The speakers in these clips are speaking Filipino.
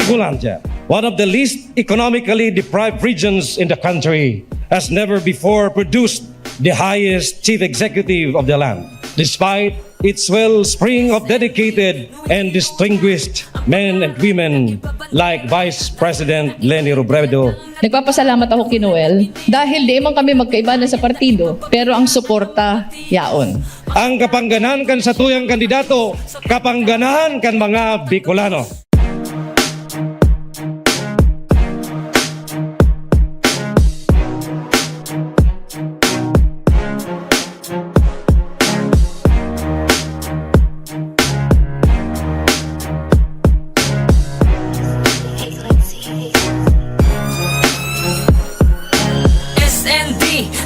Bigolandia, one of the least economically deprived regions in the country, has never before produced the highest chief executive of the land, despite its wellspring of dedicated and distinguished men and women like Vice President Leni Robredo. Nagpapasalamat ako kay Noel dahil di man kami magkaiba na sa partido, pero ang suporta yaon. Ang kapanganahan kan sa tuyang kandidato, kapanganahan kan mga Bicolano.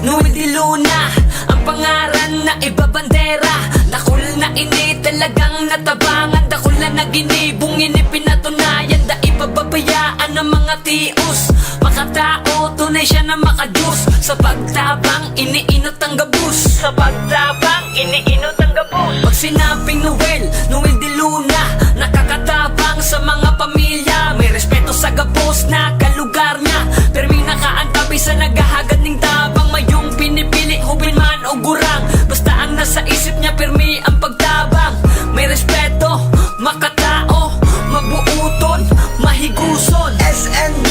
Noel de Luna, ang pangaran na ibabandera. Dakul na ini talagang natabangan, dakul na naginibong ini pinatunayan. Da ipababayaan ng mga tios, makatao, tunay siya na makadus. Sa pagtabang, iniinot ang gabus. Sa pagtabang, iniinot ang gabus. Pag sinabing Noel, Noel de Luna, nakakatabang sa mga pamilya. May respeto sa gabos na kalugar niya, pero may nakaantabi sa naghahagad ng tabang. Mayong pinipili, hubin man o gurang, basta ang nasa isip niya, pirmi ang pagtabang. May respeto, makatao, mabuuton, mahiguson. SND,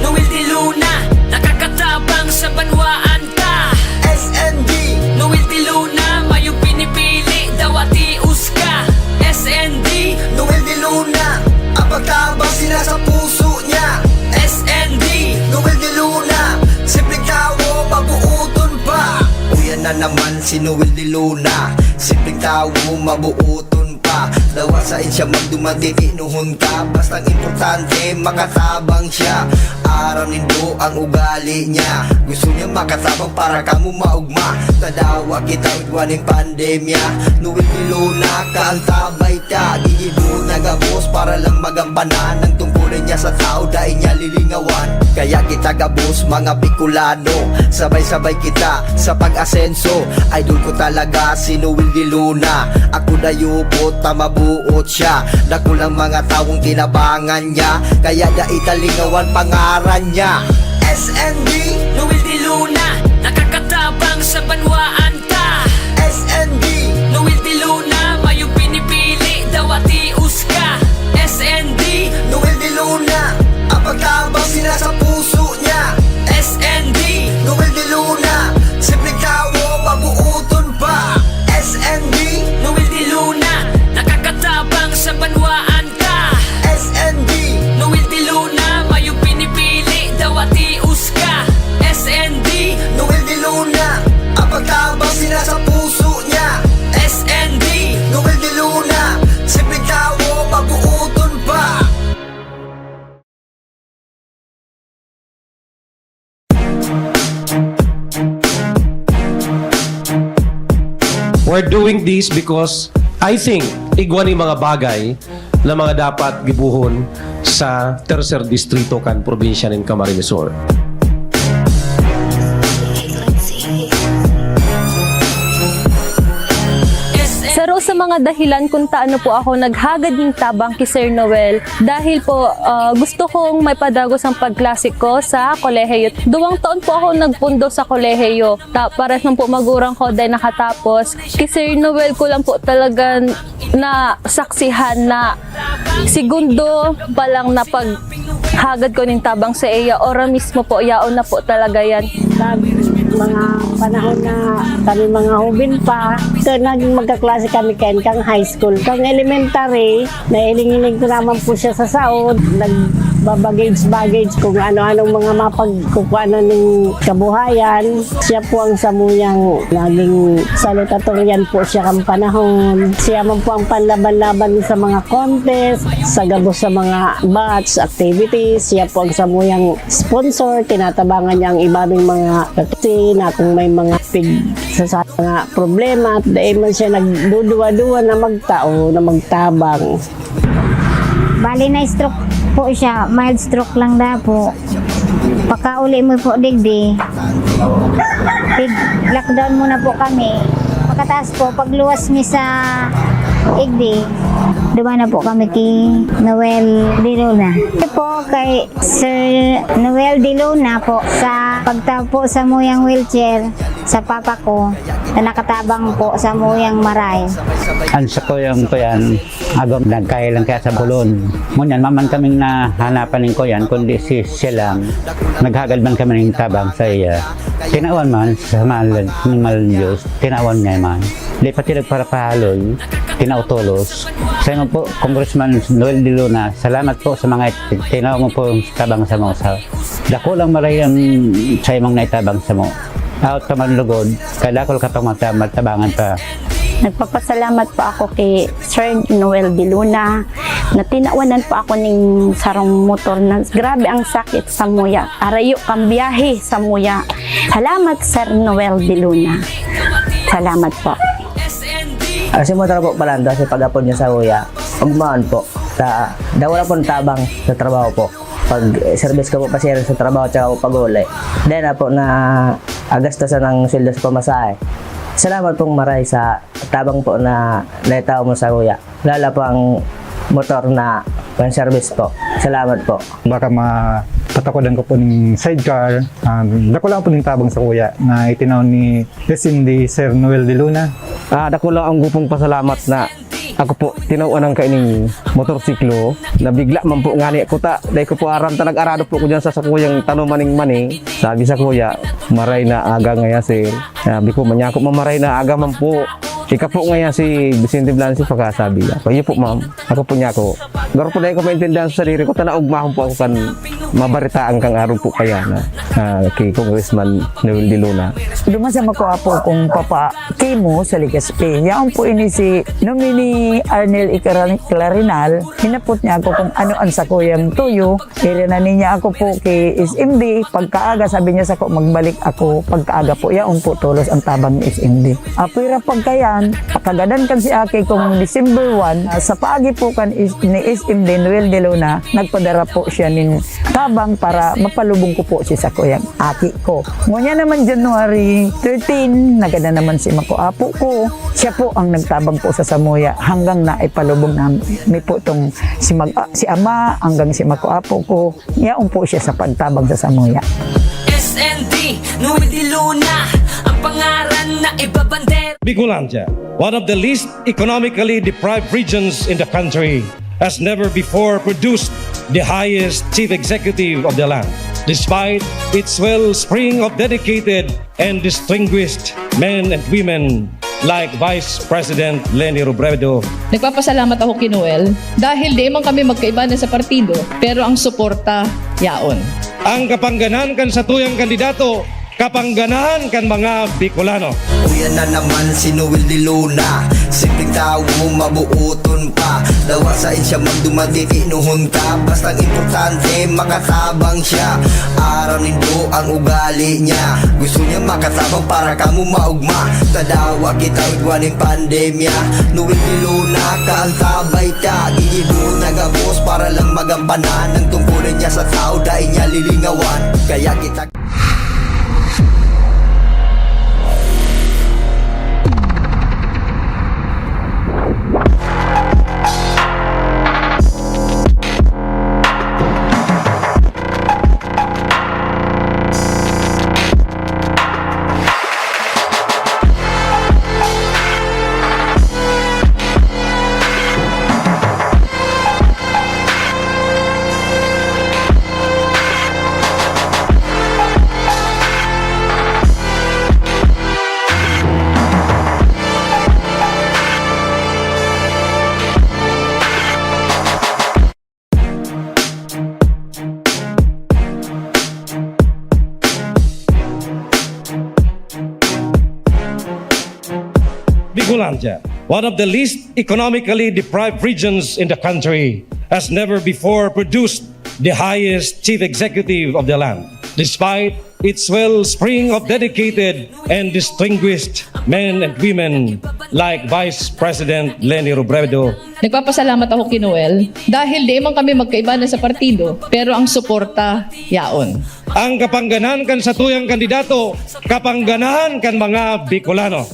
Noel de Luna, nakakatabang sa banwaan ka. SND, Noel de Luna, mayong pinipili, dawati uska. SND, Noel de Luna, ang pagtabang sila sa puso niya. SND, Noel de Luna, simpleng tao, mabuuton pa. Uyan na naman si Noel de Luna, simpleng tao, mabuuton pa. Dawasain siya magdumati, tinuhon ka, bastang importante, makatabang siya. Araw nindo ang ugali niya, gusto niya makatabang para kamo maugma. Tadawa kita igwaning pandemya, Noel de Luna, kaantabay ta. Gigibo nagabos para lang magampanan ang tungkulin niya sa tao, dahil niya lilingawan. Kaya kita gabos mga Bicolano, sabay-sabay kita sa pag-asenso. Idol ko talaga si Noel de Luna, ako na yupot, tamabuot siya. Dakulang mga taong tinabangan niya, kaya da italingawan pangaran niya. SND, Noel de Luna, nakakatabang sa banwaan ka. SND, Noel de Luna, mayong pinipili, dawati uska. SND, Noel de Luna, ang pagtabang sila sa puso niya. SND, Noel de Luna, simpleng tao, mabuuton pa. SND, Noel de Luna, nakakatabang sa banwaan ka. SND, Noel de Luna, mayong pinipili, dawati uska. SND, Noel de Luna, ang pagtabang sila sa puso niya. SND, Noel de Luna, simpleng tao, mabuuton pa. We're doing this because I think igwan yung mga bagay na mga dapat gibuhon sa Tercer Distrito kan probinsya ng Camarines Sur. Saro sa mga dahilan kung taano po ako naghagad ng tabang kay Sir Noel dahil po gusto kong may padagos ang pagklasik ko sa kolehiyo. 2 taon po ako nagpundo sa kolehiyo. Para nang po magurang ko dahil nakatapos. Kay Sir Noel ko lang po talaga na saksihan na segundo pa lang na paghagad ko ng tabang sa iya. Ora mismo po, yaon na po talaga yan. Mga panahon na kami mga hubin pa, ito naging magkaklase kami kang high school. Kang elementary, nailing-iling ko naman po siya sa saod, nagbabagage kung ano-anong mga mapagkukuanan ng kabuhayan. Siya po ang samuyang naging salutatorian po siya kang panahon. Siya man po ang panlaban-laban sa mga contest, sa gabos sa mga batch activities. Siya po ang samuyang sponsor, tinatabangan niya ang ibang mga na kung may mga sa mga problema, dahil man siya nagduduwa-duwa na magtao, na magtabang. Bali na stroke po siya, mild stroke lang na po. Pagkauli mo po digdi, lockdown muna po kami. Pagkataas po, pagluwas mi sa igdi, Dumaan na po kami kay Noel De Luna. Ito po kay Sir Noel De Luna po sa pagtapo sa muyang wheelchair sa papa ko na nakatabang po sa muyang maray. Ansa ko yung kuyan, agam nagkailang kaya sa bulon. Ngunyan, maman kaming nahanapan ng kuyan, kundi si siya lang. Naghagad man kami ng tabang sa iya. Tinawan man sa mahal ng Diyos, tinawan niya man. Di pati nagparapahaloy, tinautolos. Sa inyo po, Congressman Noel De Luna, salamat po sa mga tinawa mo po yung tabang sa mo. Dako lang maray ang sa imong naitabang sa mo. Out ka man lugod, kadakol ka pang matabangan pa. Nagpapasalamat po ako kay Sir Noel De Luna na tinawanan po ako ng sarong motor na grabe ang sakit sa muya. Arayo kang biyahe sa muya. Salamat Sir Noel De Luna. Salamat po. Kasi mo po palanda sa pag-apod niya sa kuya. Ugmaan po. Wala po tabang sa trabaho po. Pag service ko po pa siya sa trabaho at saka po pag-uli. Then na po na agastasan ng sweldo sa pamasahe. Salamat pong maray sa tabang po na naitaw mo sa kuya. Lala po ang motor na pang-service po. Salamat po. Baka mapatakodan ko po ng sidecar. Dako lang po ng tabang sa kuya na itinaw ni SMD Sir Noel De Luna. Dako lang ang gupong pasalamat na ako po tinawanan kaining motorsiklo na bigla man po ngani ko ta dahil ko po aram ta nag-arado po ko dyan sa kuyang tanumaning mani. Sabi sa kuya, maray na aga ngaya sir. Sabi ko, manyako mamaray na aga man po. Ika po ngayon si Vicente Blancy pagkasabi. Ako, iyo po ma'am. Ako po niya ako. Garo po dahil ko maintindihan sa sarili ko. Tanaugmahon po ako kan mabaritaan kang araw po kaya na kay Congressman Noel De Luna. Dumasama ko po kung papa Kimo sa Ligaspi. Yaon po ini si Nomini Arnel Clarinal. Hinapot niya ako kung ano ang sakuyang tuyo. Irinanin niya ako po kay SMD. Pagkaaga sabi niya sa ko magbalik ako. Pagkaaga po yaon po tulos ang tabang ni SMD. Apira pagkayan pakagadan kan si Aki kung December 1 sa paagi po kan ni SMD Noel De Luna nagpadara po siya nin tabang para mapalubong ko po siya sa kuyang Aki ko. Ngunya naman January 13 nagada naman si Mako Apo ko. Siya po ang nagtabang po sa Samoya hanggang na ipalubong namin po tong si Ama hanggang si Mako Apo ko. Yaon po siya sa pagtabang sa Samoya. SND Noel De Luna, ang pangaran na ibabandera. Bicolanja, one of the least economically deprived regions in the country, has never before produced the highest chief executive of the land, despite its wellspring of dedicated and distinguished men and women like Vice President Leni Robredo. Nagpapasalamat ako kay Noel dahil di man kami magkaiba na sa partido pero ang suporta yaon. Ang kapangganan kan sa tuyang kandidato, kapangganan kan mga Bicolano. Kuya na naman si Noel De Luna, simpleng tao mabuuton pa. Dawasain siya magdumaditi nuhon ka. Bastang importante makatabang siya. Aram nindo ang ugali niya. Gusto niya makatabang para kamo maugma. Tadawa kita igwaning pandemya. Noel De Luna kaantabay ta. Gigido nagabos para lang magampanan. Ang tungkulin niya sa tao dahil niya lilingawan. Kaya kita Bicolanja, one of the least economically deprived regions in the country, has never before produced the highest chief executive of the land, despite its wellspring of dedicated and distinguished men and women like Vice President Leni Robredo. Nagpapasalamat ako kay Noel dahil di man kami magkaiba na sa partido pero ang suporta yaon. Ang kapangganan kan sa tuyang kandidato, kapangganan kan mga Bicolano.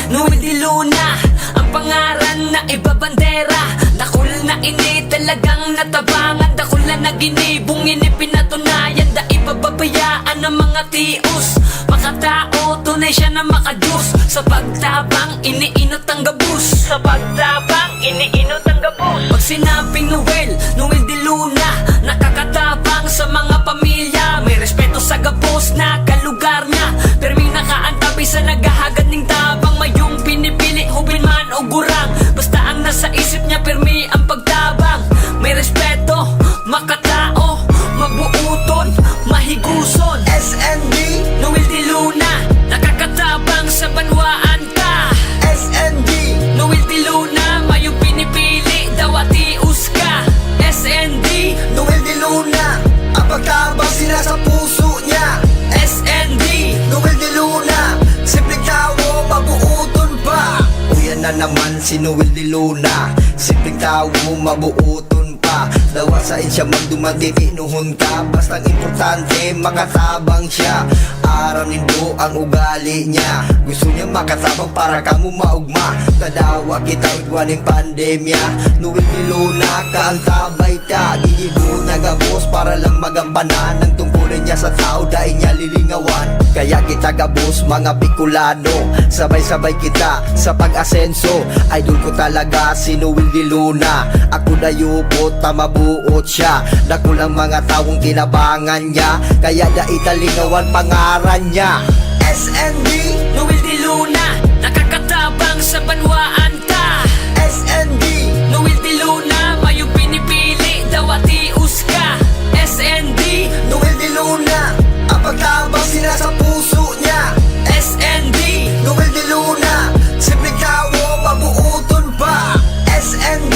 Noel de Luna, ang pangaran na ibabandera. Dakul na ini talagang natabangan, dakul na naginibong ini pinatunayan. Da ipababayaan ng mga tios, makatao, tunay siya na makadus. Sa pagtabang, iniinot ang gabus. Sa pagtabang, iniinot ang gabus. Pag sinabing Noel, Noel de Luna, nakakatabang sa mga pamilya. May respeto sa gabos na kalugar niya, pero may nakaantabi sa naghahagad ng tabang. Mayong pinipili, hubin man o gurang, basta ang nasa isip niya, permi ang pagtabang. May respeto, makatao, mabuuton, mahiguson. SND, Noel de Luna, nakakatabang sa banwaan ka. SND, Noel de Luna, mayong pinipili, dawatius ka. SND, Noel de Luna, ang pagtabang sila sa puso niya. SND, Noel de Luna, simpleng tao, mabuuton pa. O yan na naman si Noel de Luna, simpleng tao, mabuuton pa. Dawasain siya magdumandi, tinuhon ka. Bastang importante, makatabang siya. Araw nindo ang ugali niya, gusto niya makatabang para kamo maugma. Tadawa kita igwaning pandemya. Noel de Luna, kaantabay ta. Gigibo nagabos para lang magampanan ng tungkulin niya sa tao, dahil niya lilingawan. Kaya kita gabos mga Bicolano, sabay-sabay kita sa pag-asenso. Idol ko talaga si Noel de Luna, ako na yupot na mabuot siya. Nakulang mga taong tinabangan niya, kaya da italingawan pangaran niya. SND, Noel de Luna, nakakatabang sa banwaan ka. SND, Noel de Luna, mayong pinipili, dawatius ka. SND, Noel de Luna, ang pagtabang sila sa puso niya. SND, Noel de Luna, simpleng tao, mabuuton pa. SND,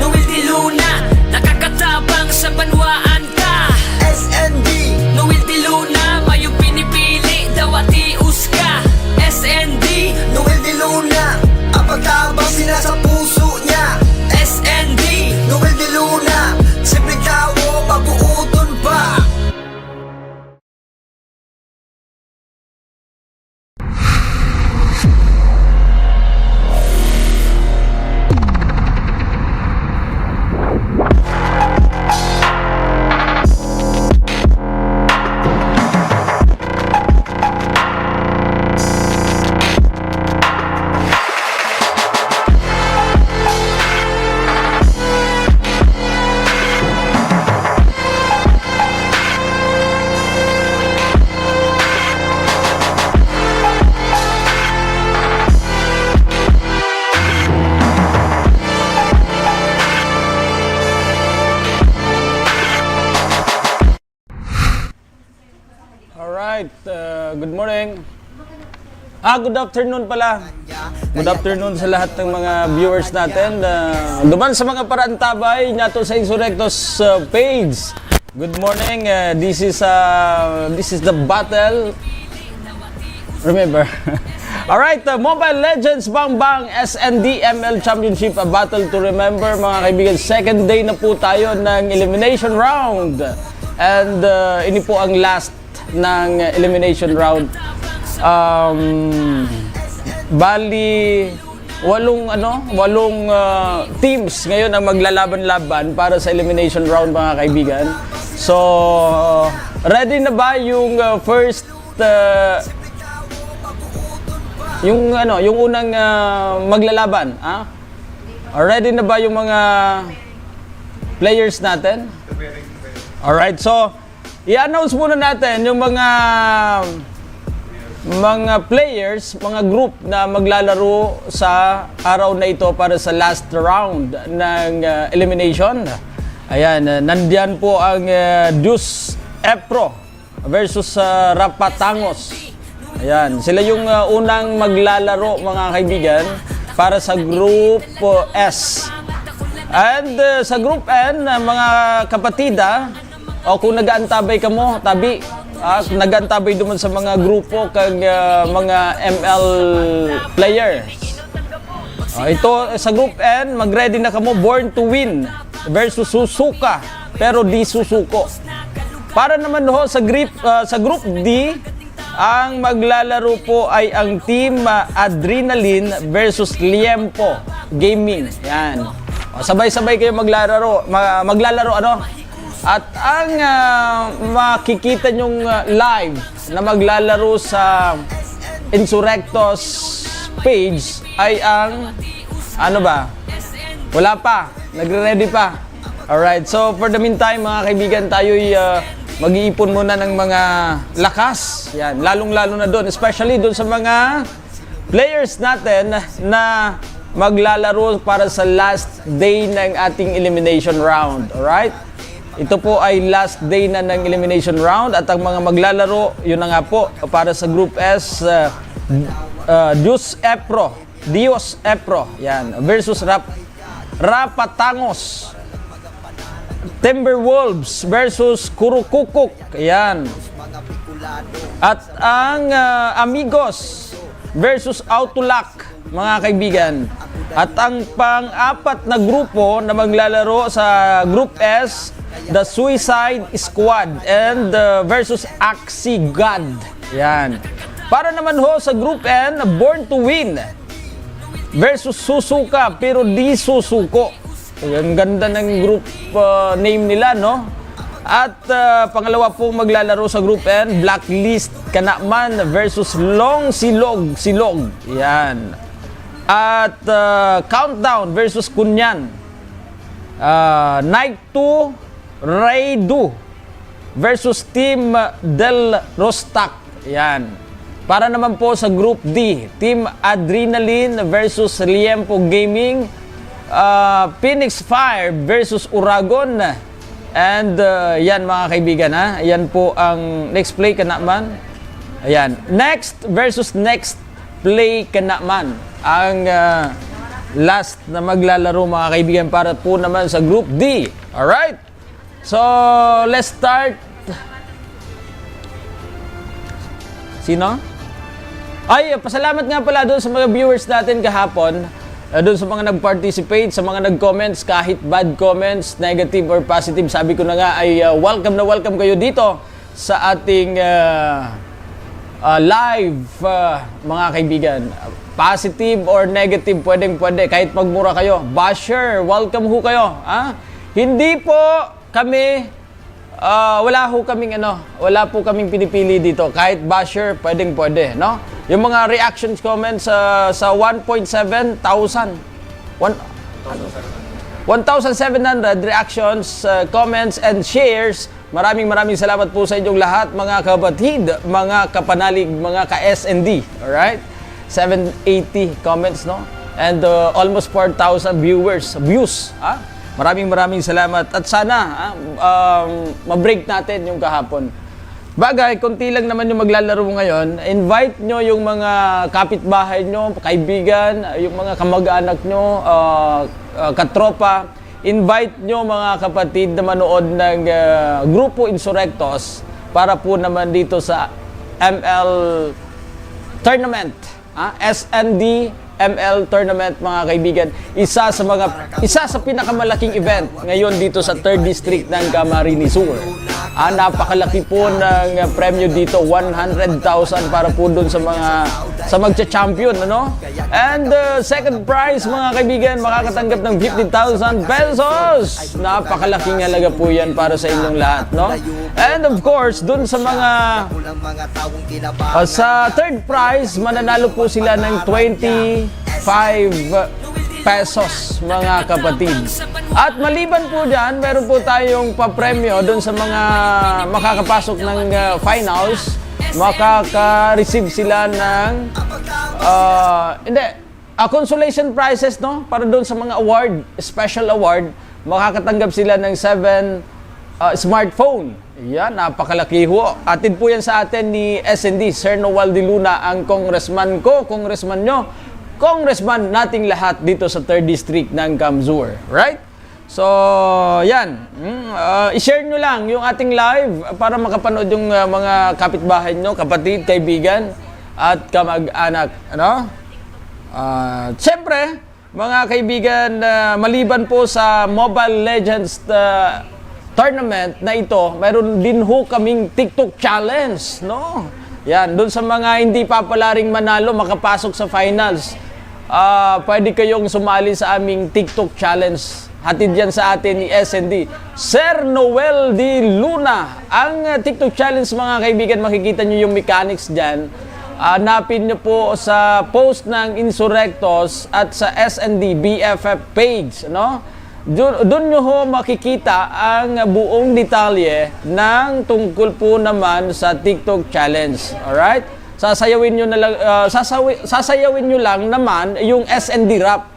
Noel de Luna, nakakatabang sa banwaan ka. SND, Noel de Luna, mayong pinipili, dawatius ka. SND, Noel de Luna, ang pagtabang sila sa puso niya. SND, Noel de Luna, simpleng tao, mabuuton pa. Alright, good morning. Good afternoon pala. Good afternoon sa lahat ng mga viewers natin. Duman sa mga parantabay nato sa Insurrectos page. Good morning. This is the battle. Remember. Alright, Mobile Legends Bang Bang SND ML Championship, a battle to remember mga kaibigan. Second day na po tayo ng elimination round. And ini po ang last ng elimination round. Bali walong teams ngayon ang maglalaban-laban para sa elimination round mga kaibigan. So ready na ba yung first yung unang maglalaban, ha? Ready na ba yung mga players natin? Alright, so i-announce muna natin yung mga players, mga group na maglalaro sa araw na ito para sa last round ng elimination. Ayan, nandiyan po ang Deuce Epro versus Rapatangos. Ayan, sila yung unang maglalaro mga kaibigan para sa Group S. And sa Group N, mga kapatida, o kung nag-aantabay ka mo, tabi, nag-aantabay duman sa mga grupo kag mga ML players. Ito sa Group N, mag-ready na kamo, Born to Win versus Susuka, pero di susuko. Para naman ho sa Group D, Ang maglalaro po ay ang Team Adrenaline versus Liempo Gaming. Yan. O, sabay-sabay kayo maglalaro ano? At ang makikita nyong live na maglalaro sa Insurrectos page ay ang ano ba? Wala pa. Nagre-ready pa. Alright. So for the meantime mga kaibigan, tayo'y mag-iipon muna ng mga lakas. Yan. Lalong-lalo na doon. Especially doon sa mga players natin na maglalaro para sa last day ng ating elimination round. Alright? Ito po ay last day na ng elimination round at ang mga maglalaro, yun na nga po, para sa Group S, Dios Epro, yan, versus Rapatangos. Timberwolves versus Kurukukuk, yan. At ang Amigos versus Autolac, mga kaibigan. At ang pang-apat na grupo na maglalaro sa Group S, The Suicide Squad and versus Axie God. Yan. Para naman ho sa Group N, Born to Win versus Susuka pero di susuko. Ang ganda ng group name nila, no? At pangalawa pong maglalaro sa Group N, Blacklist Kanakman versus Long Silog. Yan. At Countdown versus Kunyan. Night 2 Raidu versus Team Del Rostac. Yan. Para naman po sa Group D, Team Adrenaline versus Liempo Gaming, Phoenix Fire versus Uragon. And yan mga kaibigan, ha? Yan po ang next play ka naman. Ayan. Next versus next play ka naman. Ang last na maglalaro mga kaibigan para po naman sa Group D. Alright? So, let's start. Sino? Ay, pasalamat nga pala doon sa mga viewers natin kahapon. Doon sa mga nag-participate, sa mga nag-comments, kahit bad comments, negative or positive. Sabi ko na nga ay welcome na welcome kayo dito sa ating live, mga kaibigan. Positive or negative, pwede. Kahit magmura kayo. Basher, welcome ho kayo. Hindi po kami, wala po kaming pinipili dito. Kahit basher, pwede, no? Yung mga reactions, comments sa 1,700 reactions, comments, and shares. Maraming salamat po sa inyong lahat, mga kabatid, mga kapanalig, mga ka-SND. Alright? 780 comments, no? And almost 4,000 views. Maraming salamat. At sana, ma-break natin yung kahapon. Bagay, konti lang naman yung maglalaro ngayon. Invite nyo yung mga kapitbahay nyo, kaibigan, yung mga kamag-anak nyo, katropa. Invite nyo mga kapatid na manood ng Grupo Insurrectos para po naman dito sa ML Tournament. SND ML Tournament, mga kaibigan. Isa sa pinakamalaking event ngayon dito sa 3rd District ng Camarines Sur. Napakalaki po ng premyo dito, 100,000 para po doon sa magcha-champion, ano? And second prize, mga kaibigan, makakatanggap ng 50,000 pesos. Napakalaking halaga po yan para sa inyong lahat, no? And of course, doon sa mga sa third prize, mananalo po sila ng 25 pesos, mga kapatid. At maliban po dyan, meron po tayong papremyo doon sa mga makakapasok ng finals. Makaka-receive sila ng consolation prizes, no? Para doon sa mga award, special award, makakatanggap sila ng 7 smartphone. Yan, napakalaki ho. Atid po yan sa atin ni SND, Sir Noel de Luna, ang congressman nating lahat dito sa 3rd District ng Camzur. Right? So, yan. I-share nyo lang yung ating live para makapanood yung mga kapitbahay nyo, kapatid, kaibigan, at kamag-anak. Ano? Siyempre, mga kaibigan, maliban po sa Mobile Legends tournament na ito, mayroon din ho kaming TikTok challenge, no? Yan, doon sa mga hindi papalaring manalo, makapasok sa finals. Pwede kayong sumali sa aming TikTok challenge. Hatid yan sa atin ni SND. Sir Noel D. Luna. Ang TikTok challenge, mga kaibigan, makikita nyo yung mechanics dyan. Hanapin nyo po sa post ng Insurrectos at sa SND BFF page, no? Doon nyo ho makikita ang buong detalye ng tungkol po naman sa TikTok challenge. Alright? Sasayawin nyo na lang, sasayawin nyo lang naman yung SND rap.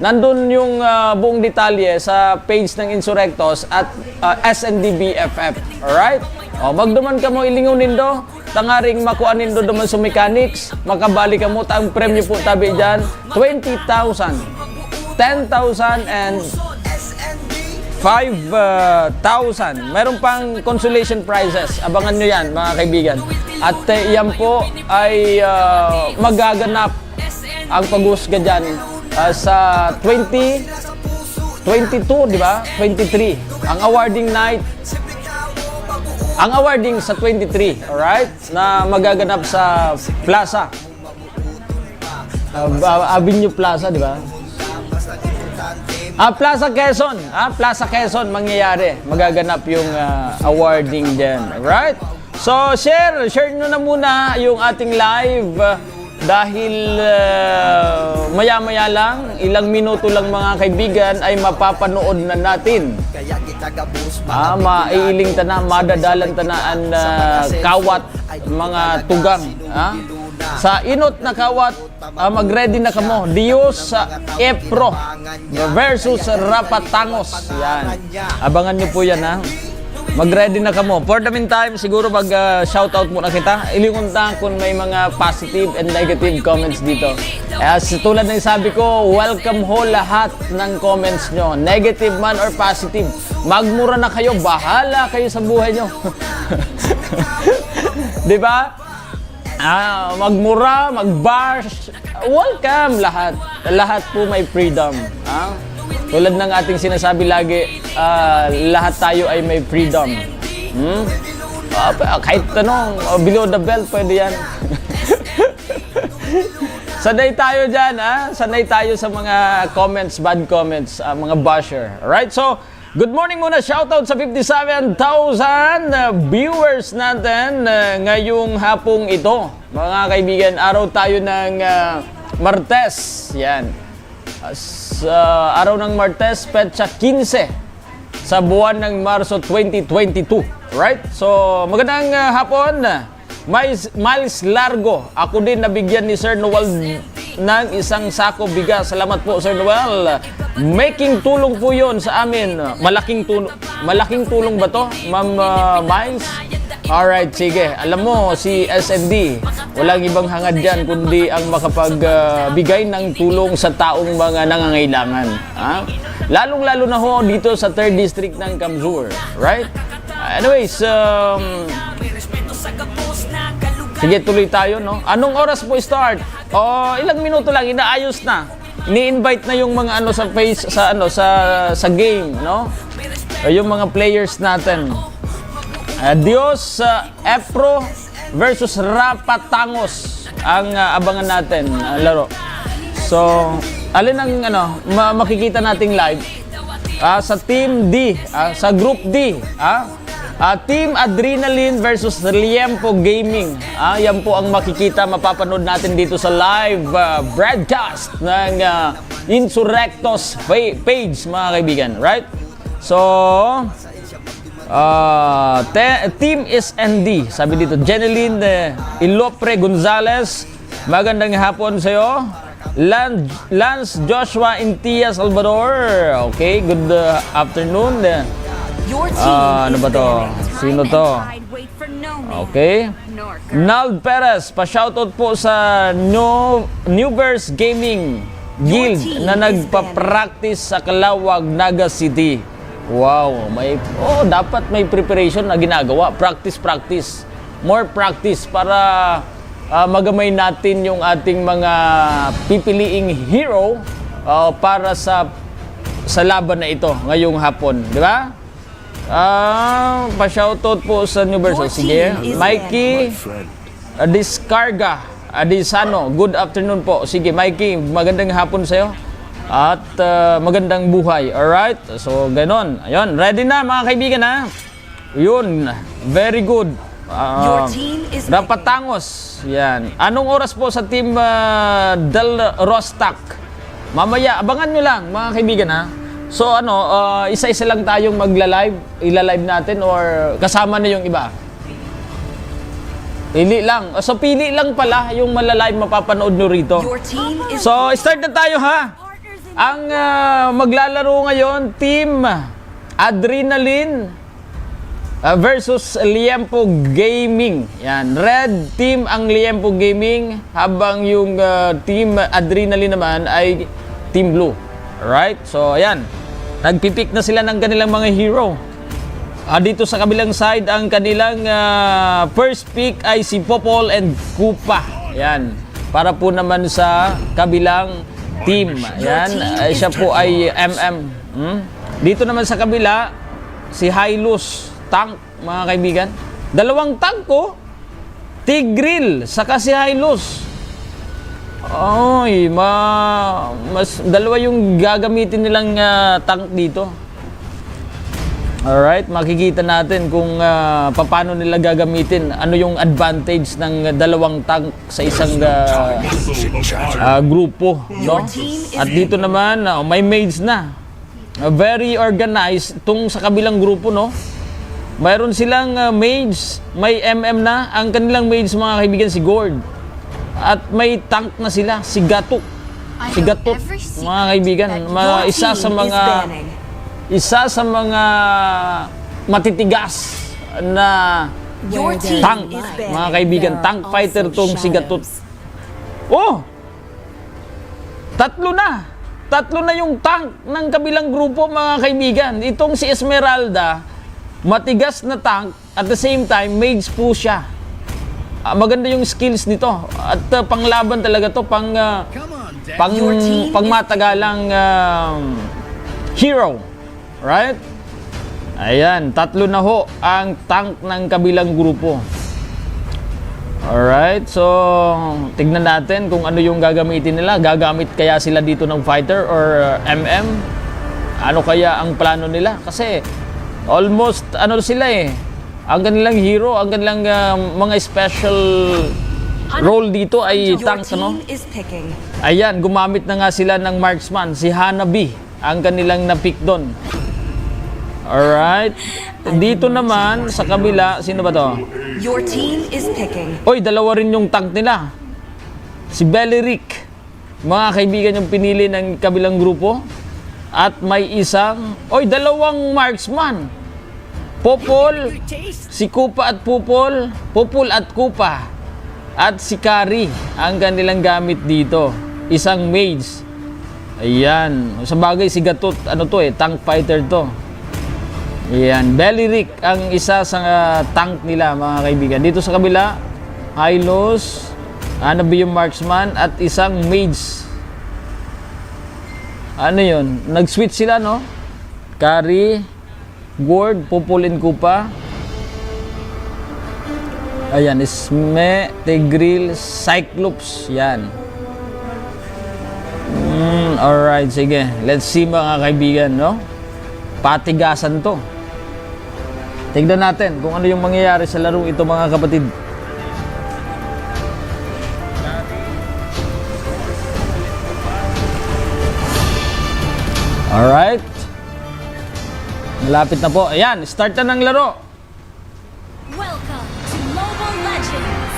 Nandun yung buong detalye sa page ng Insurrectos at SND BFF. Alright? Magduman ka mo ilingaw nindo, tangaring makuha nindo duman sa mechanics, makabali ka mo, ang premyo po tabi dyan, 20,000. 10,000 and 5,000. Meron pang consolation prizes. Abangan nyo yan, mga kaibigan. At yan po ay magaganap ang pag-usga dyan sa 2022, di ba? 23. Ang awarding night, ang awarding sa 23, alright? Na magaganap sa Plaza. Avenue Plaza, di ba? Plaza Quezon. Plaza Quezon mangyayari. Magaganap yung awarding dyan. Alright? So, share nyo na muna yung ating live dahil maya-maya lang, ilang minuto lang mga kaibigan ay mapapanood na natin. Maiiling ta na, madadalan ta na ang kawat mga tugang. Sa inot na kawat, mag-ready na kamo. Dios Epro versus Rapatangos. Yan. Abangan nyo po yan, ha. Mag-ready na kamo. For the meantime, siguro mag-shoutout muna kita. Ilingunta kung may mga positive and negative comments dito. As tulad ng sabi ko, welcome ho lahat ng comments nyo. Negative man or positive. Magmura na kayo. Bahala kayo sa buhay nyo. Diba? Magmura, mag-bash, welcome lahat. Lahat po may freedom. Tulad ng ating sinasabi lagi, lahat tayo ay may freedom. Kahit below the belt, pwede yan. Sanay tayo dyan, sanay tayo sa mga comments, bad comments, mga basher. Alright, so, good morning muna, shoutout sa 57,000 viewers natin ngayong hapong ito. Mga kaibigan, araw tayo ng Martes. Yan. Araw ng Martes, petsa 15 sa buwan ng Marso 2022. Right? So, magandang hapon. Miles Largo. Ako din nabigyan ni Sir Noel ng isang sako bigas. Salamat po, Sir Noel. Making tulong po yun sa amin. Malaking tulong ba to, Ma'am Miles? Alright, sige. Alam mo, si SND, walang ibang hangad dyan kundi ang makapagbigay ng tulong sa taong mga nangangailangan. Lalong-lalo na ho dito sa 3rd District ng Kamsur. Right? Anyways, sige, tuloy tayo, no? Anong oras po start? Ilang minuto lang, inaayos na. Ni-invite na yung mga sa face sa game, no? Yung mga players natin. Dios Epro versus Rapatangos ang abangan natin laro. So, alin ang makikita nating live? Sa Team D, sa Group D, Team Adrenaline versus Liempo Gaming. Yan po ang makikita, mapapanood natin dito sa live broadcast ng Insurrectos page, mga kaibigan. Right? So, Team SND, sabi dito, Jeneline Ilopre Gonzalez, magandang hapon sa'yo. Lance Joshua Intia Salvador, okay, good afternoon. Ano ba to? Sino to? Okay. Nald Perez, pa-shoutout po sa Newverse Gaming Guild na nagpa-practice sa Calawag, Naga City. Wow, dapat may preparation na ginagawa. Practice. More practice para magamay natin yung ating mga pipiliing hero para sa laban na ito ngayong hapon, di ba? Pa-shoutout po sa New Verso. Sige. Mikey Discarga Adisano. Good afternoon po. Sige, Mikey, magandang hapon sa'yo. At magandang buhay. Alright? So, ganon. Ayun, ready na mga kaibigan ha. Yun, very good. Dapat tangos. Yan. Anong oras po sa team Del Rostac? Mamaya, abangan nyo lang mga kaibigan ha. So isa-isa lang tayong magla-live, ila-live natin or kasama na yung iba? Pili lang. So pili lang pala yung malalive mapapanood nyo rito. So start na tayo ha. Ang maglalaro ngayon, Team Adrenaline versus Liempo Gaming. Yan, red team ang Liempo Gaming habang yung Team Adrenaline naman ay Team Blue. Alright? So ayan. Nagpipick na sila ng kanilang mga hero. Dito sa kabilang side, ang kanilang first pick ay si Popol and Kupa. Ayan. Para po naman sa kabilang team. Ayan. Siya po ay MM. Dito naman sa kabila, si Hylus Tank, mga kaibigan. Dalawang tank ko. Tigril, saka si Hylus. Oy, mas dalawa yung gagamitin nilang tank dito. Alright, makikita natin kung paano nila gagamitin. Ano yung advantage ng dalawang tank sa isang grupo, no? At dito naman, may maids na. Very organized itong sa kabilang grupo, no? Mayroon silang maids, may MM na. Ang kanilang maids, mga kaibigan, si Gord. At may tank na sila, si Gatot. Si Gatot, mga kaibigan, isa sa mga matitigas na tank, mga kaibigan. Tank fighter tong si Gatot. Oh! Tatlo na yung tank ng kabilang grupo, mga kaibigan. Itong si Esmeralda, matigas na tank, at the same time, mage po siya. Maganda yung skills nito at panglaban talaga to, pangmatagalang hero, right? Ayan, tatlo na ho ang tank ng kabilang grupo. Alright, so tignan natin kung ano yung gagamitin nila. Gagamit kaya sila dito ng fighter or MM? Ano kaya ang plano nila? Kasi almost sila ang kanilang hero, ang kanilang mga special role dito ay tank, no? Ayan, gumamit na nga sila ng marksman, si Hanabi, ang kanilang na-pick doon. Alright. Dito naman, sa kabila, sino ba to? Oy, dalawa rin yung tank nila. Si Beleric, mga kaibigan yung pinili ng kabilang grupo. At may isang, dalawang marksman. Popol, si Kupa at Popol at Kupa, at si Kari ang kanilang gamit dito. Isang mage. Ayan. Sa bagay, si Gatot, tank fighter to. Ayan. Beleric ang isa sa tank nila, mga kaibigan. Dito sa kabila, Hylos, Hanabi yung marksman, at isang mage. Ano yun? Nag-switch sila, no? Kari, Gord, Popol and Kupa. Ayan, Isme, Tigril, Cyclops. Yan. Alright, sige. Let's see, mga kaibigan, no? Patigasan to. Tignan natin kung ano yung mangyayari sa laro ito, mga kapatid. Alright. Malapit na po. Ayan, start na ng laro. Welcome to Mobile Legends.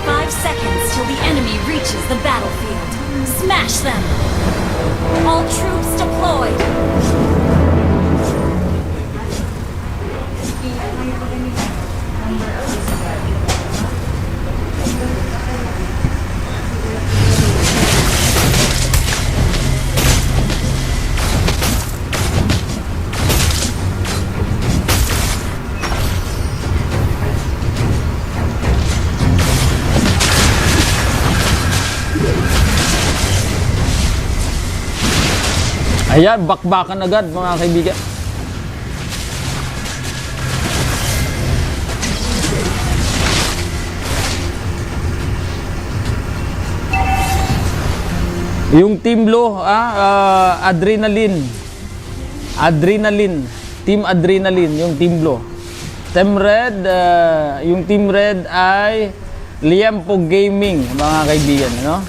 5 seconds till the enemy reaches the battlefield. Smash them. All troops deployed. Ayan, bakbakan agad, mga kaibigan. Yung Team Blue, Adrenaline. Adrenaline. Team Adrenaline, yung Team Blue. Team Red, yung Team Red ay Liampo Gaming, mga kaibigan, no?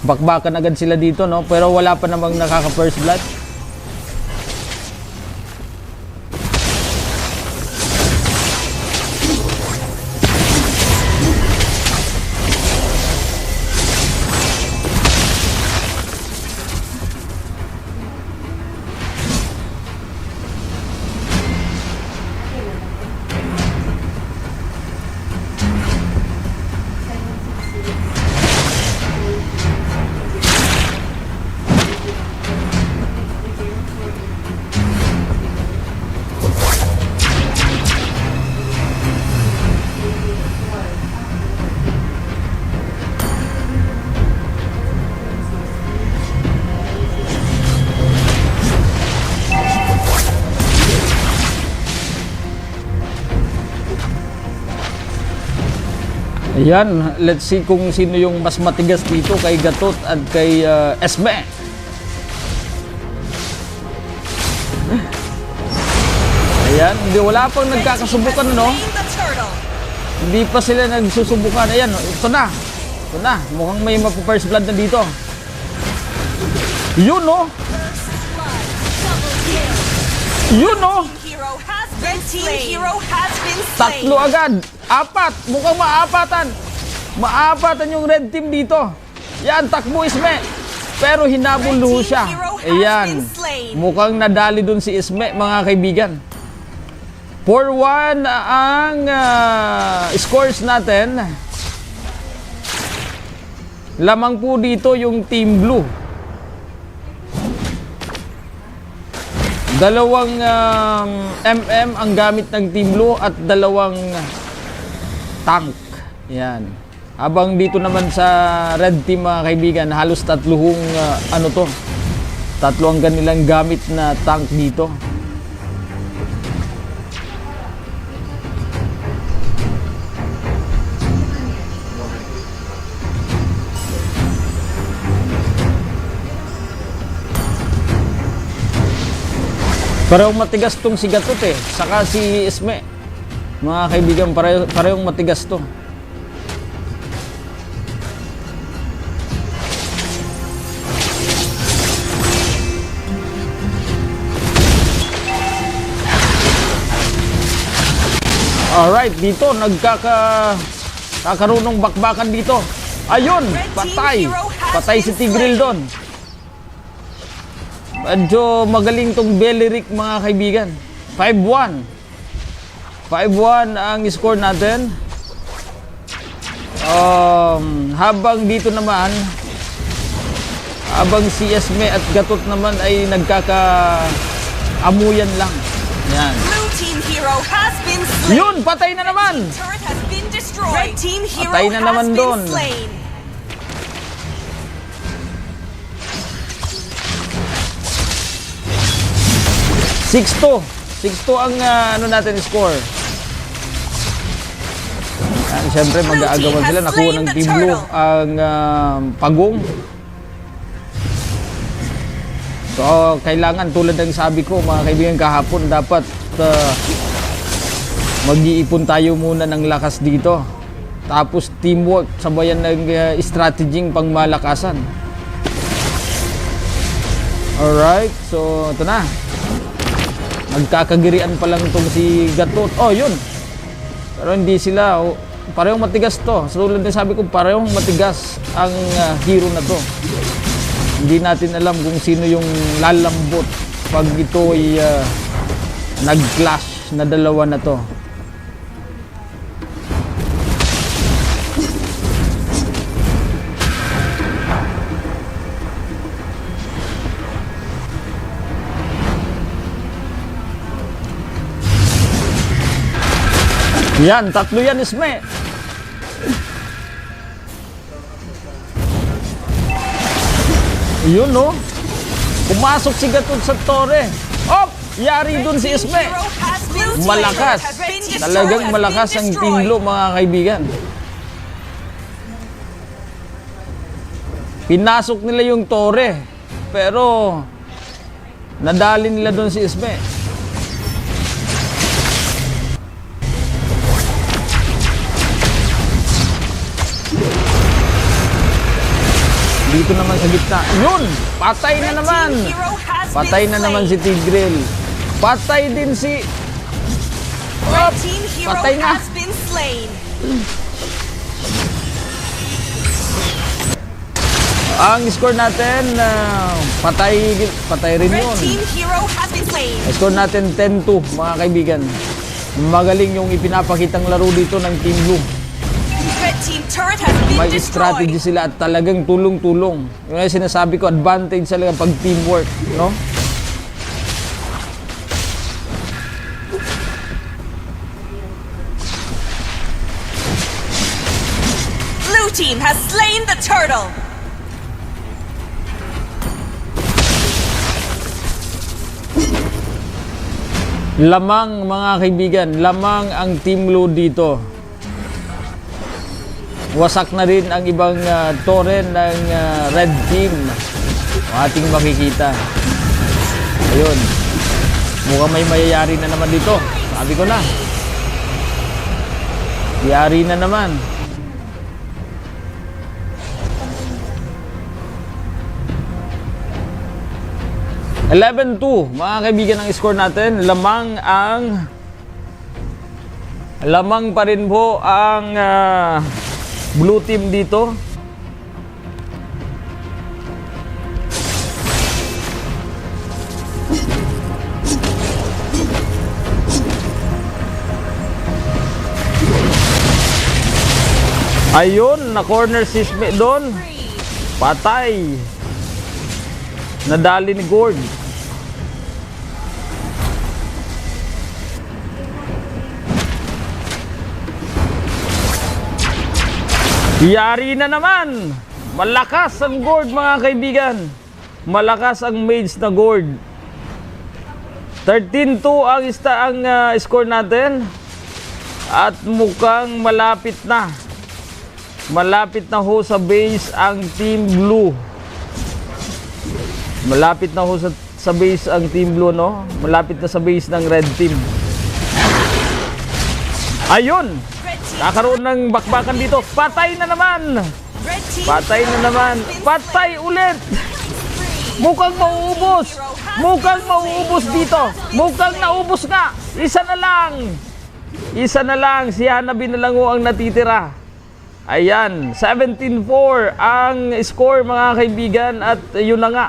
Bakbakan agad sila dito, no? Pero wala pa namang nakaka-first blood. Ayan, let's see kung sino yung mas matigas dito kay Gatot at kay Esme. Ayan, wala pang nagkakasubukan, no? Hindi pa sila nagsusubukan. Ayan, ito na. Ito na, mukhang may mapu-first blood na dito. Yun, no? Yun, no? Tatlo agad. Apat. Mukhang maapatan. Maapatan yung red team dito. Yan, takbo Isme. Pero hinabol luho siya. Ayan. Mukhang nadali dun si Isme, mga kaibigan. 4-1 ang scores natin. Lamang po dito yung Team Blue. Dalawang MM ang gamit ng Team Blue at dalawang tank. Yan. Habang dito naman sa red team, mga kaibigan, halos tatluhong tatlo ang kanilang gamit na tank dito. Parehong matigas tong si Gatot saka si Esme. Mga kaibigan, parehong matigas to. Alright, dito kakaroon ng bakbakan dito. Ayun, patay. Patay si Tigril doon. Medyo magaling tong Beleric, mga kaibigan. 5-1. 5-1 ang score natin. Habang dito naman, habang si Esme at Gatot naman ay nagkakaamuyan lang. Yan. Yun, patay na naman. Patay na naman doon. 6-2. 6-2 ang natin score. Siyempre mag-aagawan sila. Nakuha ng Team Blue ang pagong. So kailangan, tulad ng sabi ko, mga kaibigan, kahapon dapat mag-iipon tayo muna ng lakas dito. Tapos teamwork, sabayan ng strategy pangmalakasan. Alright, so ito na. Magkakagirian pa lang itong si Gatot. Oh, yun. Pero hindi sila. Parehong matigas to. Sa tulad ng sabi ko, parehong matigas ang hero na to. Hindi natin alam kung sino yung lalambot pag ito ay nag-clash na dalawa na to. Yan, tatlo yan, Isme. Yun, no? Pumasok si Gatot sa tore. Op! Yari dun si Isme. Malakas. Talagang malakas ang Team Blue, mga kaibigan. Pinasok nila yung Torre. Pero nadali nila doon si Isme. Dito naman sa gitna. Yun! Patay na naman! Patay na naman si Tigreal. Patay din si... Oh, patay na! Ang score natin, patay rin yun. Score natin 10-2, mga kaibigan. Magaling yung ipinapakitang laro dito ng Team Blue. May strategy sila at talagang tulong-tulong. Yung sinasabi ko, advantage talaga pag teamwork, no? Blue team has slain the turtle. Lamang, mga kaibigan, lamang ang Team Blue dito. Wasak na rin ang ibang torre ng red team. Ating makikita. Ayun. Mukhang may mayayari na naman dito. Sabi ko na. Yari na naman. (11-2) mga kaibigan, ang score natin. Lamang pa rin po ang blue team dito. Ayun, na corner si Isme doon. Patay. Nadali ni Gord. Yari na naman. Malakas ang Gord, mga kaibigan. Malakas ang mage na Gord. 13-2 ang score natin. At mukhang malapit na. Malapit na ho sa base ang Team Blue. Malapit na ho sa base ang Team Blue, no? Malapit na sa base ng Red Team. Ayun! Nakaroon ng bakbakan dito. Patay na naman! Patay na naman! Patay ulit! Mukhang mauubos! Mukhang mauubos dito! Mukhang naubos nga! Isa na lang! Isa na lang! Si Hanabi na lang ho ang natitira. Ayan, 17-4 ang score, mga kaibigan. At yun na nga,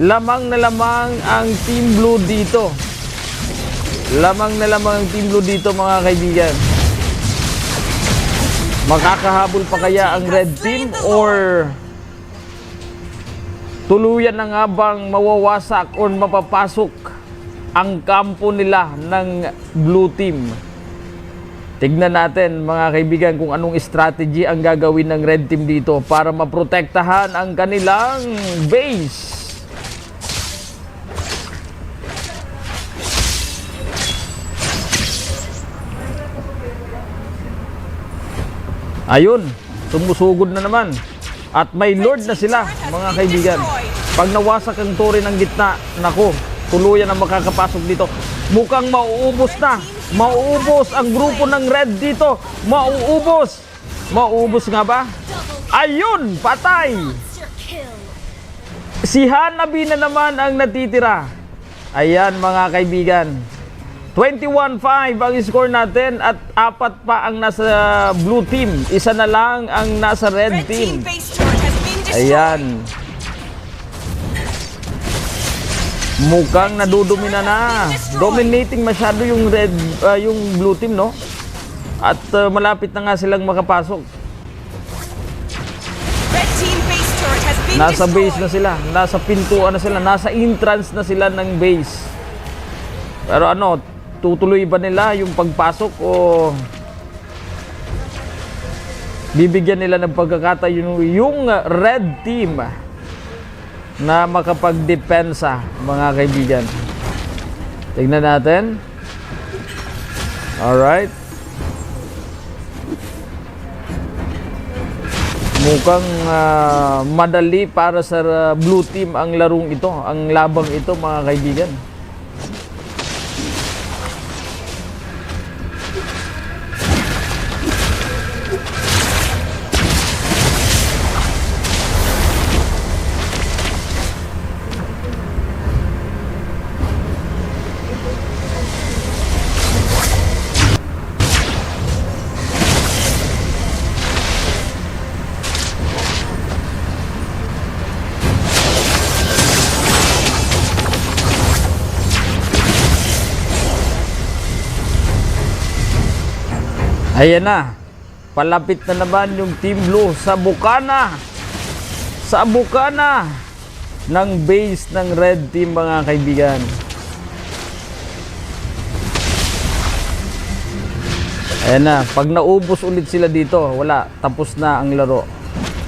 lamang na lamang ang Team Blue dito. Lamang na lamang ang Team Blue dito, mga kaibigan. Makakahabol pa kaya ang Red Team or tuluyan na nga bang mawawasak or mapapasok ang kampo nila ng Blue Team? Tignan natin, mga kaibigan, kung anong strategy ang gagawin ng Red Team dito para maprotektahan ang kanilang base. Ayun, tumusugod na naman. At may Lord na sila, mga kaibigan. Pag nawasak ang torre ng gitna, nako, tuluyan ang makakapasok dito. Mukhang mauubos na. Mauubos ang grupo ng Red dito. Mauubos. Mauubos nga ba? Ayun, patay. Si Hanabi na naman ang natitira. Ayan, mga kaibigan. 21-5 ang score natin at 4 pa ang nasa blue team. Isa na lang ang nasa red team. Ayan. Mukhang nadudomina na. Dominating masyado yung yung blue team, no? At malapit na nga silang makapasok. Nasa base na sila. Nasa pintuan na sila. Nasa entrance na sila ng base. Pero ano, tutuloy ba nila yung pagpasok o bibigyan nila ng pagkakataon yung red team na makapagdepensa, mga kaibigan? Tignan natin. Alright. Mukhang madali para sa blue team ang larong ito, ang labang ito mga kaibigan. Ayan na, palapit na naman yung Team Blue sa bukana ng base ng Red Team mga kaibigan. Ayan na, pag naubos ulit sila dito, wala, tapos na ang laro.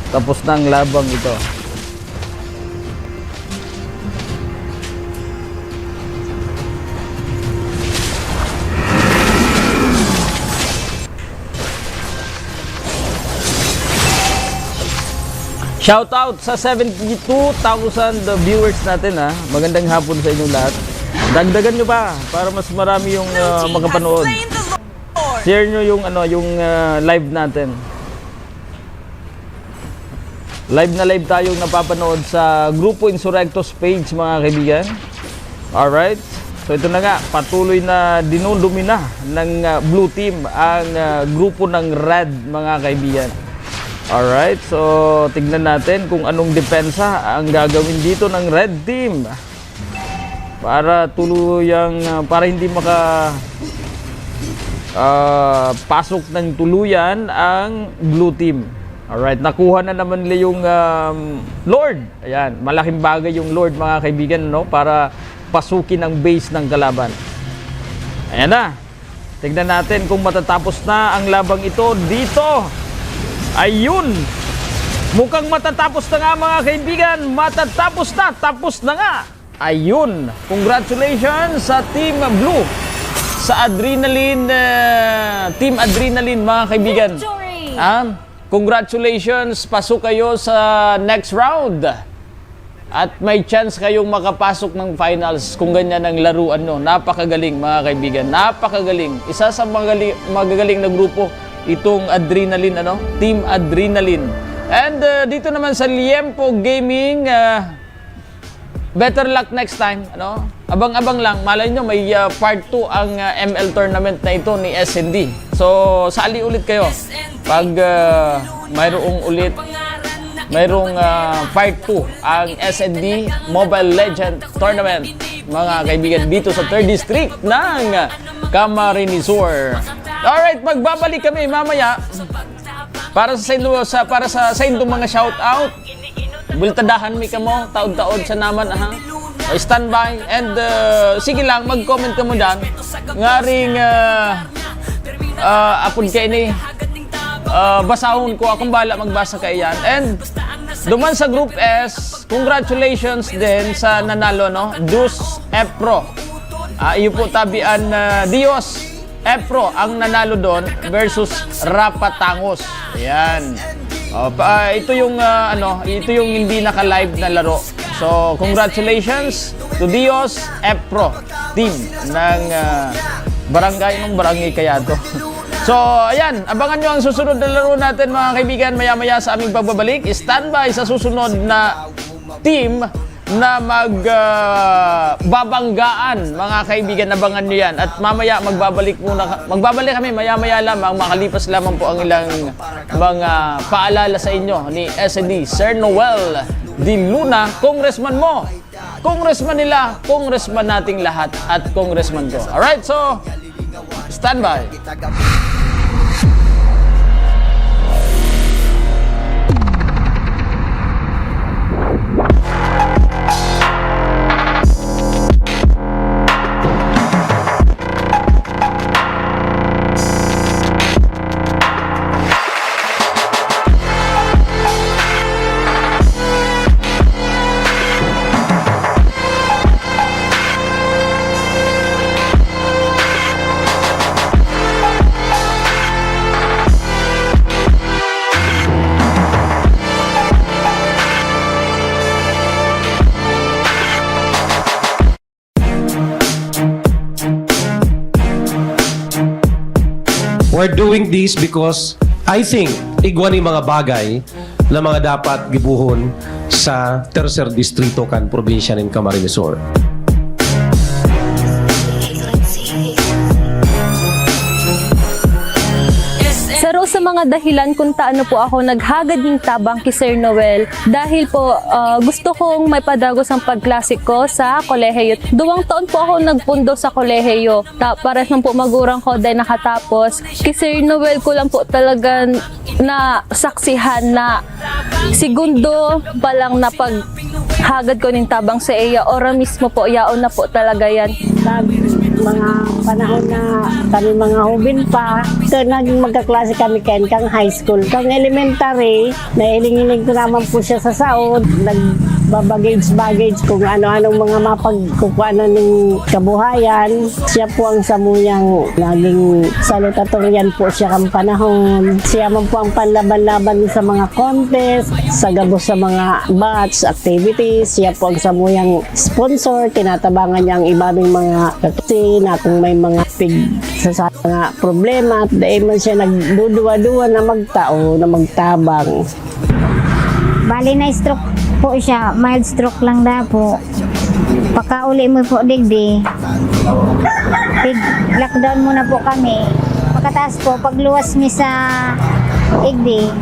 Tapos na ang labang ito. Shout out sa 72,000 viewers natin ha. Magandang hapon sa inyong lahat. Dagdagan nyo pa para mas marami yung makapanood. Share nyo yung live natin. Live na live tayong napapanood sa Grupo Insurrectos page mga kaibigan. Alright. So ito na nga, patuloy na dinudumina ng blue team ang grupo ng red mga kaibigan. Alright, so tignan natin kung anong depensa ang gagawin dito ng red team para tuluyang para hindi pasok ng tuluyan ang blue team. Alright, nakuha na naman nila yung Lord. Ayan, malaking bagay yung Lord mga kaibigan, no, para pasukin ang base ng kalaban. Ayan na. Tignan natin kung matatapos na ang labang ito dito. Ayun! Mukhang matatapos na nga mga kaibigan. Matatapos na! Tapos na nga! Ayun! Congratulations sa Team Blue. Sa Adrenaline, Team Adrenaline mga kaibigan. Congratulations! Pasok kayo sa next round. At may chance kayong makapasok ng finals kung ganyan ang laruan nyo. Napakagaling mga kaibigan. Napakagaling. Isa sa magagaling na grupo itong Adrenaline, Team Adrenaline. And dito naman sa Liempo Gaming, better luck next time, Abang-abang lang, malay nyo may part 2 ang ML tournament na ito ni SND. So, sali ulit kayo pag mayroong part 2 ang SND Mobile Legend Tournament mga kaibigan dito sa 3rd District ng Camarines Sur. Alright, magbabalik kami mamaya para sa indong mga shout out. Bultadahan mi kamo taod-taod sa naman standby and sige lang mag-comment ka mo diyan ngaring apod kay ni basahon ko akong bala magbasa kay yan. And duman sa Group S, congratulations din sa nanalo Dus Epro. Iyo po tabian Dios Epro ang nanalo doon versus Rapatangos. Ayan. Ito yung ito yung hindi naka-live na laro. So, congratulations to Dios Epro team ng barangay kaya to. So, ayan, abangan nyo ang susunod na laro natin mga kaibigan maya-maya sa aming pagbabalik. Standby sa susunod na team na magbabanggaan mga kaibigan, abangan nyo yan. At mamaya magbabalik kami maya-maya lamang, makalipas lamang po ang ilang mga paalala sa inyo ni SND Sir Noel D. Luna, congressman mo, congressman nila, congressman nating lahat at congressman ko. Alright, so standby. doing this because I think igwa ni mga bagay na mga dapat gibuhon sa Tercer Distrito kan probinsya ng Camarines Sur. Saro sa mga dahilan kung taano po ako naghagad ng tabang kay Sir Noel dahil po gusto kong may padagos ang pagklasik ko sa kolehiyo. 2 taon po ako nagpundo sa kolehiyo. Para nang po magurang ko dahil nakatapos. Kay Sir Noel ko lang po talaga na saksihan na segundo pa lang na paghagad ko ng tabang sa iya. Ora mismo po, yaon na po talaga yan. Mga panahon na kami mga hubin pa, naging magkaklase kami kang high school. Kang elementary, nailing-iling ko naman po siya sa saod, nagbabagage kung ano-anong mga mapagkukuanan ng kabuhayan. Siya po ang samuyang naging salutatorian po siya kang panahon. Siya man po ang panlaban-laban sa mga contest, sa gabos sa mga batch activities. Siya po ang samuyang sponsor, tinatabangan niya ang ibang mga kasi na kung may mga sa mga problema at dahil man siya nagduduwa-duwa na magtao, na magtabang. Bali na stroke po siya, mild stroke lang da po. Pakauli mo po digdi. Lockdown muna po kami. Pagkataas po, pagluwas mi sa igdi,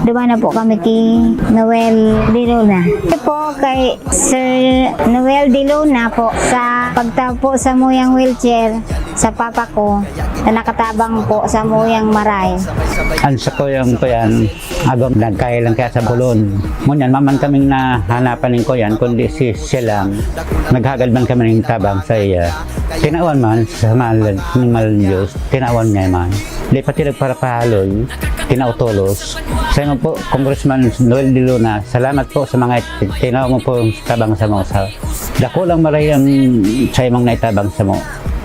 dumaan na po kami kay Noel Diluna. Ito po kay Sir Noel Diluna po sa pagtapo sa muyang wheelchair sa papa ko na nakatabang po sa muyang maray. Ang sa kuyang ko yan, agam nagkaya lang kaya sa bulon. Ngunyan, maman kaming nahanapan ng ko yan, kundi siya lang. Naghagad man kami ng tabang sa iya. Tinawan man sa mahal Diyos, tinawan niya man. Di pati nagparapahaloy, tinautolos. Sa inyo po, Congressman Noel Diluna, salamat po sa mga tinawag mo po sa tabang sa mo. Dako lang maray ang sa imong naitabang sa mo.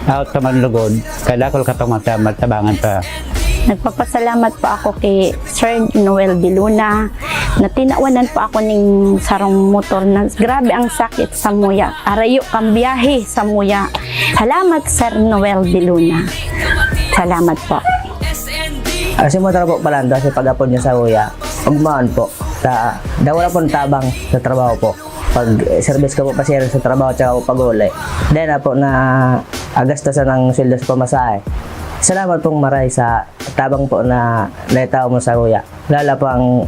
Out ka man lugod, kaya dako ka pang matabangan pa. Nagpapasalamat po ako kay Sir Noel Diluna na tinawanan po ako ng sarong motor na grabe ang sakit sa muya. Arayo kang biyahe sa muya. Salamat Sir Noel Diluna. Salamat po. Si motor po palanda sa pag-apon niya sa kuya. Ugmaan po. Wala po tabang sa trabaho po. Pag service ko po pasero sa trabaho at pag-uli. Then na po na agastasan ng sweldo sa pamasahe. Salamat pong maray sa tabang po na naitaw mo sa kuya. Lala po ang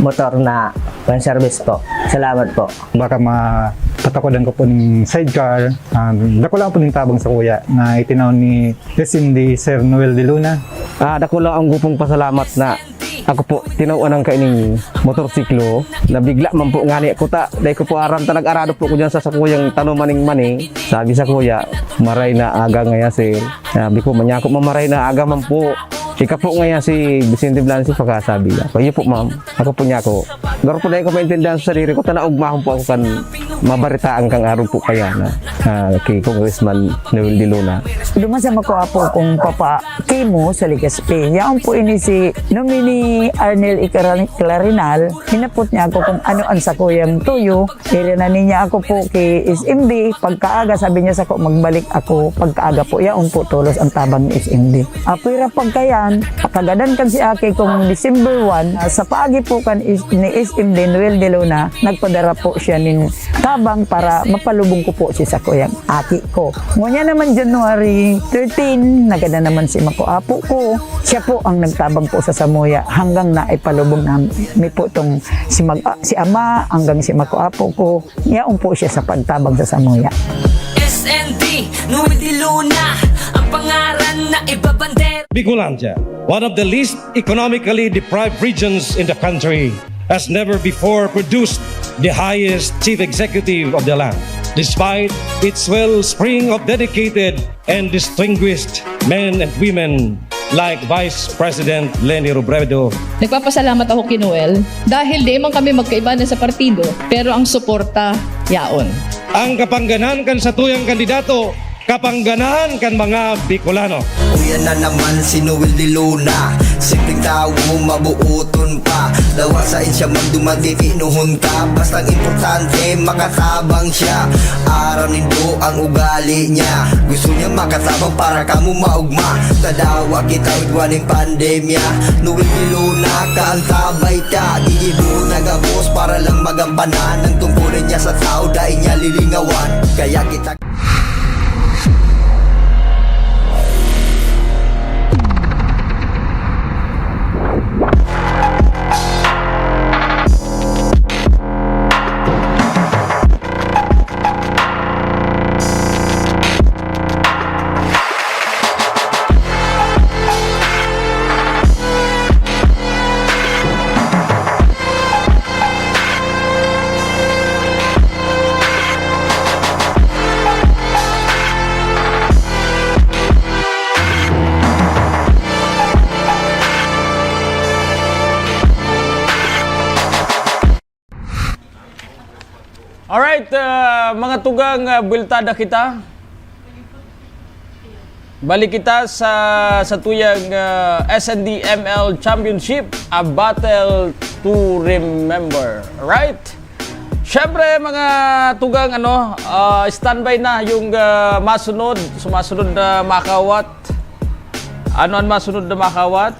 motor na pan-service po. Salamat po. Baka mapatakodan ko po ng sidecar. Dako lang po ng tabang sa kuya na itinaw ni SMD Sir Noel Diluna. Dako lang ang gupong pasalamat na ako po tinawan ng kaining motorsiklo na bigla man po ngani ko ta dahil ko po aram ta nag-arado po ko dyan sa kuyang tanumaning mani. Sabi sa kuya, maray na aga ngaya sir. Sabi ko, manyako mamaray na aga man po. Ika po ngayon si Vicente Blancy pagkasabi niya. Kaya po ma'am, ako po niya ko. Garo po dahil ko maintindihan sa sarili ko, tanaugmahon po ako kan mabaritaan kang araw po kaya na kay Congressman Noel Diluna. Dumasama ko po kung papa Kimo sa Ligaspi. Yaon po ini si nominee Arnel Clarinal. Hinapot niya ako kung ano ang sakuyang tuyo. Irinanin niya ako po kay SMD. Pagkaaga sabi niya sa ko magbalik ako. Pagkaaga po yaon po tulos ang tabang ni SMD. Apira pagkayan, pakagadan kan si Aki kung December 1, sa paagi po kan ni SMD Noel Diluna, nagpadara po siya nin tabang para mapalubong ko po siya sa kuyang Aki ko. Ngunya naman January 13, nagada naman si Makoapo ko. Siya po ang nagtabang po sa Samoya hanggang na ipalubong namin po itong si Ama hanggang si Makoapo ko. Yaon po siya sa pagtabang sa Samoya. SND Noel Diluna, ang pangaran na ibabandera. Bicolandia, one of the least economically deprived regions in the country, has never before produced the highest chief executive of the land, despite its wellspring of dedicated and distinguished men and women like Vice President Leni Robredo. Nagpapasalamat ako kay Noel dahil di man kami magkaiba na sa partido pero ang suporta yaon. Ang kapangganan kan sa tuyang kandidato, kapangganan kan mga Bicolano. Ayan na naman si Noel de Luna, simpleng tao, mabuuton pa. Lawasain siya man dumaditi nohon ka, bastang importante makatabang siya. Araw nindo ang ugali niya, gusto niya makatabang para kamo maugma. Tadawa kita igwaning pandemya, Noel de Luna ka ang tabay ka. Di mo nagabos para lang magampanan ang tungkulin niya sa tao, dahil niya lilingawan. Kaya kita Alright, mga tugang bultada kita. Balik kita sa tuyang SND ML Championship, a battle to remember. Right? Syempre mga tugang standby na yung sumasunod na makawat. Ano ang masunod na makawat?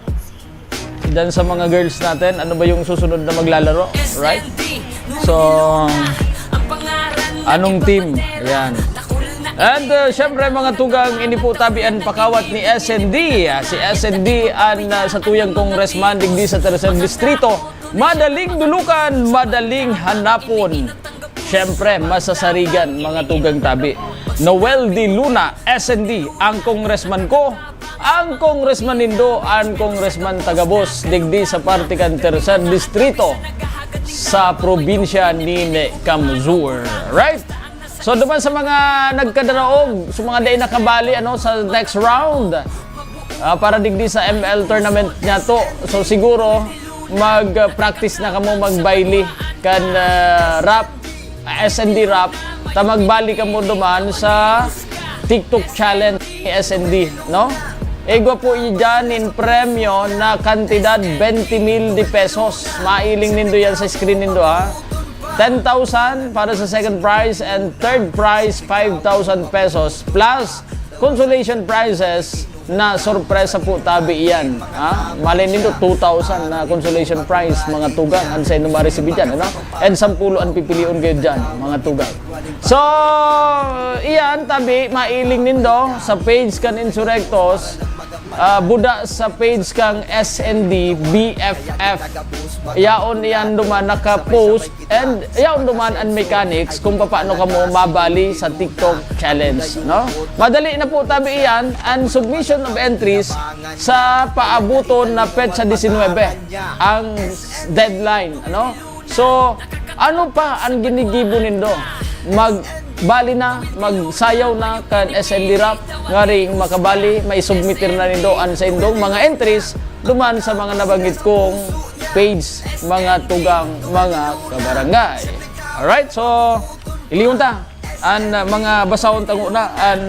Diyan sa mga girls natin, ano ba yung susunod na maglalaro? Right? So, anong team? Ayan. And syempre mga tugang iniputabian pakawat ni SND. Si SND sa tuyang congressman digdi sa Tercer Distrito. Madaling dulukan, madaling hanapon. Syempre masasarigan mga tugang tabi. Noel de Luna, SND, ang congressman ko. Ang congressman nindo, ang congressman Tagabos digdi sa partikan Tercer Distrito sa probinsya ni Kamzur. Right? So duman sa mga nagkadaraog, sa mga day nakabali sa next round para digdi sa ML tournament niya to. So siguro mag-practice na kamo magbaili kan rap, SND rap, ta magbali kamo duman sa TikTok challenge ni SND, no? Ego po dyan in premyo na kantidad 20,000 de pesos. Mailing nindo yan sa screen nindo 10,000 para sa second prize and third prize 5,000 pesos plus consolation prizes na sorpresa po tabi iyan. Malay nindo 2,000 na consolation prize mga tugang ang sa inyo ma-receive dyan, and 10 ang pipiliun kayo dyan mga tugang. So iyan tabi mailing nindo sa page kan Insurrectos, buda sa page kang SND BFF. Yaon iyan duman naka-post and yaon duman ang mechanics kung paano ka mo mabali sa TikTok challenge, no? Madali na po tabi iyan, and submission of entries sa paabuton na petsa 19 ang deadline, ano? So ano pa ang ginigibo nindo? Magbali na, magsayaw na kan SND Rap nga ring makabali, may submitter na nindo an sa indong mga entries duman sa mga nabanggit kong page mga tugang mga kabarangay. Alright, so iliyon ta an mga basahon tango na an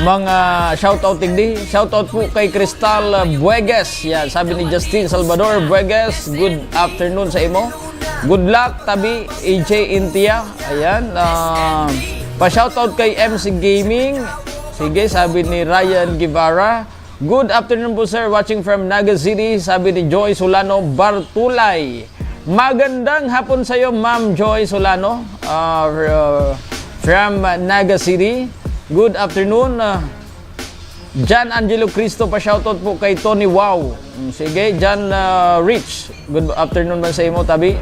mga shoutout tigdi. Shoutout po kay Cristal Buegues. Yan, sabi ni Justin Salvador Buegues, good afternoon sa imo. Good luck tabi AJ Intia. Ayan, pa-shoutout kay MC Gaming. Sige, sabi ni Ryan Guevara. Good afternoon po sir, watching from Naga City. Sabi ni Joy Solano Bartulay. Magandang hapon sa iyo, Ma'am Joy Solano, from Naga City. Good afternoon. Jan Angelo Cristo, pa-shoutout po kay Tony Wow. Sige, Jan Rich. Good afternoon man sa imo tabi.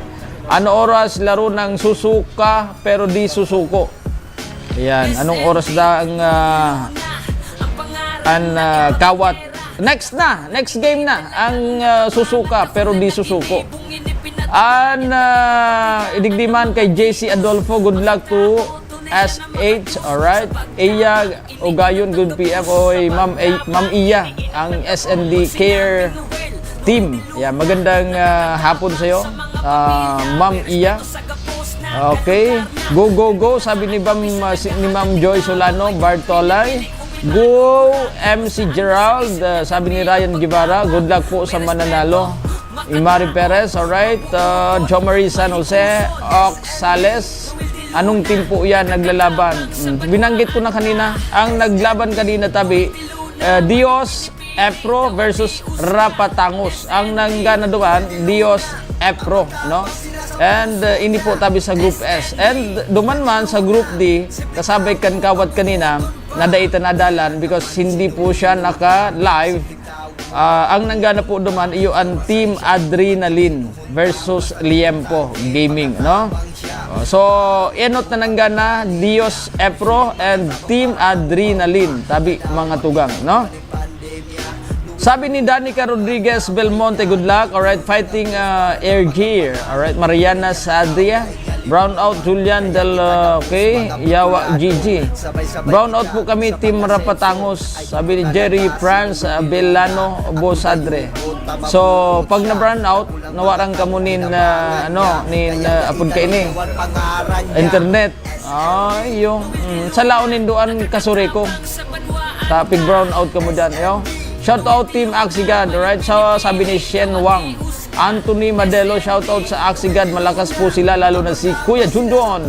Ano oras laro ng susuka pero di susuko? Ayan, anong oras da ang kawat? Next game na ang susuka pero di susuko. Idigdiman kay JC Adolfo, good luck to SH, alright. Iya Ugayon, good PM. Oy, Ma'am Iya, ang SND Care Team. Yeah, magandang hapon sa iyo, Ma'am Iya. Okay, go, sabi ni Ma'am Joy Solano Bartolay. Go MC Gerald, sabi ni Ryan Guevara, good luck po sa mananalo. Imari Perez, alright. Jo Marie San Jose, Ox Sales. Anong team po yan naglalaban? Binanggit ko na kanina, ang naglaban kanina tabi, Dios Epro versus Rapatangos. Ang nanggana doon, Dios Epro, no? And ini po tabi sa Group S. And duman man sa Group D, kasabay kan kawat kanina, nadaitan nadalan because hindi po siya naka-live. Ang nanggana po duman, iyo ang Team Adrenaline versus Liempo Gaming, no? So, enot na nanggana, Dios Epro and Team Adrenaline, tabi mga tugang, no? Sabi ni Danica Rodriguez Belmonte, good luck. Alright, fighting air gear. Alright, Mariana Sadia. Brownout Julian Del Yawa Gigi. Brownout po kami, Team Rapatangos. Sabi ni Jerry France Bellano Bosadre. So, pag na-brownout, nawarang ka mo nin, apod ka ini. Internet. Ay, yung. Sa laonin doon, kasureko. Tapig brownout ka mo dyan, yo. Shout out Team Axigad, alright? So, sabi ni Shen Wang. Anthony Madelo, shout out sa Axigad. Malakas po sila, lalo na si Kuya Jundon.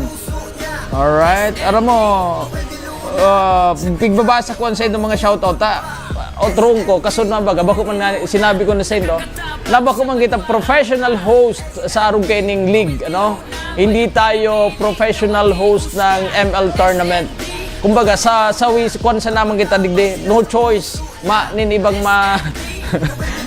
Alright? Aram mo, pigbabasa ko sa mga shout out, otrong ko, kasunod na baga, bako man sinabi ko na sa inyo, nabako man kita professional host sa arong kaining league, ano? Hindi tayo professional host ng ML tournament. Kumbaga, sa kwan sa naman kita digdi, no choice, ibang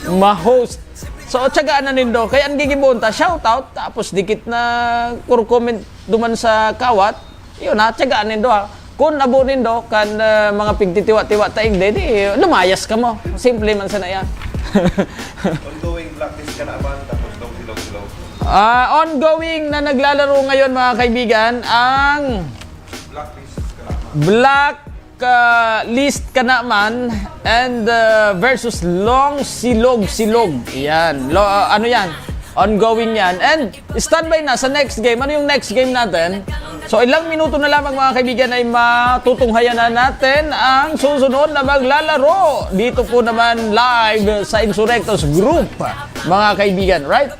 ma-host. So, tsagaan na nindo. Kaya ang gigibunta, shoutout, tapos dikit na comment duman sa kawat, yun na, tsagaan nindo ha. Kung abo nindo, kan mga pigtitiwa-tiwa taig di, lumayas ka mo. Simple man sa na yan. Ongoing blacklist ka na ba? Tapos daw silog-silog? Ongoing na naglalaro ngayon mga kaibigan, ang Black list ka naman and versus Long Silog-Silog. Yan. Ano yan? Ongoing yan. And standby na sa next game. Ano yung next game natin? So ilang minuto na lamang mga kaibigan ay matutunghayan na natin ang susunod na maglalaro. Dito po naman live sa Insurrectos Group, mga kaibigan. Right?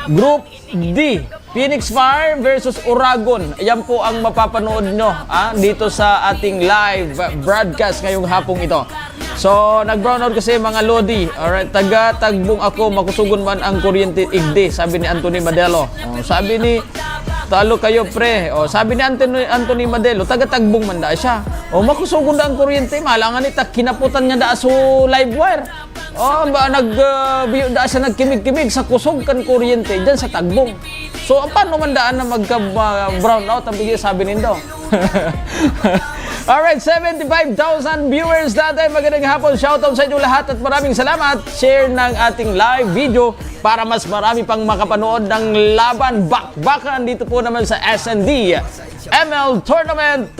Group D. Phoenix Fire versus Uragon. Yan po ang mapapanood nyo dito sa ating live broadcast ngayong hapong ito. So, nag-brownout kasi mga Lodi. Alright, taga-tagbong ako, makusugon man ang kuryente igdi, sabi ni Anthony Madelo. Sabi ni, talo kayo pre. Sabi ni Anthony Madelo, taga-tagbong man da siya. Makusugon da ang kuryente, malangan ni kinaputan niya da so live wire. Nagbiyo da siya nagkimig-kimig sa kusog kan kuryente dyan sa tagbong. So, paano man daan na magka-brownout? Ang bigay sabi nindo. Alright, 75,000 viewers natin. Magandang hapon. Shoutout sa inyo lahat at maraming salamat. Share ng ating live video para mas marami pang makapanood ng laban bakbakan dito po naman sa SND ML Tournament.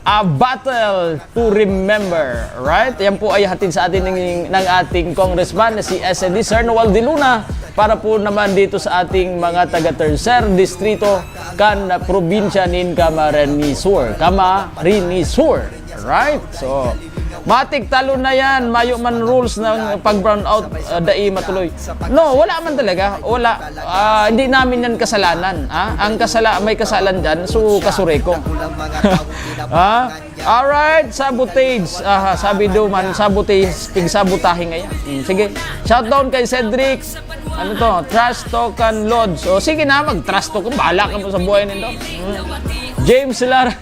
A battle to remember, right? Yan po ay hatid sa atin ng ating congressman na si SND Sir Noel De Luna para po naman dito sa ating mga taga-tercer distrito kan probinsya nin Camarines Sur, right? So, matik talo na yan, mayo man rules ng pag-brownout, dai matuloy. No, wala man talaga, wala. Hindi namin yan kasalanan. Ang may kasalan dyan, so kasureko. Alright, sabotage. Sabi do man, sabotage, pig-sabotahe ngayon. Sige, shoutout kay Cedric. Ano to? Trust Token Lodge. Sige na, mag-trust token. Bahala ka mo sa buhay nito. James Lara.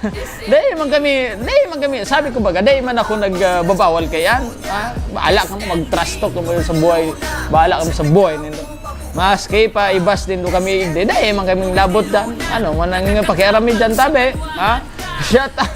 Dahil man kami. Sabi ko baga, dahil man ako nagbabawal kayan. Bahala ka mo, mag-trust token mo sa buhay. Bahala ka mo sa buhay nito. Maski pa, ibas din do kami. Dahil man kaming labot dyan. Ano, manang pakiaramid dyan tabi. Shut up.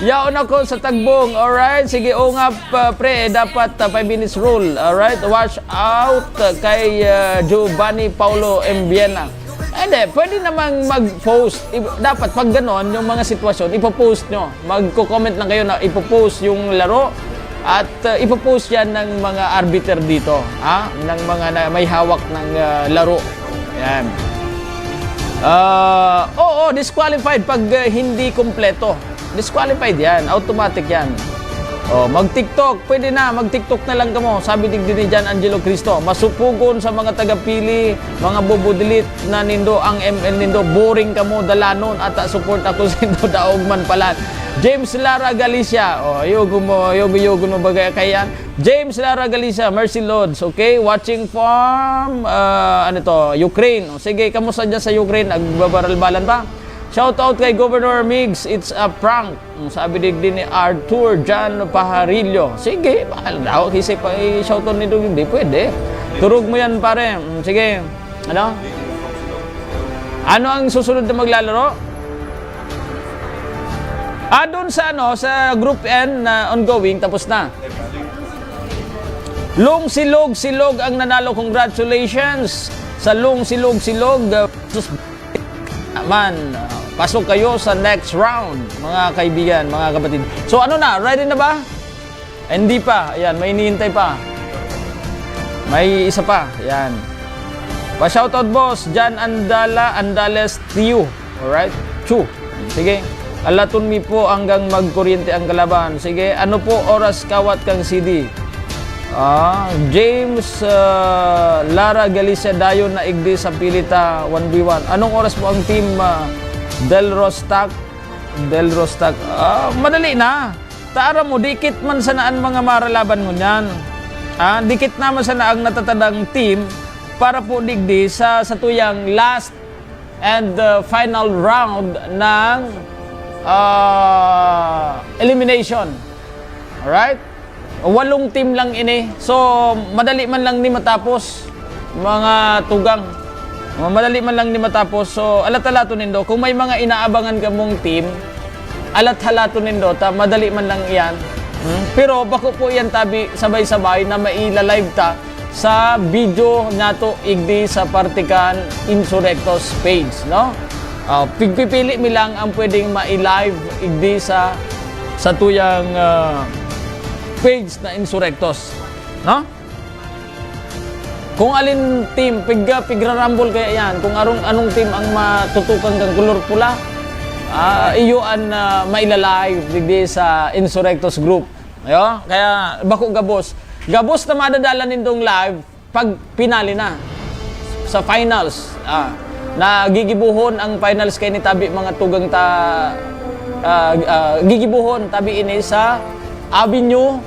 Yaon ako sa tagbong. Alright, sige, nga pre, dapat 5 minutes rule. Alright, watch out kay Giovanni Paulo Embiena. Hindi, pwede namang mag-post. Dapat pag ganon, yung mga sitwasyon, ipopost nyo. Magko-comment lang kayo na ipopost yung laro at ipopost yan ng mga arbiter dito. Ng mga may hawak ng laro. Yan. Disqualified pag hindi kompleto. disqualified yan. Automatic yan. Oh, mag-TikTok, pwede na, mag-TikTok na lang kamo. Sabi digdi ni Jan Angelo Cristo, masupugon sa mga tagapili, mga bubudilit na nindo ang ML nindo, boring kamo dalanon at support ako sa nindo daog man pala. James Lara Galicia, oh, yugo mo bagay kayan. James Lara Galicia, Mercy Lords, okay? Watching from, Ukraine. O, sige, kamusta dyan sa Ukraine? Nagbabaralbalan ba? Shout out kay Governor Migs, it's a prank. Sabi din ni Arthur Jan Pajarillo. Sige, mahal daw. Kasi pa shout out nito, hindi pwede. Turog mo yan pare. Sige, ano? Ano ang susunod na maglalaro? Doon sa Group N na ongoing, tapos na. Long Silog ang nanalo. Congratulations sa Long Silog. Pasok kayo sa next round, mga kaibigan, mga kapatid. So ano na, ready na ba? Hindi pa. Ayan, may hinihintay pa. May isa pa. Ayan. Pa-shoutout boss, Jan Andales Tiu. Alright? Chu. Sige. Alaton mi po hanggang magkuryente ang kalaban. Sige. Ano po oras kawat kang CD? James Lara Galicia Dayon na igdi sa Pilita 1v1. Anong oras po ang team Del Rostac? Madali na. Taara mo, dikit man sanaan mga maralaban mo niyan. Dikit naman sana ang natatadang team para po digdi sa tuyang last and final round ng elimination. Alright? 8 team lang ini. So, madali man lang ni matapos mga tugang. Madali man lang ni matapos. So, alat-halato nindo. Kung may mga inaabangan ka mong team, alat-halato nindo. Madali man lang yan. Pero bako po yan tabi sabay-sabay na mailalive ta sa video nato igdi sa Partikan Insurrectos page, no? Pigpipili mi lang ang pwedeng ma-live igdi sa tuyang page na Insurrectos, no? Kung alin team pigrarambol kaya yan, kung anong team ang matutukan kang color pula, iyo an mailalive digdi sa Insurrectos group. Ayo, kaya bako gabos na madadala nindong live pag pinali na sa finals. Nagigibuhon ang finals kay ni tabi mga tugang gigibuhon tabi ini sa Avenue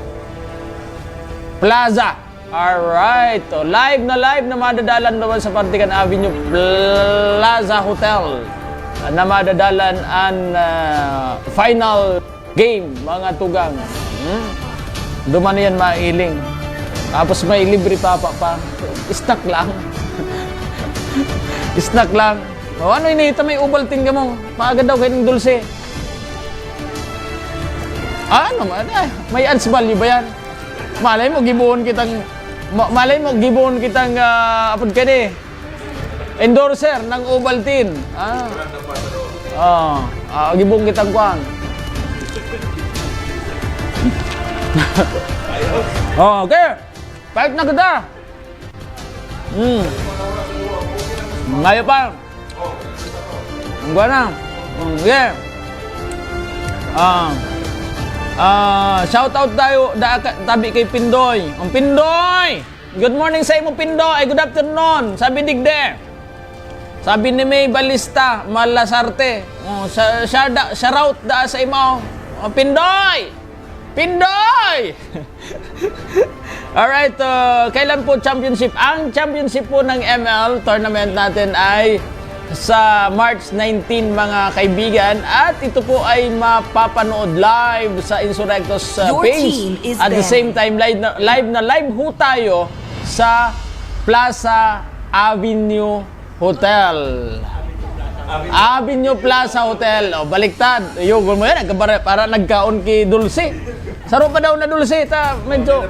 Plaza. Alright. Live na madadalan naman sa Partikan Avenue Plaza Hotel na madadalan ang final game, mga tugang. Duman yan mailing. Tapos may libre pa. Snack lang. Snack lang. Ano inihita may Ovaltine ka mo? Maaga daw kayo ng dulce. Ano man? May ads value ba yan? Malay mo gibuhon kitang apod ka ni endorser ng Ovaltine. Gibuhon kitang kuhan. Okay. Paik na kita. Ngayon pa. Ang gwa na. Okay. Shout out tayo tabi kay Pindoy. Ang Pindoy! Good morning sa imo Pindoy. Good afternoon. Sabi digde. Sabi ni May Balista, Malasarte. Shoutout da sa imo. Pindoy! Pindoy! Alright, kailan po championship? Ang championship po ng ML tournament natin ay sa March 19 mga kaibigan, at ito po ay mapapanood live sa Insurrectos page. At the same time, live ho tayo sa Plaza Avenue Hotel. Avenue Plaza Hotel. Baliktad. Yung mo yan, para nagkaon ki Dulce. Saro pa daw na Dulce. Medyo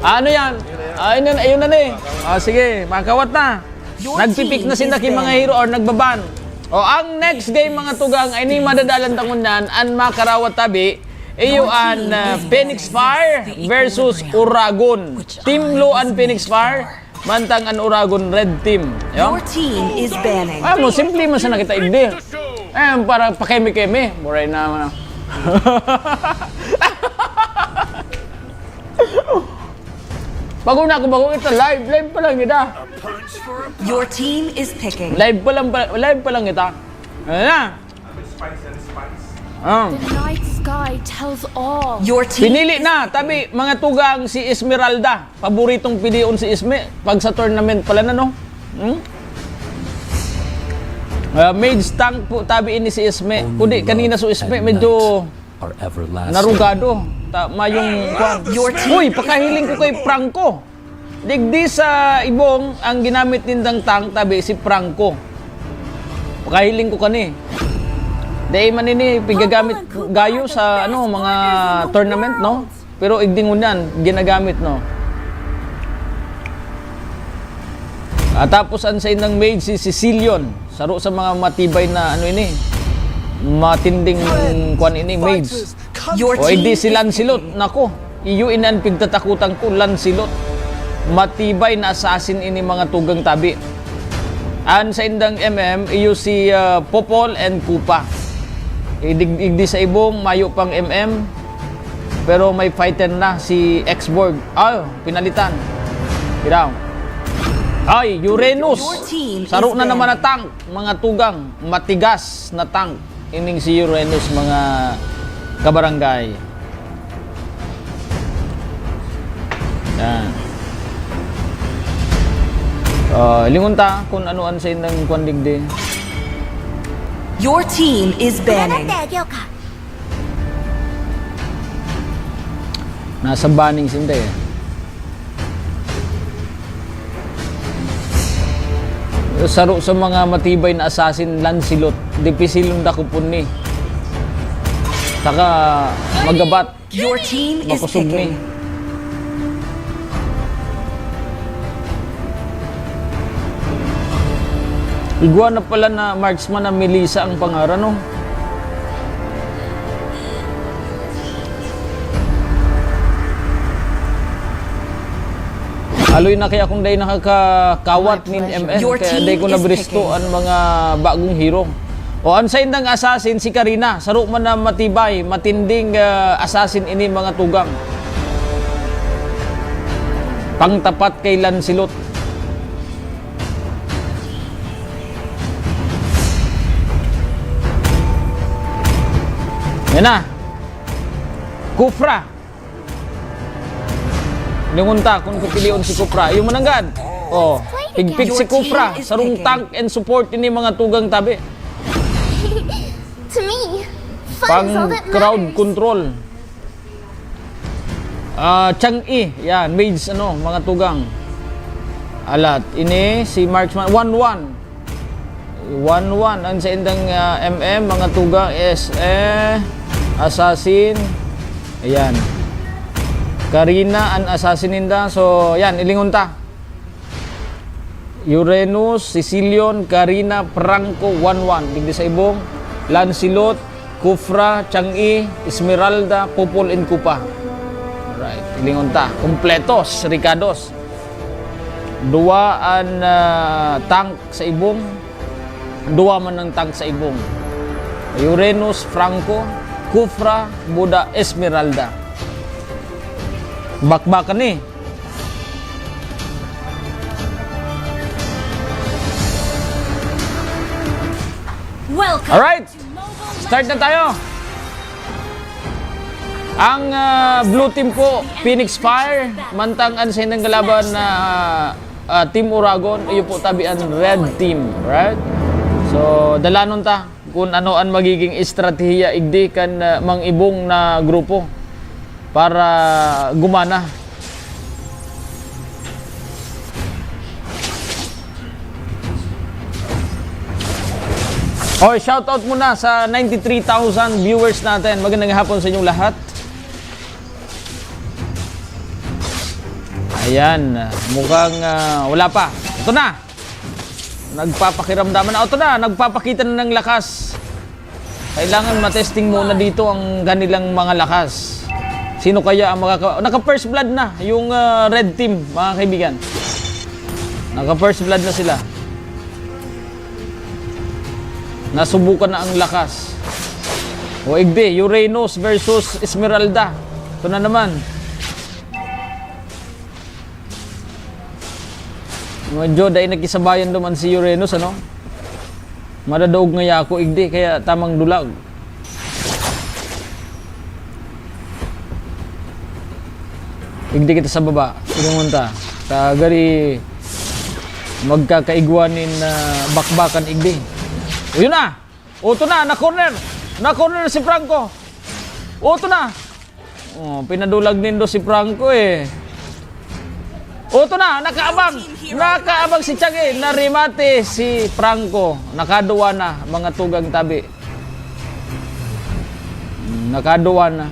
ano yan? Ayun na ni. Sige, makawat na. Nagpipik na sila mga hero or nagbaban. Ang next game mga tugang ay ni madadalan tangunan an makarawat tabi iyo an Phoenix Fire versus Uragon. Team Blue an Phoenix Fire, mantang an Uragon Red Team. Your team is banning. Mo simple man sa nakita igdi. para pakeme-keme. Muray na. Bago na ako, bago kita, live pa lang kita. Your team is picking. Live pa lang kita. Ayan na. Night sky tells all. Your team Pinili na, tabi, mga tugang si Esmeralda. Paboritong piliun si Esme. Pag sa tournament pala na, no? Mage tank po, tabi ini si Esme. Kundi, kanina si Esme, medyo narugado. Tama yung kwan. Uy, pakahiling ko kay Franco. Digdi sa ibong, ang ginamit nindang tank, tabi, si Franco. Pakahiling ko kani. Dahil man ini, pigagamit gayo sa mga tournament, no? Pero igdingon yan, ginagamit, no? Tapos ang sa inang mage si Sicilian. Saro sa mga matibay na matinding kwan ini, mage. O hindi si Lancelot, nako. Iyo inan pigtatakutan ko, Lancelot. Matibay na assassin ini mga tugang tabi. An sa indang iyo si Popol and Kupa. Igdi sa ibong, mayo pang pero may fighter na si Xborg. Pinalitan. Kiraw. Uranus. Saro na naman na tank, mga tugang. Matigas na tank. Ining si Uranus, mga kabarangay. Yan. Lingon ta kung ano-ano sa inang kwandigdi. Your team is banning. Nasa banning sinde. Saro sa mga matibay na assassin, Lancelot. Dipisilong da kupon ni. Saka magabat. Your team is Makusog ni. picking. Igwa na pala na marksman na Melissa ang pangaran, no? Aloy na kaya kung day nakakawat ni MS, kaya day ko nabristo ang mga bagong hero. O ang sa indang assassin, si Karina, saro man na matibay, matinding assassin ini mga tugang. Pangtapat kay Lancelot. Yan na. Kufra. Lingunta kung kupilion si Kufra. Yung mananggad. Pigpig si Kufra. Sarong tank and support ini mga tugang tabi. Pang crowd control. Chang-i. Yan, mage mga tugang. Alat. Ini si Marksman 1-1. 1-1 ang sa indang mga tugang assassin. Ayan. Karina ang assassin ninda. So, yan, ilingon ta. Uranus, Sicilian, Karina, Franco, 1-1. Digdi sa ibong, Lancelot, Kufra, Chang-i, Esmeralda, Popol, and Kupa. Alright, ilingon ta. Kompletos, Ricados. Dua ang tank sa ibong. Dua man ng tank sa ibong. Uranus, Franco, Kufra, Buda, Esmeralda. Bakbakan ni. Alright, start na tayo. Ang blue team po, Phoenix Fire, mantang ang sinang kalaban na Team Uragon, iyo po tabi ang red team, right? So, dalanon ta kung ano ang magiging estratehiya igdi kan mang ibong na grupo para gumana. Shout out muna sa 93,000 viewers natin. Magandang hapon sa inyong lahat. Ayan, mukhang wala pa. Ito na. Nagpapakiramdaman na. Ito na, nagpapakita na ng lakas. Kailangan matesting muna dito ang kanilang mga lakas. Sino kaya ang naka-first blood na yung red team, mga kaibigan. Naka-first blood na sila. Nasubukan na ang lakas. O igdi, Uranus versus Esmeralda. Ito na naman. Medyo dahil nakisabayan duman si Uranus, ano? Madadaog nga ako igdi, kaya tamang dulag. Igdi kita sa baba, inumunta. Kagari magkakaigwanin na bakbakan igdi. O yun na! Oto na, na-corner! Na-corner si Franco! Oto na! Oh, pinadulag nindo si Franco eh. Oto na, nakaabang! Nakaabang si Tiague, narimate si Franco. Nakaduwa na, mga tugang tabi. Nakaduwa na.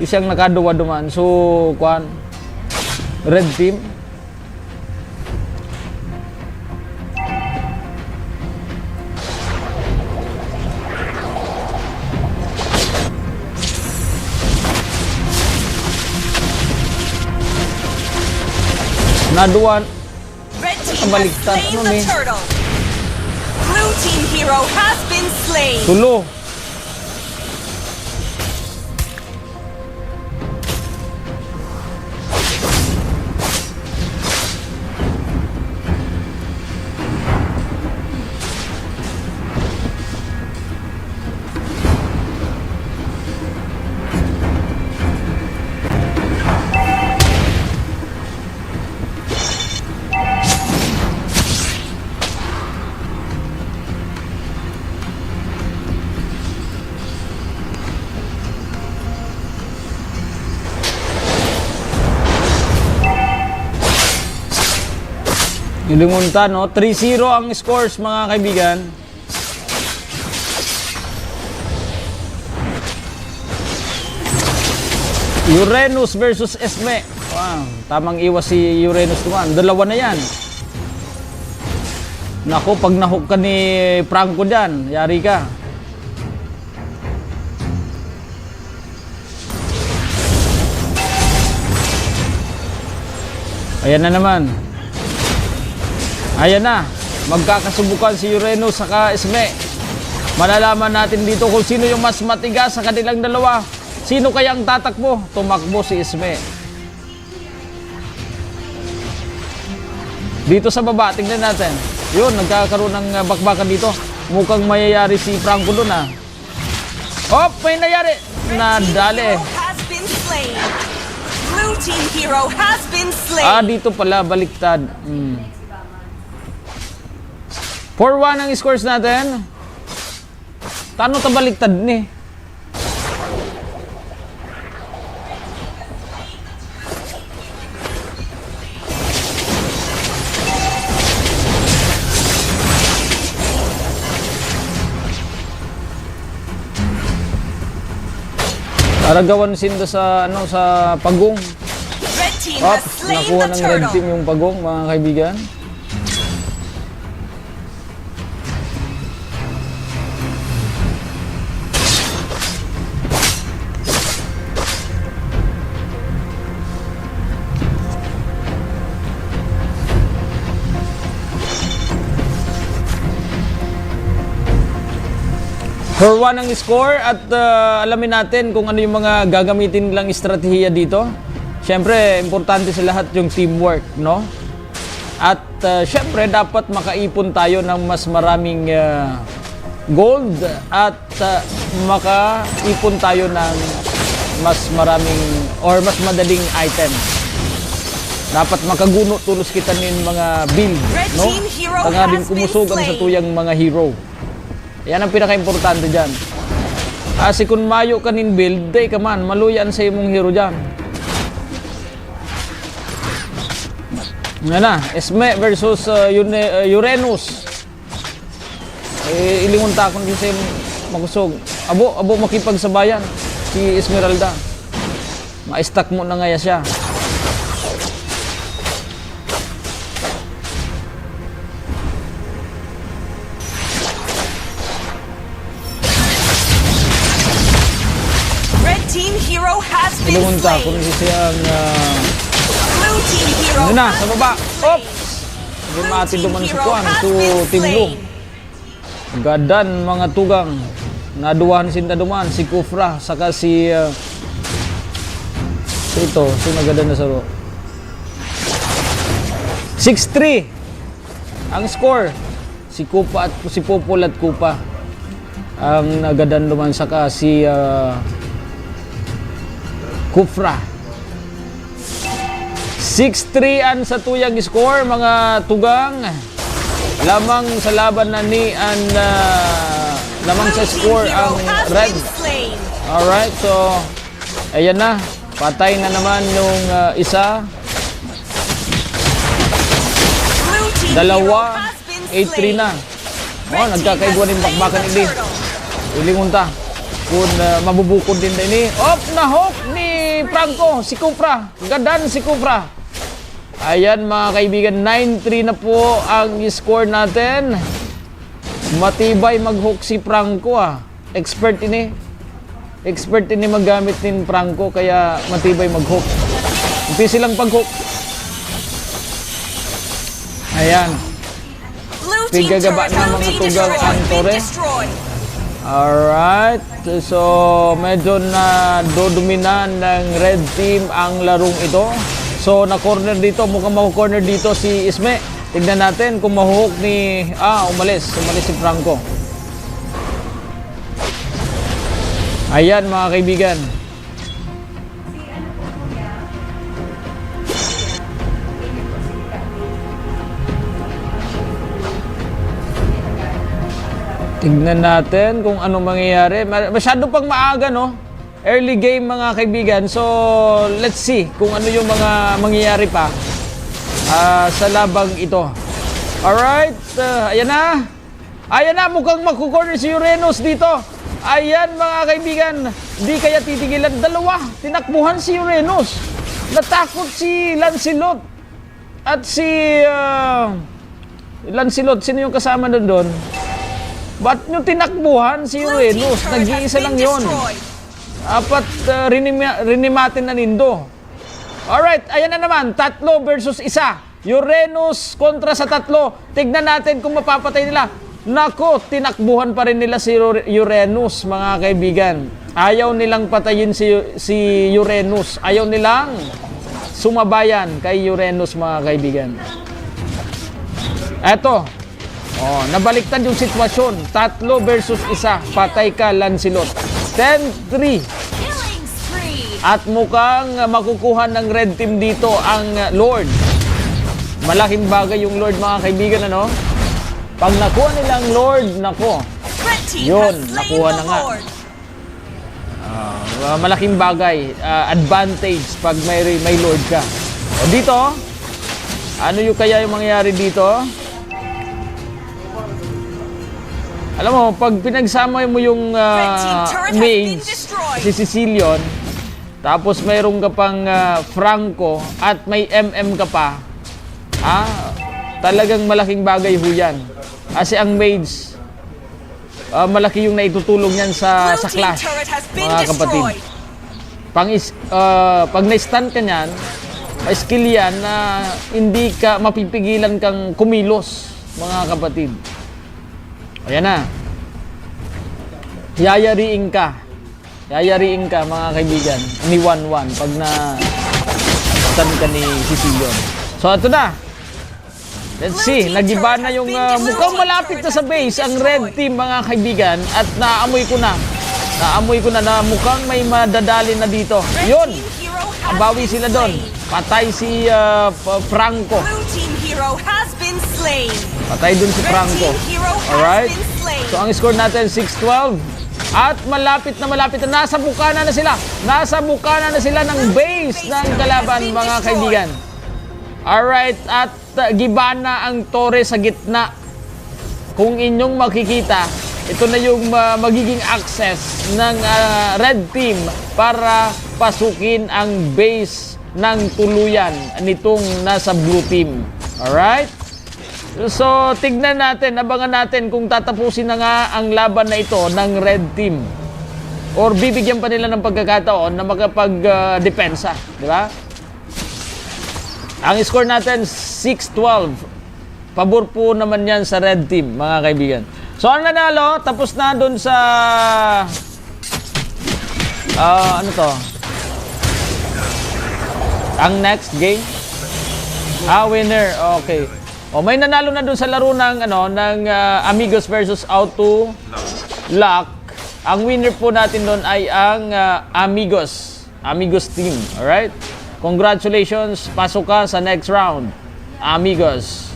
Isang nakaduwa duman. So, kuan, red team. Naduan. Red team has Baliktad slain mo, the eh. turtle. Blue team hero has been slain. Tulo. Ilimunta, no? 3-0 ang scores, mga kaibigan. Uranus versus Esme. Wow, tamang iwas si Uranus naman. Dalawa na yan. Naku, pag nahook ka ni Franco dyan, yari ka. Ayan na naman. Ayan na, magkakasubukan si Uranus saka Esme. Malalaman natin dito kung sino yung mas matigas sa kanilang dalawa. Sino kaya ang tatakbo? Tumakbo si Esme. Dito sa baba, tingnan natin. Yun, nagkakaroon ng bakbakan dito. Mukhang mayayari si Franco doon, ah. Oh, may nangyari. Nadali. Blue team hero has been slain. Ah, dito pala, baliktad. 4-1 ang scores natin. Tano tabaliktad ni? Aragawan sinda sa ano sa pagong. Red team Up, has slain nakuha the ng red turtle. team yung pagong, mga kaibigan. For 1 ang score at alamin natin kung ano yung mga gagamitin nilang estratehiya dito. Siyempre, importante sa lahat yung teamwork, no? At siyempre, dapat makaipon tayo ng mas maraming gold at makaipon tayo ng mas maraming or mas madaling item. Dapat makaguno tulos kita ng mga build, no? Tanga din kumusugan sa tuyang mga hero. Yan ang pinaka-importante dyan. Kasi kung mayo ka nin build, day ka man, maluyan sa imong hero dyan. Yan na, Esme versus Uranus. Ilingon ta kung kasi makusog. Abo makipagsabayan si Esmeralda. Ma-stack mo na ngaya siya. Team hero has been Ilumunta slain. kung siyang Blue team hero ano na, has sa baba. been slain. Oops! Hindi mati duman sa hero kuwan. has To been Team Blue. slain. Gadan mga tugang. Naduhan si Kufra saka si ito, nagadan na saro. 6-3 ang score. Si Kupa at si Popol at Kupa ang nagadan naman saka si Kufra. 6-3 ang sa tuyang score mga tugang. Lamang sa laban na ni ang lamang sa score ang red. Alright, so ayan na. Patay na naman yung isa. Dalawa. 8-3 na. Oh, nagkakaiguan yung bakbakan ini. Ilingunta. Kung mabubukod din ini. Op na hook ni Franco. Si Kupra. Gadan si Kupra. Ayan mga kaibigan. 9-3 na po ang score natin. Matibay mag-hook si Franco Expert ini. Expert ini magamit ni Franco kaya matibay mag-hook. Umpisa lang pag-hook. Ayan. Pigagaba na mga tugang ang Torre. Alright. So, medyo na dodominan ng red team ang larong ito. So, na-corner dito. Mukhang ma-corner dito si Isme. Tignan natin kung mahuhuk ni... umalis. Umalis si Franco. Ayan mga kaibigan. Tignan natin kung ano mangyayari. Masyado pang maaga, no? Early game mga kaibigan. So, let's see kung ano yung mga mangyayari pa sa labang ito. Alright. Ayan na. Ayan na. Mukhang magkukorner si Urenos dito. Ayan mga kaibigan. Di kaya titigilan. Dalawa. Tinakbuhan si Urenos. Natakot si Lancelot. At si... Lancelot. Sino yung kasama doon? Ba't nyo tinakbuhan si Urenos? Nag-iisa lang yun. Apat rinimatin na nindo. Alright, ayan na naman. 3 versus 1. Urenos kontra sa 3. Tignan natin kung mapapatay nila. Nako, tinakbuhan pa rin nila si Urenos, mga kaibigan. Ayaw nilang patayin si Urenos. Ayaw nilang sumabayan kay Urenos, mga kaibigan. Eto. Nabaliktad yung sitwasyon. 3 versus 1. Patay ka, Lancelot. 10-3. At mukhang makukuha ng red team dito ang Lord. Malaking bagay yung Lord, mga kaibigan, ano? Pag nakuha nilang Lord, nako. Yun, nakuha na nga. Malaking bagay. Advantage pag may Lord ka. O dito, ano yung kaya yung mangyayari dito? Alam mo, pag pinagsama mo yung mage, si Sicilion, tapos mayroon ka pang Franco, at may MM ka pa, talagang malaking bagay ho yan. Kasi ang mage, malaki yung naitutulong yan sa clash, mga kapatid. Pag na-stun ka niyan, may skill yan na hindi ka mapipigilan kang kumilos, mga kapatid. Ayan na. Yayariin ka. Yayariin ka, mga kaibigan. Ni 1-1 pag na-stun ka ni Sicilion. So, ito na. Let's see. Nagiba na yung mukhang malapit na sa base ang red team, mga kaibigan. At naamoy ko na. Naamoy ko na mukhang may madadali na dito. Yun. Abawi sila doon. Patay si Franco. Patay dun si Franco. Alright. So, ang score natin, 6-12. At malapit na. Nasa bukana na sila. Nasa bukana na sila ng base ng kalaban, mga kaibigan. Alright. At gibana ang Torre sa gitna. Kung inyong makikita, ito na yung magiging access ng red team para pasukin ang base ng tuluyan nitong nasa blue team. Alright? So, tignan natin, abangan natin kung tatapusin na nga ang laban na ito ng red team. Or bibigyan pa nila ng pagkakataon na makapag-depensa. Di ba? Ang score natin, 6-12. Pabor po naman yan sa red team, mga kaibigan. So, ang nanalo, tapos na dun sa... ano to? Ang next game? Winner. Okay. O, may nanalo na dun sa laro ng, Amigos versus Auto Lock. Ang winner po natin dun ay ang Amigos team. Alright? Congratulations. Pasok ka sa next round. Amigos.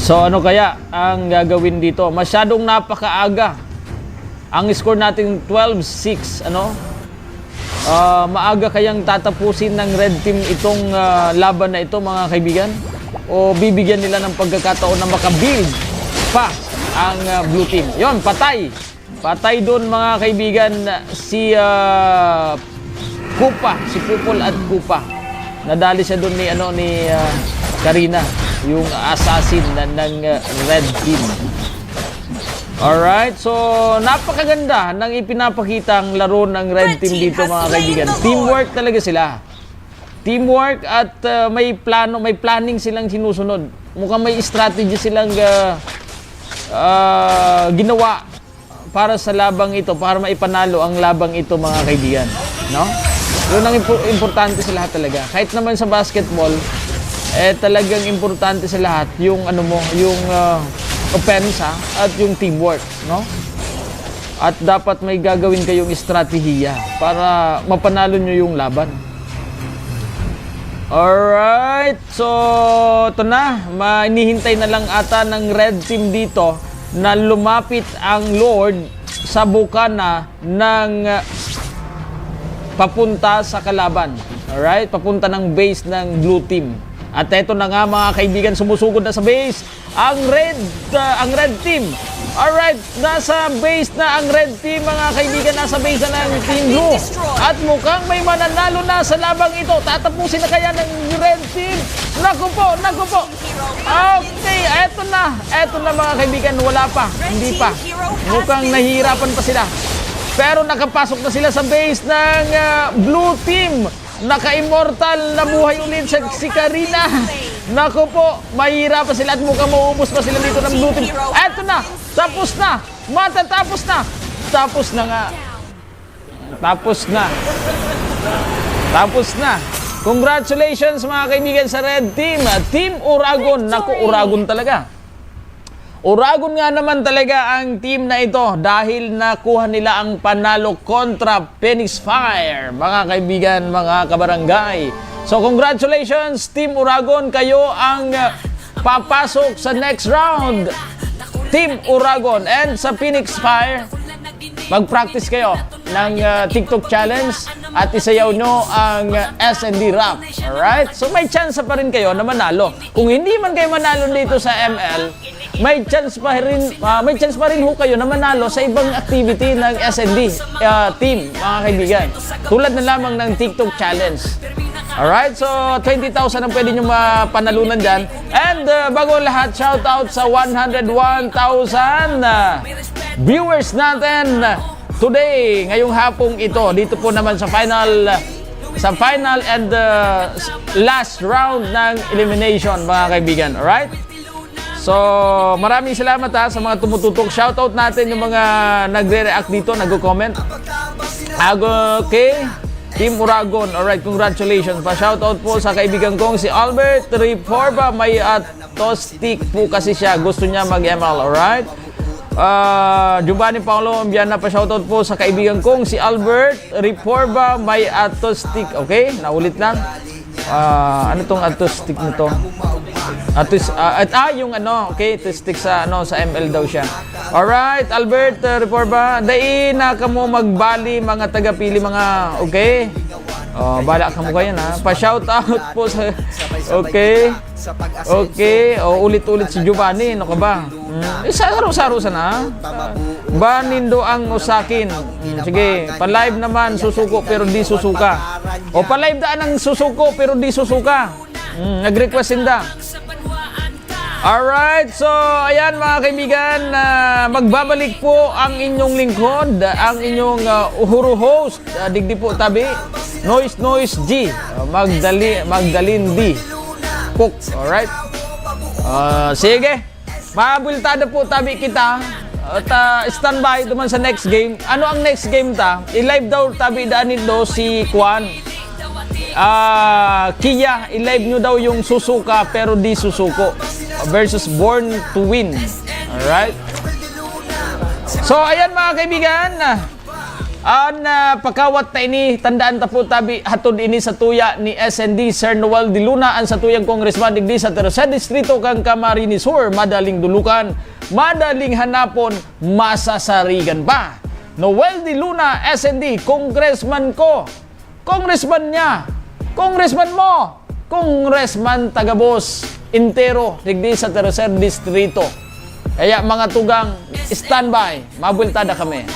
So ano kaya ang gagawin dito? Masyadong napakaaga. Ang score natin 12-6, maaga kayang tatapusin ng red team itong laban na ito, mga kaibigan? O bibigyan nila ng pagkakataon na makabuild pa ang blue team? Yon, patay. Patay doon, mga kaibigan, si Kupa, si Pupol at Kupa. Nadali siya doon ni Karina, yung assassin ng red team. Alright, so napakaganda ng ipinapakitang laro ng red team dito, mga kaibigan. Teamwork talaga sila. Teamwork at may planning silang sinusunod. Mukhang may strategy silang ginawa para sa labang ito, para maipanalo ang labang ito, mga kaibigan. No? Yun ang importante sa lahat talaga. Kahit naman sa basketball, talagang importante sa lahat yung yung opensa at yung teamwork, no? At dapat may gagawin kayong estratehiya para mapanalo nyo yung laban. Alright, so ito na, inihintay na lang ata ng red team dito na lumapit ang Lord sa bukana ng papunta sa kalaban. Alright, papunta ng base ng blue team. At eto na nga, mga kaibigan, sumusugod na sa base ang red team. Alright, nasa base na ang red team, mga kaibigan, nasa base na ng team blue. At mukhang may mananalo na sa labang ito. Tatapusin na kaya ng red team? Naku po. Okay, eto na mga kaibigan, wala pa, hindi pa. Mukhang nahihirapan pa sila. Pero nakapasok na sila sa base ng blue team. Naka-immortal na buhay ulit si Karina. Naku po, mahihirapan sila at mukhang mauubos pa sila dito ng blue team. Eto na, tapos na, matatapos na. Tapos na nga. Tapos na. Congratulations, mga kaibigan, sa red team. Team Uragon. Naku, Uragon talaga. Uragon nga naman talaga ang team na ito dahil nakuha nila ang panalo kontra Phoenix Fire, mga kaibigan, mga kabarangay. So congratulations, Team Uragon, kayo ang papasok sa next round. Team Uragon. And sa Phoenix Fire, mag-practice kayo ng TikTok challenge at isayaw nyo ang S&D rap. Alright? So may chance pa rin kayo na manalo. Kung hindi man kayo manalo dito sa ML, may chance pa rin ho kayo na manalo sa ibang activity ng S&D team, mga kaibigan. Tulad na lamang ng TikTok challenge. Alright, so 20,000 ang pwede nyo mapanalunan dyan. And bago lahat, shout out sa 101,000 viewers natin today, ngayong hapong ito. Dito po naman sa final and last round ng elimination, mga kaibigan. Alright? So, maraming salamat sa mga tumututok. Shoutout natin yung mga nagre-react dito, nag-comment. Okay, Team Uragon. Alright, congratulations. Pa-shoutout po sa kaibigan kong si Albert Reforba. May toastic po kasi siya. Gusto niya mag-ML. Alright? Giovanni Paolo Ambiana, pa-shoutout po sa kaibigan kong si Albert Reforba. May toastic. Okay, naulit lang. Ano tong toastic nito? Yung okay, stick sa sa ML daw siya. Alright, Albert Reforba, dai na kamo magbali mga tagapili mga okay. Bala ka mo kayo na. Pa-shout out po sa okay. Ulit-ulit si Giovanni, ano ka ba? Saro-saro sana. Banindo ang usakin. Sige, pa-live naman susuko pero di susuka. O pa-live daan ang susuko pero di susuka. Nag-request sinda. Alright, so ayan mga kaibigan, magbabalik po ang inyong lingkod, ang inyong Uhuru host, Digdi po Tabi. Noise G, Magdalene D. Cook, alright? Sige, mabultada po tabi kita. At standby duman sa next game. Ano ang next game ta? I-live daw tabi daanid do si Kwan. Kia, i-live nyo daw yung Susuka pero di Susuko versus Born to Win. Alright? So, ayan mga kaibigan. Ang pagkawat na ini, tandaan ta po tabi hatod ini sa tuya ni SND Sir Noel de Luna ang sa tuyang congressman digdi sa Tercera Distrito kang Camarines Sur, madaling dulukan, madaling hanapon, masasarigan pa. Noel de Luna, SND, congressman ko, congressman niya, congressman mo, congressman tagabos, intero digdi sa Tercera Distrito. Kaya mga tugang, standby, mabultada kami.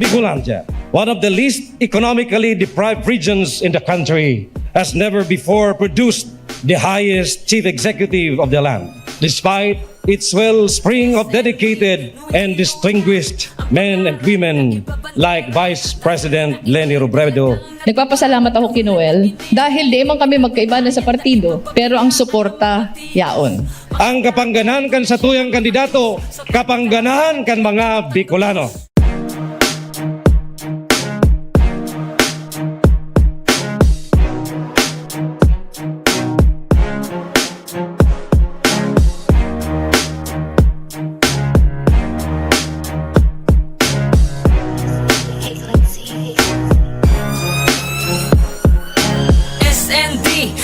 Bicolanja, one of the least economically deprived regions in the country, has never before produced the highest chief executive of the land, despite its wellspring of dedicated and distinguished men and women like Vice President Leni Robredo. Nagpapasalamat ako kay Noel dahil di man kami magkaiba na sa partido pero ang suporta yaon. Ang kapanganahan kan sa tuyang kandidato, kapanganahan kan mga Bicolano.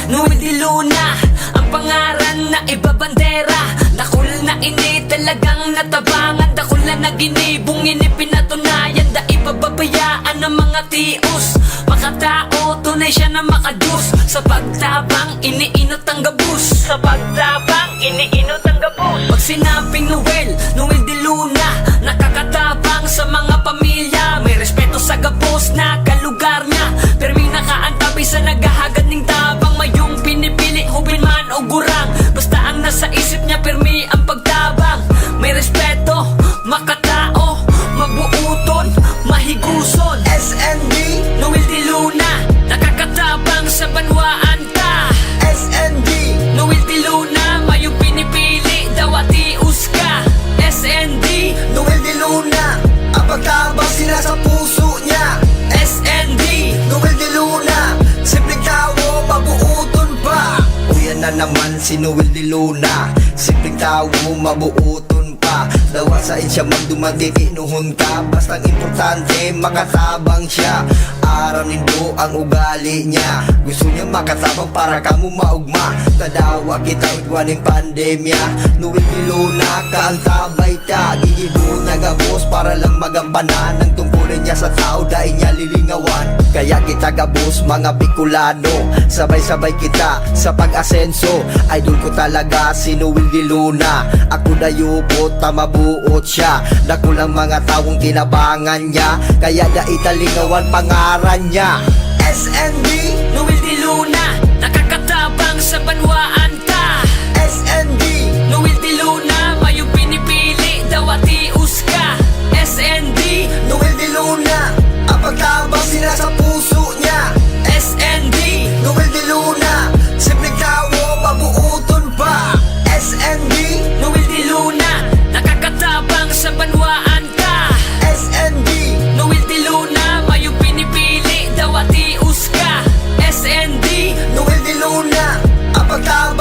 Noel de Luna, ang pangaran na ibabandera. Dakul na ini talagang natabangan, dakul na naginibong ini pinatunayan. Da ipababayaan ng mga tios, makatao, tunay siya na makadus. Sa pagtabang, iniinot ang gabus. Sa pagtabang, iniinot ang gabus. Pag sinabing Noel de Luna, nakakatabang sa mga pamilya. May respeto sa gabos na kalugar niya, pero may nakaantabi sa naghahagad ng tabang. Mayong pinipili, hubin man o gurang, basta ang nasa isip niya, permi ang pagtabang. May respeto, makatao, mabuuton, mahiguson. SND, Noel de Luna, nakakatabang sa banwaan ta. SND, Noel de Luna, mayong pinipili, dawatius ka. SND, Noel de Luna, ang pagtabang sila sa puso niya. SND, Noel de Luna, simpleng tao, mabuuton pa. O yan na naman si Noel de Luna, simpleng tao, mabuuton pa. Dawasain siya magdumagiti nuhon ka, bastang importante makatabang siya. Araw nindo ang ugali niya, gusto niya makatabang para kamo maugma. Tadawa kita udwaning pandemya, Noel de Luna kaantabay ta. Gigibo nagabos para lang magampanan ng tungkulin niya sa tao, dahil niya lilingawan. Kaya kita gabos mga Bicolano, sabay-sabay kita sa pag-asenso. Idol ko talaga si Noel de Luna, ako dayupot tamabuot siya. Dakulang mga taong tinabangan niya, kaya da italingawan pangaran niya. SND, Noel de Luna, nakakatabang sa banwaan ta. SND, Noel de Luna, mayong pinipili, dawatius ka. SND, Noel de Luna, ang pagtabang sila sa puso niya. SND, Noel de Luna, simpleng tao, mabuuton pa. SND, Noel de Luna, nakakatabang sa banwaan ka. SND, Noel de Luna, mayong pinipili, dawatius ka. SND, Noel de Luna, ang pagtabang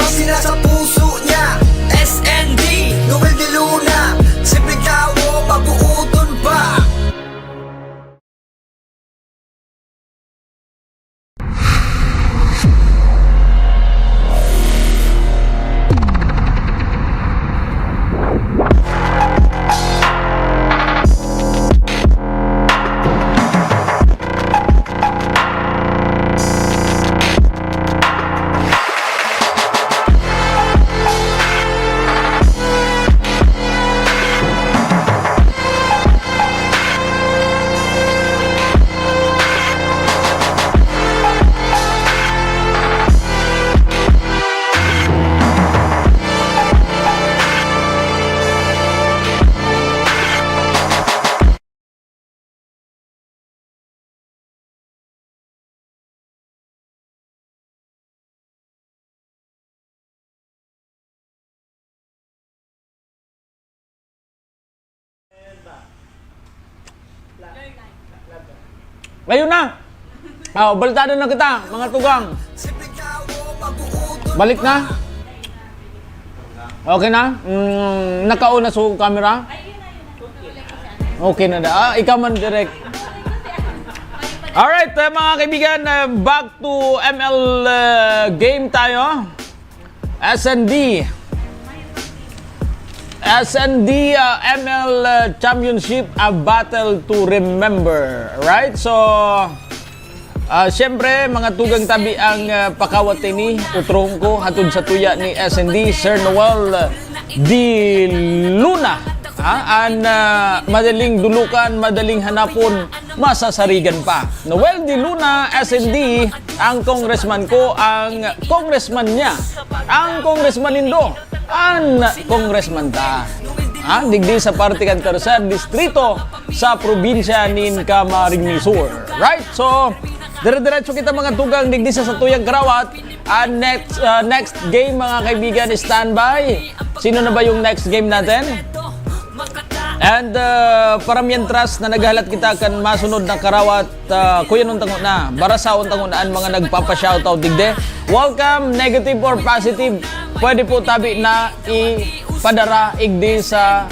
Ngayon na. Balitaan na kita, mga tugang. Balik na. Okay na? Nakaon na sa camera? Okay na da. Ikaw man direct. Alright, mga kaibigan, back to ML game tayo. SND ML Championship, a battle to remember. Right? So, siyempre, mga tugang tabi ang pakawat ni utrong ko hatod sa tuya ni SND, Sir Noel Di Luna. Madaling dulukan, madaling hanapon, masasarigan pa. Noel Di Luna, SND, ang congressman ko, ang congressman niya, ang congressman nindo, ang congressman ta. Digdi sa Partikan Tercer Distrito sa probinsya nin Camarines Sur. Right? So, dire-diretso kita mga tugang digdi sa Tuyang Karawat. Next game mga kaibigan, standby. Sino na ba yung next game natin? And para mientras na naghalat kita kan masunod na karawat, kuya nung tango na, barasaon tango naan mga nagpapa-shoutout digde. Welcome, negative or positive, pwede po tabi na ipadara igdi sa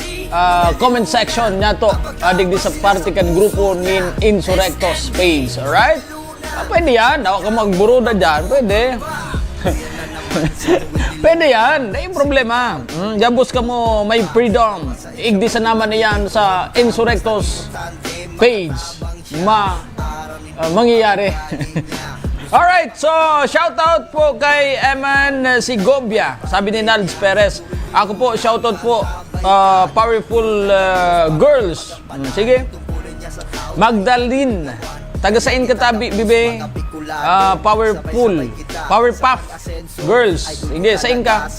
comment section nato, digdi sa Partikan grupo nin Insurrectos page. Alright? Pwede yan, daw ka magburuda dyan, pwede. Pwede yan, hindi problema. Jabos ka mo, may freedom. Igdi sa naman niyan sa Insurrectos page. Mangyayari. Alright, so shoutout po kay Eman Sigobia. Sabi ni Nalds Perez. Ako po, shoutout po, powerful girls. Sige. Magdalene. Taga-sain katabi, bibe. Powerpuff girls. Sige, sain ka.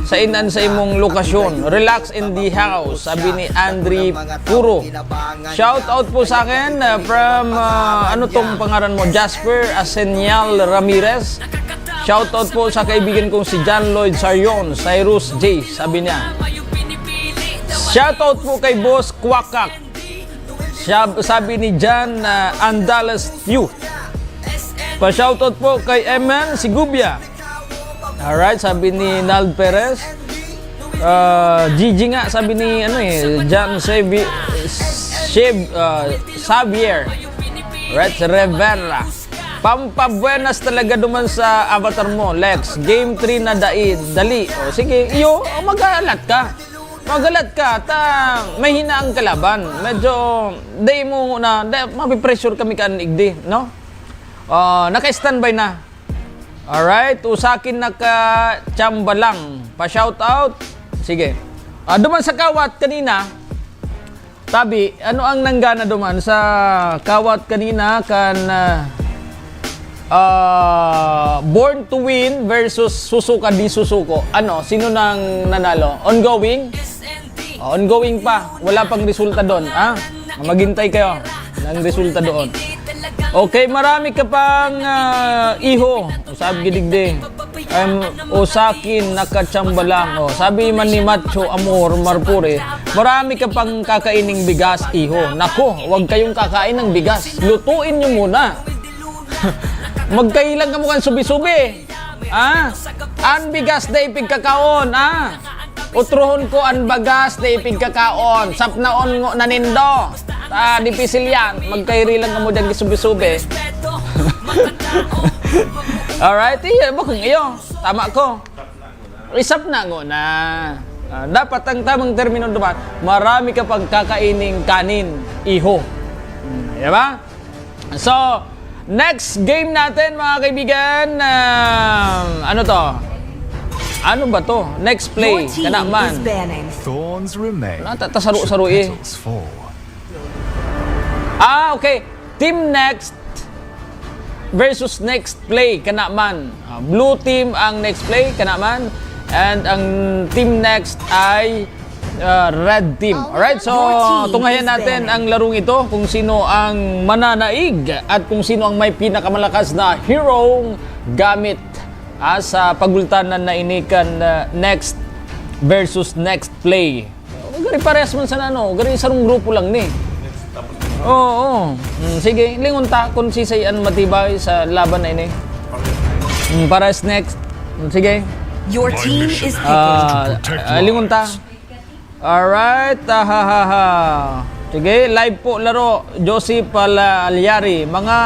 Sainan sa imong lokasyon. Relax in the house. Sabi ni Andre Puro. Shout out po sa akin from, ano tong pangalan mo? Jasper Asenyal Ramirez. Shout out po sa kaibigan kong si John Lloyd Sarion. Cyrus J. Sabi niya. Shout out po kay Boss Kwakak. Sabi ni John Andales Yu. Pa-shoutout po kay Eman Sigubia. Alright, sabi ni Nald Perez. Gigi nga, sabi ni John Xavier. Alright, Rivera. Pampabuenas talaga duman sa avatar mo, Lex. Game 3 na dali. O, sige, iyo, mag-alat ka. Magalat ka, may hina ang kalaban. Medyo, day mo na, mapipressure kami igdi, no? Naka-standby na. Alright, usakin naka-chamba lang. Pa-shoutout. Sige. Duman sa kawat kanina, tabi, ano ang nanggana duman sa kawat kanina kan Born to Win versus Susuka di Susuko. Sino nang nanalo? Ongoing? Ongoing pa. Wala pang resulta doon. Maghintay kayo ng resulta doon. Okay, marami ka pang iho. Sabi gidigde. Osakin nakachamba lang. Sabi man ni Macho Amor Marpure, marami ka pang kakaining bigas, iho. Nako, huwag kayong kakain ng bigas. Lutuin nyo muna. Magkailang ka mukhang subi-subi. An bigas na ipigkakaon. Utrohon ko an bagas na ipigkakaon. Sapnaon ngo nanindo. Dipisil yan. Magkairilang ka mo dyan subi-subi. Alright, bakong iyo. Tama ko. Isap na ngo na. Dapat ang tamang termino duman, marami ka pang kakaining kanin, iho. Diba? So, next game natin mga kaibigan, ano to? Ano ba to? Next play. Kanaman. Thorns remain. Tatasaro-saro eh. Okay. Team next versus next play. Kanaman. Blue team ang next play. Kanaman. And ang team next ay red team. Alright, so tungayan natin ang larong ito kung sino ang mananaig at kung sino ang may pinakamalakas na hero gamit sa pagultanan na inikan next versus next play. Gari parehas man sa gari sarong grupo lang ni. Oo. Sige, lingon ta kung sisayan matibay sa laban na ini. Para sa next. Sige. Your team is picking. Lingon ta. Alright. Sige, live po laro. Josie Palalyari. Mga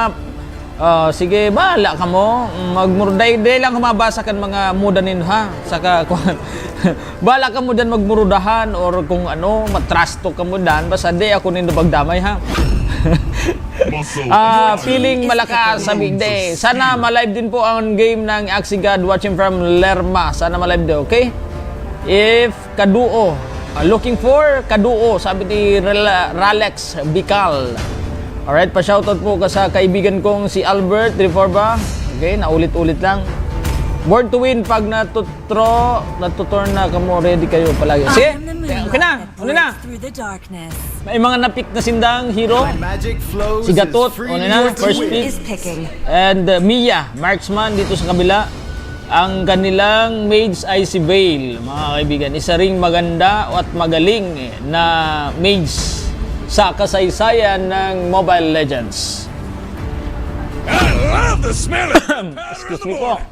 sige, bahala ka mo. Magmurday lang mabasa kan mga mudanin ha. Saka bahala ka mo dyan magmurudahan or kung ano, matrasto ka mo dyan. Basta di ako nindo pagdamay ha. Feeling malakas sa big day. Sana malive din po ang game ng Axigad watching from Lerma. Sana malive din, okay? If kaduo, looking for kaduo, sabi ni Ralex Bical. Alright, pa-shoutout po ka sa kaibigan kong si Albert Reforba. Okay, naulit-ulit lang. Born to win pag natuturn na kamo, ready kayo palagi. Sige, okay na, una na. May mga napik na sindang hero. Si Gatot, una na, first pick. And Mia, marksman dito sa kabila. Ang kanilang mage ay si Vale, mga kaibigan. Isa ring maganda at magaling na mage sa kasaysayan ng Mobile Legends. I love the smell of Excuse me po.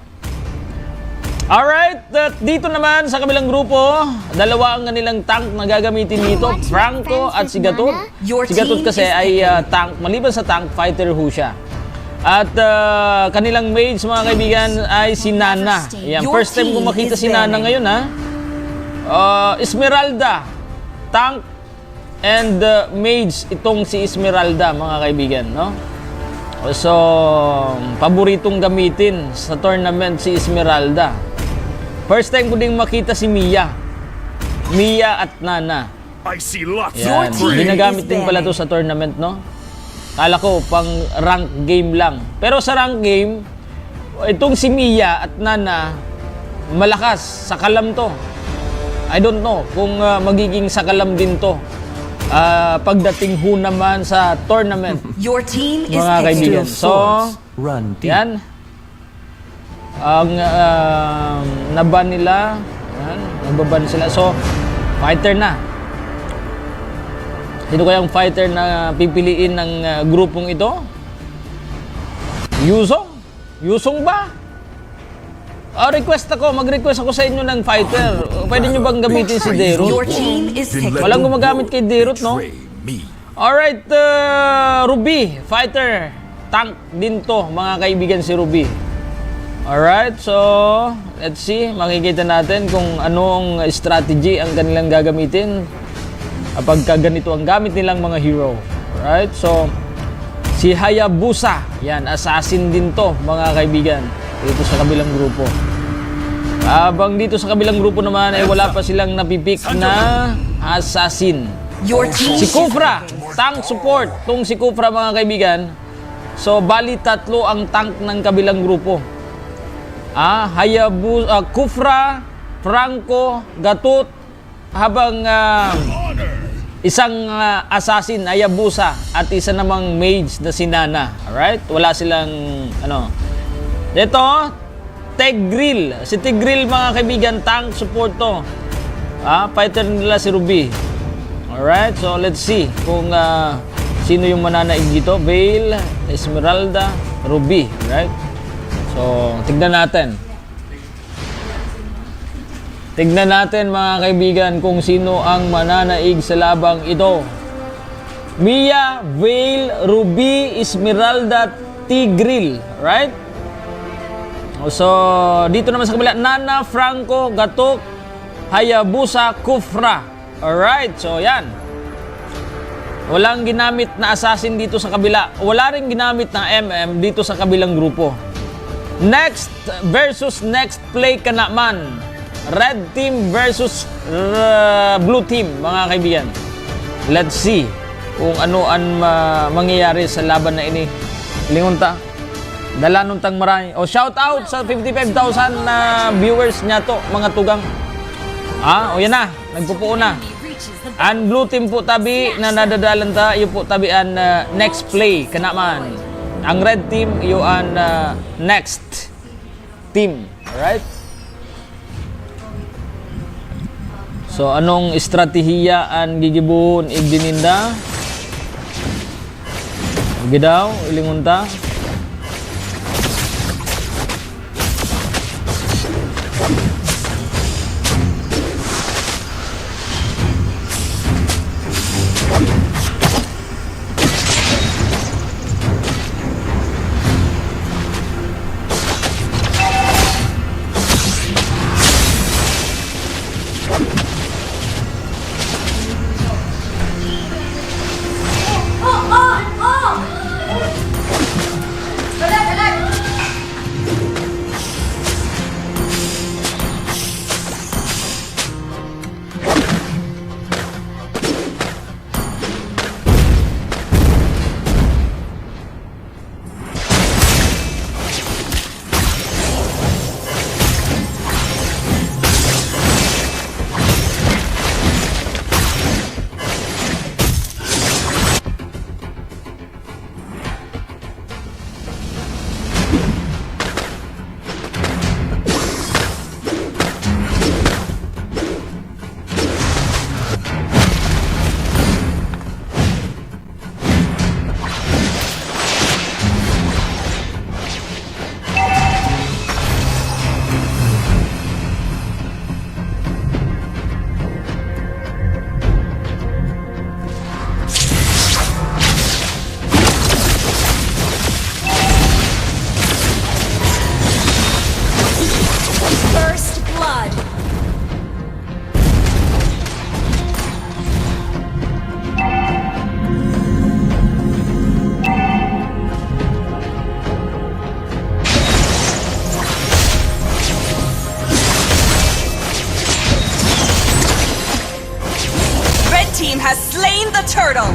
Alright, dito naman sa kabilang grupo, dalawa ang kanilang tank na gagamitin dito, Franco at si Gatot. Si Gatot kasi ay tank, maliban sa tank, fighter ho siya. At kanilang mage, mga kaibigan, ay si Nana. Yan, first time ko makita si Nana ngayon ha. Esmeralda, tank and mage itong si Esmeralda, mga kaibigan, no? So, paboritong gamitin sa tournament si Esmeralda. First time ko ding makita si Mia. Mia at Nana. I see lots Yan, ginagamit din pala to sa tournament, no? Kala ko pang rank game lang. Pero sa rank game, itong si Mia at Nana, malakas, sakalam to. I don't know kung magiging sakalam din to. Pagdating ho naman sa tournament. Your team is mga kaibigan. So, yan. Ang naban nila, yan, nababan sila. So, fighter na. Sino kayang fighter na pipiliin ng grupong ito? Yuzong? Yuzong ba? Mag-request ako sa inyo ng fighter. Pwede nyo bang gamitin si Derot? Walang gumagamit kay Derot, no? Alright, Ruby, fighter. Tank din to, mga kaibigan, si Ruby. Alright, so let's see. Makikita natin kung anong strategy ang kanilang gagamitin pagka ganito ang gamit nilang mga hero. Alright, so si Hayabusa, yan, assassin din to, mga kaibigan, dito sa kabilang grupo. Habang dito sa kabilang grupo naman ay wala pa silang napipick na assassin. Si Kufra, tank support. Itong si Kufra, mga kaibigan. So, bali tatlo ang tank ng kabilang grupo. Hayabusa, Kufra, Franco, Gatot, habang isang assassin, Hayabusa, at isa namang mage na si Nana. Alright? Wala silang, Ito, Tegril. Si Tegril, mga kaibigan, tank support to. Fighter nila si Ruby. Alright, so let's see kung sino yung mananaig dito. Vale, Esmeralda, Ruby. Right? So, tignan natin. Tignan natin, mga kaibigan, kung sino ang mananaig sa labang ito. Mia, Vale, Ruby, Esmeralda, Tegril. Right? So, dito naman sa kabila, Nana, Franco, Gatok, Hayabusa, Kufra. Alright, so yan. Walang ginamit na assassin dito sa kabila. Wala rin ginamit na MM dito sa kabilang grupo. Next versus next play ka naman. Red team versus blue team, mga kaibigan. Let's see kung ano ang mangyayari sa laban na ini. Lingunta. Dala nung tang marami. Shout out sa 55,000 na viewers niya to, mga tugang. Yan na, nagpupuo na. Ang blue team po tabi na nadadalan ta, yung po tabi ang next play kanaman. Ang red team, yung ang next team. Alright? So, anong estratehiya ang gigibuhon igdininda? Sige daw, ilingunta. First blood. Red team has slain the turtle.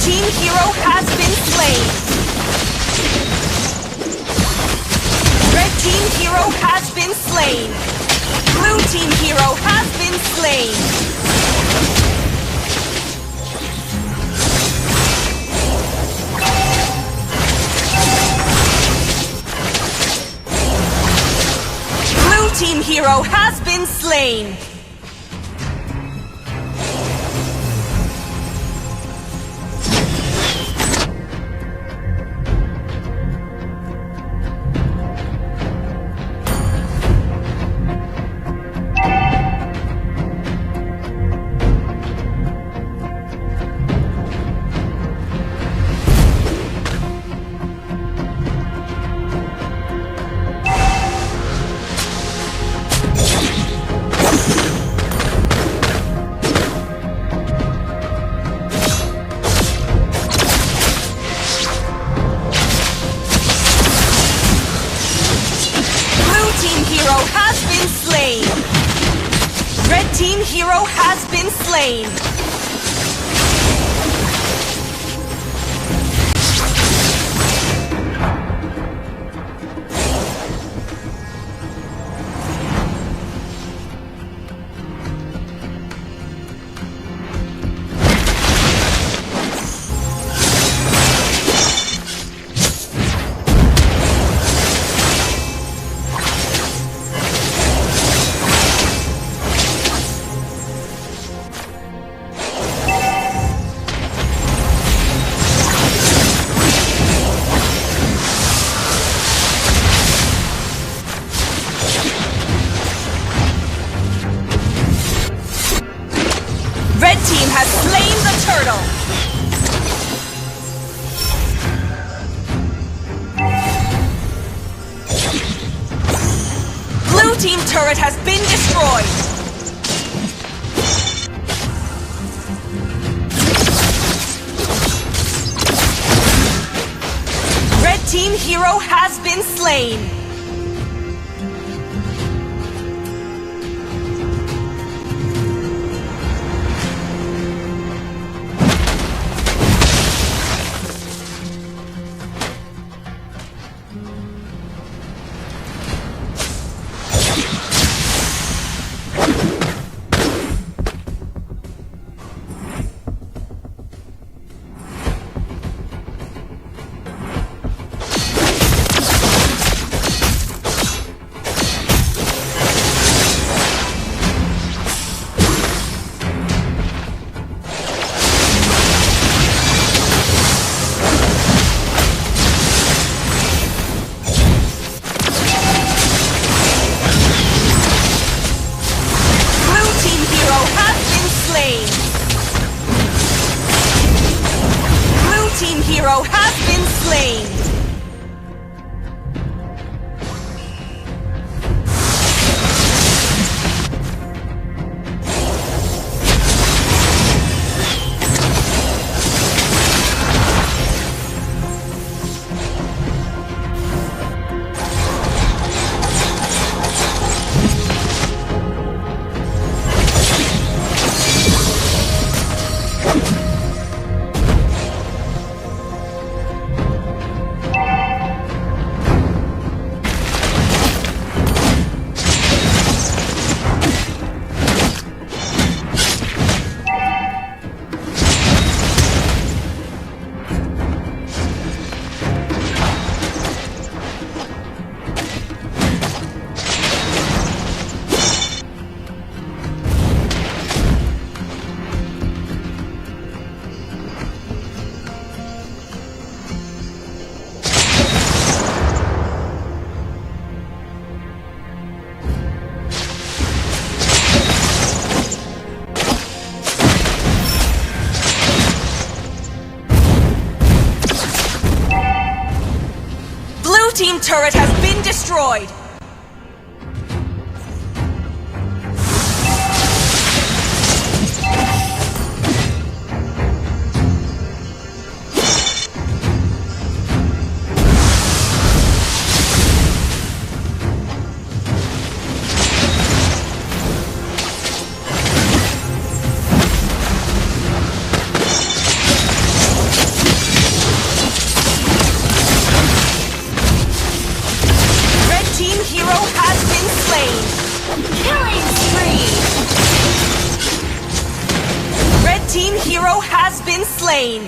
Team hero has been slain. Red team hero has been slain. Blue team hero has been slain. Blue team hero has been slain. Team hero has been slain. team turret has been destroyed. Red team hero has been slain. Hero has been slain. Team turret has been destroyed. Team hero has been slain.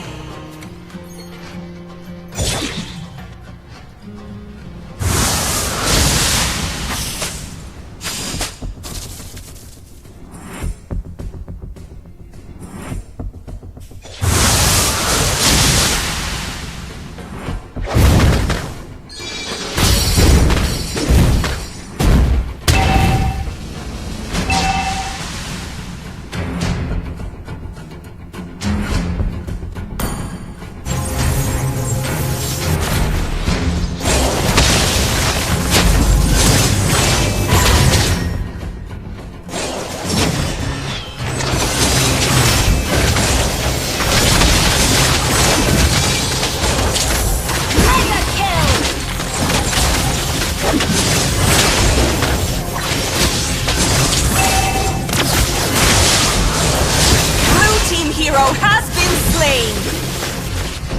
Has been slain.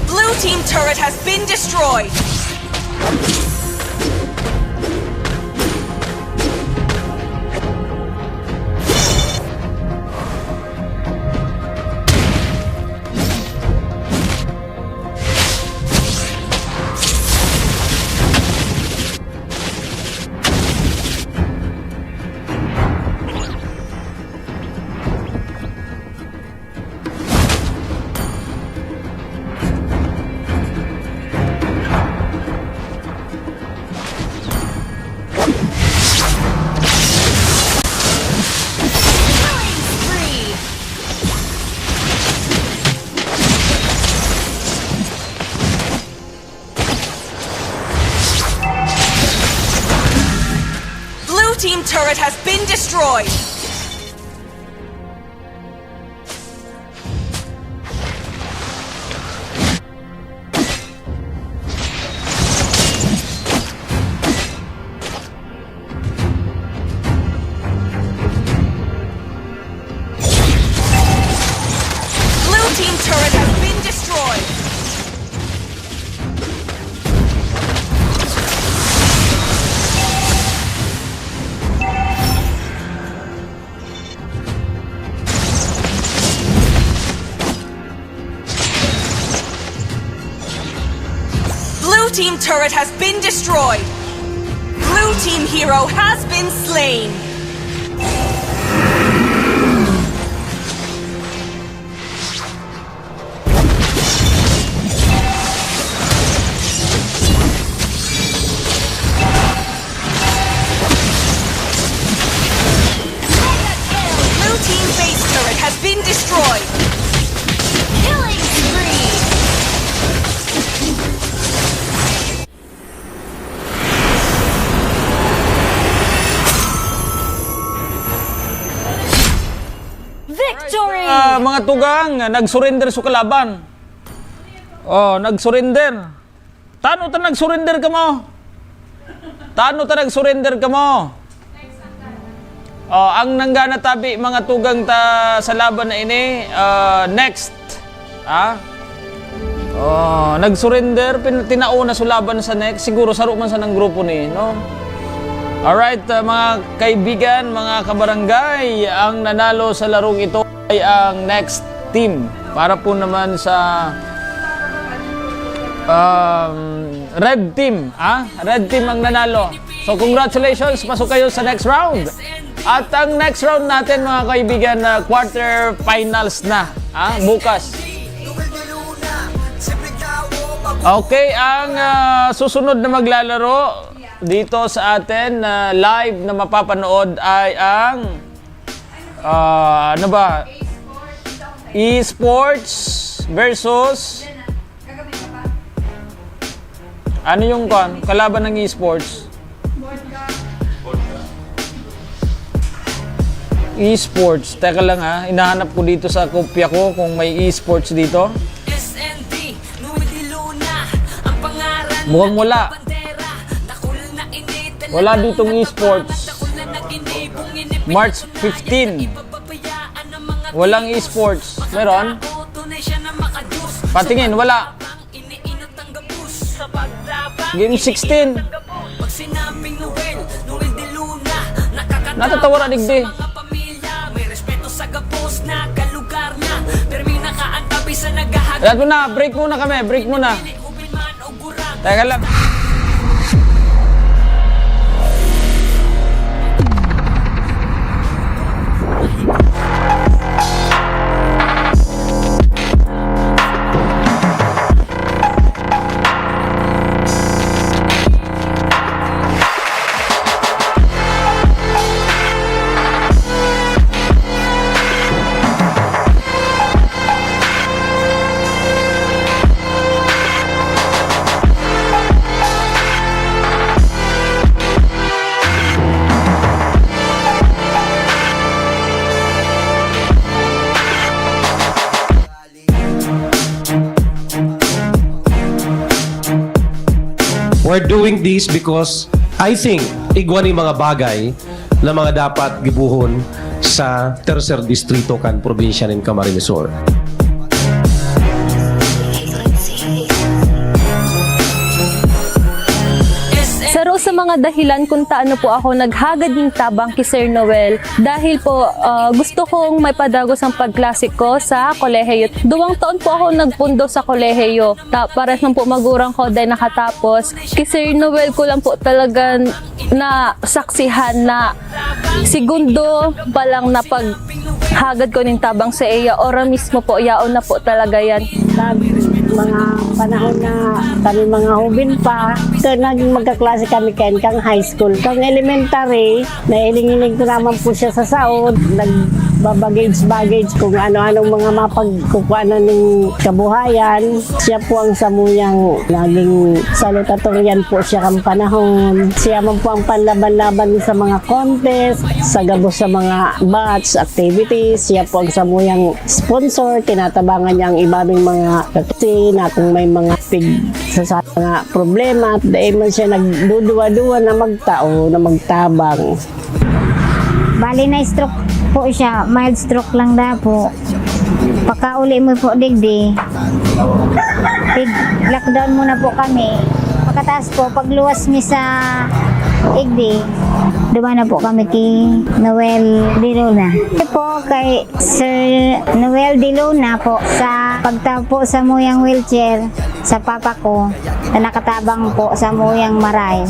Blue team turret has been destroyed. Blue team turret has been destroyed. Blue team turret has been destroyed. Blue team turret has been destroyed. Blue team hero has been slain. Blue team base turret has been destroyed. Killing spree. Victory! Mga tugang, nag-surrender sa kalaban. Oh, nag-surrender. Tano ta nag-surrender ka mo? Tano ta nag-surrender ka mo? Oh, ang nanggana tabi mga tugang ta sa laban na ini, next. Oh, nag-surrender, tinauna sa laban sa next. Siguro saro man sa ng grupo ni, no? Alright, mga kaibigan, mga kabarangay, ang nanalo sa larong ito ay ang next team. Para po naman sa red team. Red team ang nanalo. So congratulations, pasok kayo sa next round. At ang next round natin mga kaibigan, quarter finals na. Bukas. Okay, ang susunod na maglalaro dito sa atin live na mapapanood ay ang esports versus ano yung kalaban ng esports? Esports, teka lang hinahanap ko dito sa kopya ko kung may esports dito. Mukhang wala. Wala ditong esports. March 15. Walang esports. Meron? Patingin, wala. Game 16. Natatawa na digdi. Ayan mo na, break muna kami, break muna. Teka lang. We're doing this because I think igwan yung mga bagay na mga dapat gibuhon sa Tercer Distrito kan Probinsya ng Camarines Sur. Saro sa mga dahilan kung taano po ako naghagad ng tabang kay Sir Noel dahil po gusto kong may padagos ang pagklasik ko sa kolehiyo. 2 taon po ako nagpundo sa kolehiyo. Para nang po magurang ko dahil nakatapos. Kay Sir Noel ko lang po talaga na saksihan na segundo pa lang na paghagad ko ng tabang sa iya. Ora mismo po, yaon na po talaga yan. Mga panahon na kami mga hubin pa, naging magkaklase kami kain kang high school. Kang elementary, nailing-iling ko naman po siya sa saod. babagage kung ano-anong mga mapagkukuanan ng kabuhayan. Siya po ang samuyang naging salutatorian po siya kang panahon. Siya man po ang panlaban-laban sa mga contest, sa gabos sa mga batch activities. Siya po ang samuyang sponsor, tinatabangan niya ang ibabing mga kasi na kung may mga sa mga problema at dahil man siya nagduduwa-duwa na magtao, na magtabang. Bali na stroke po siya, mild stroke lang na po. Pagkauli mo po digdi, lockdown muna po kami. Pagkataas po, pagluwas mi sa igdi, dumaan na po kami kay Noel De Luna. Ito po kay Sir Noel De Luna po sa pagtapo sa muyang wheelchair sa papa ko na nakatabang po sa muyang maray.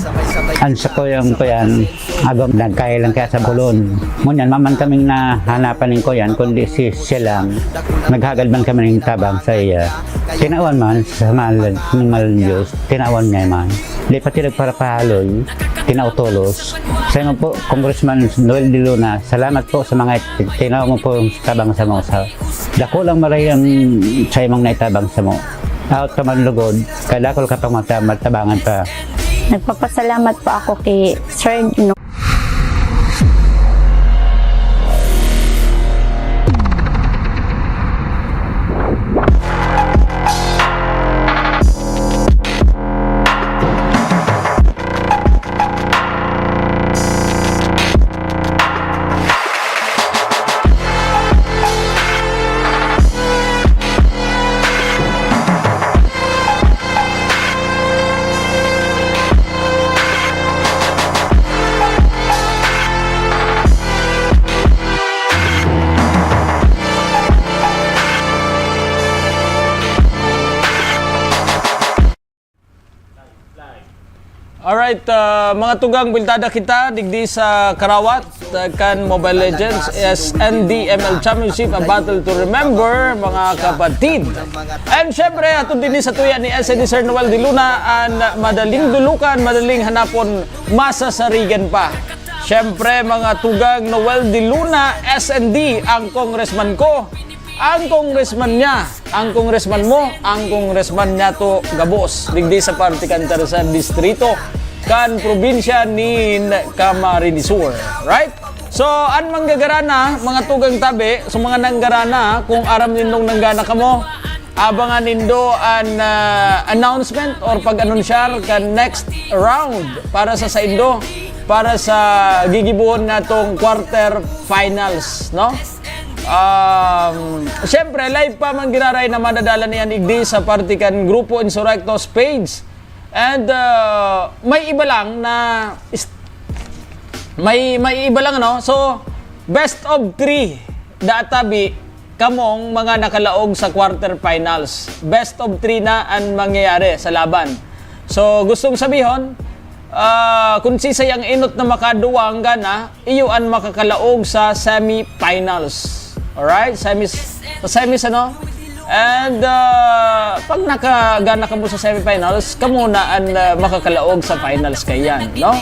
Ang sa kuyang ko yan, agam nagkaya lang kaya sa bulon. Ngunyan, maman kaming nahanapan ng ko yan, kundi siya lang. Naghagad man kami ng tabang sa iya. Tinawan man sa mahal ng Diyos, tinawan niya man. Di pati para pahaloy, tinautolos. Sa inyo po, Congressman Noel De Luna, salamat po sa mga tinaw mo po tabang sa mo. Dako lang maray ang sa imong naitabang sa mo. Out ka man lugod, kaya dakol ka pang matabangan pa. Nagpapasalamat po ako kay Sir Alright, mga tugang biltada kita digdi sa Karawat kan Mobile Legends SNDML Championship, a battle to remember mga kapatid. And syempre ato din sa tuya ni SND Sir Noel De Luna ang madaling dulukan, madaling hanapon masasarigan pa. Syempre mga tugang Noel De Luna SND ang congressman ko. Ang congressman niya, ang congressman mo, ang congressman niya to gabos digdi sa Partikan sa distrito kan probinsya ni Camarines Sur, right? So an manggagarana mga tugang tabi, so mga nanggarana kung aram nindong nanggana kamo, abangan nindo an announcement or pag-anunsyar kan next round para sa saindo, para sa gigibuhon natong quarter finals, no? Siyempre, live pa man giraray na madadala niyan igdi sa Partikan Grupo Insurrectos page. And may iba lang na may iba lang, no? So, best of 3 databi kamong mga nakalaog sa quarter finals. Best of 3 na ang mangyayari sa laban. So, gustong sabihon, kung sisayang inot na makaduwang gana, iyo ang makakalaog sa semi-finals. Alright, semis ano? And pag nakagana ka mo sa semifinals, kamo na ang makakalaog sa finals kayan, no?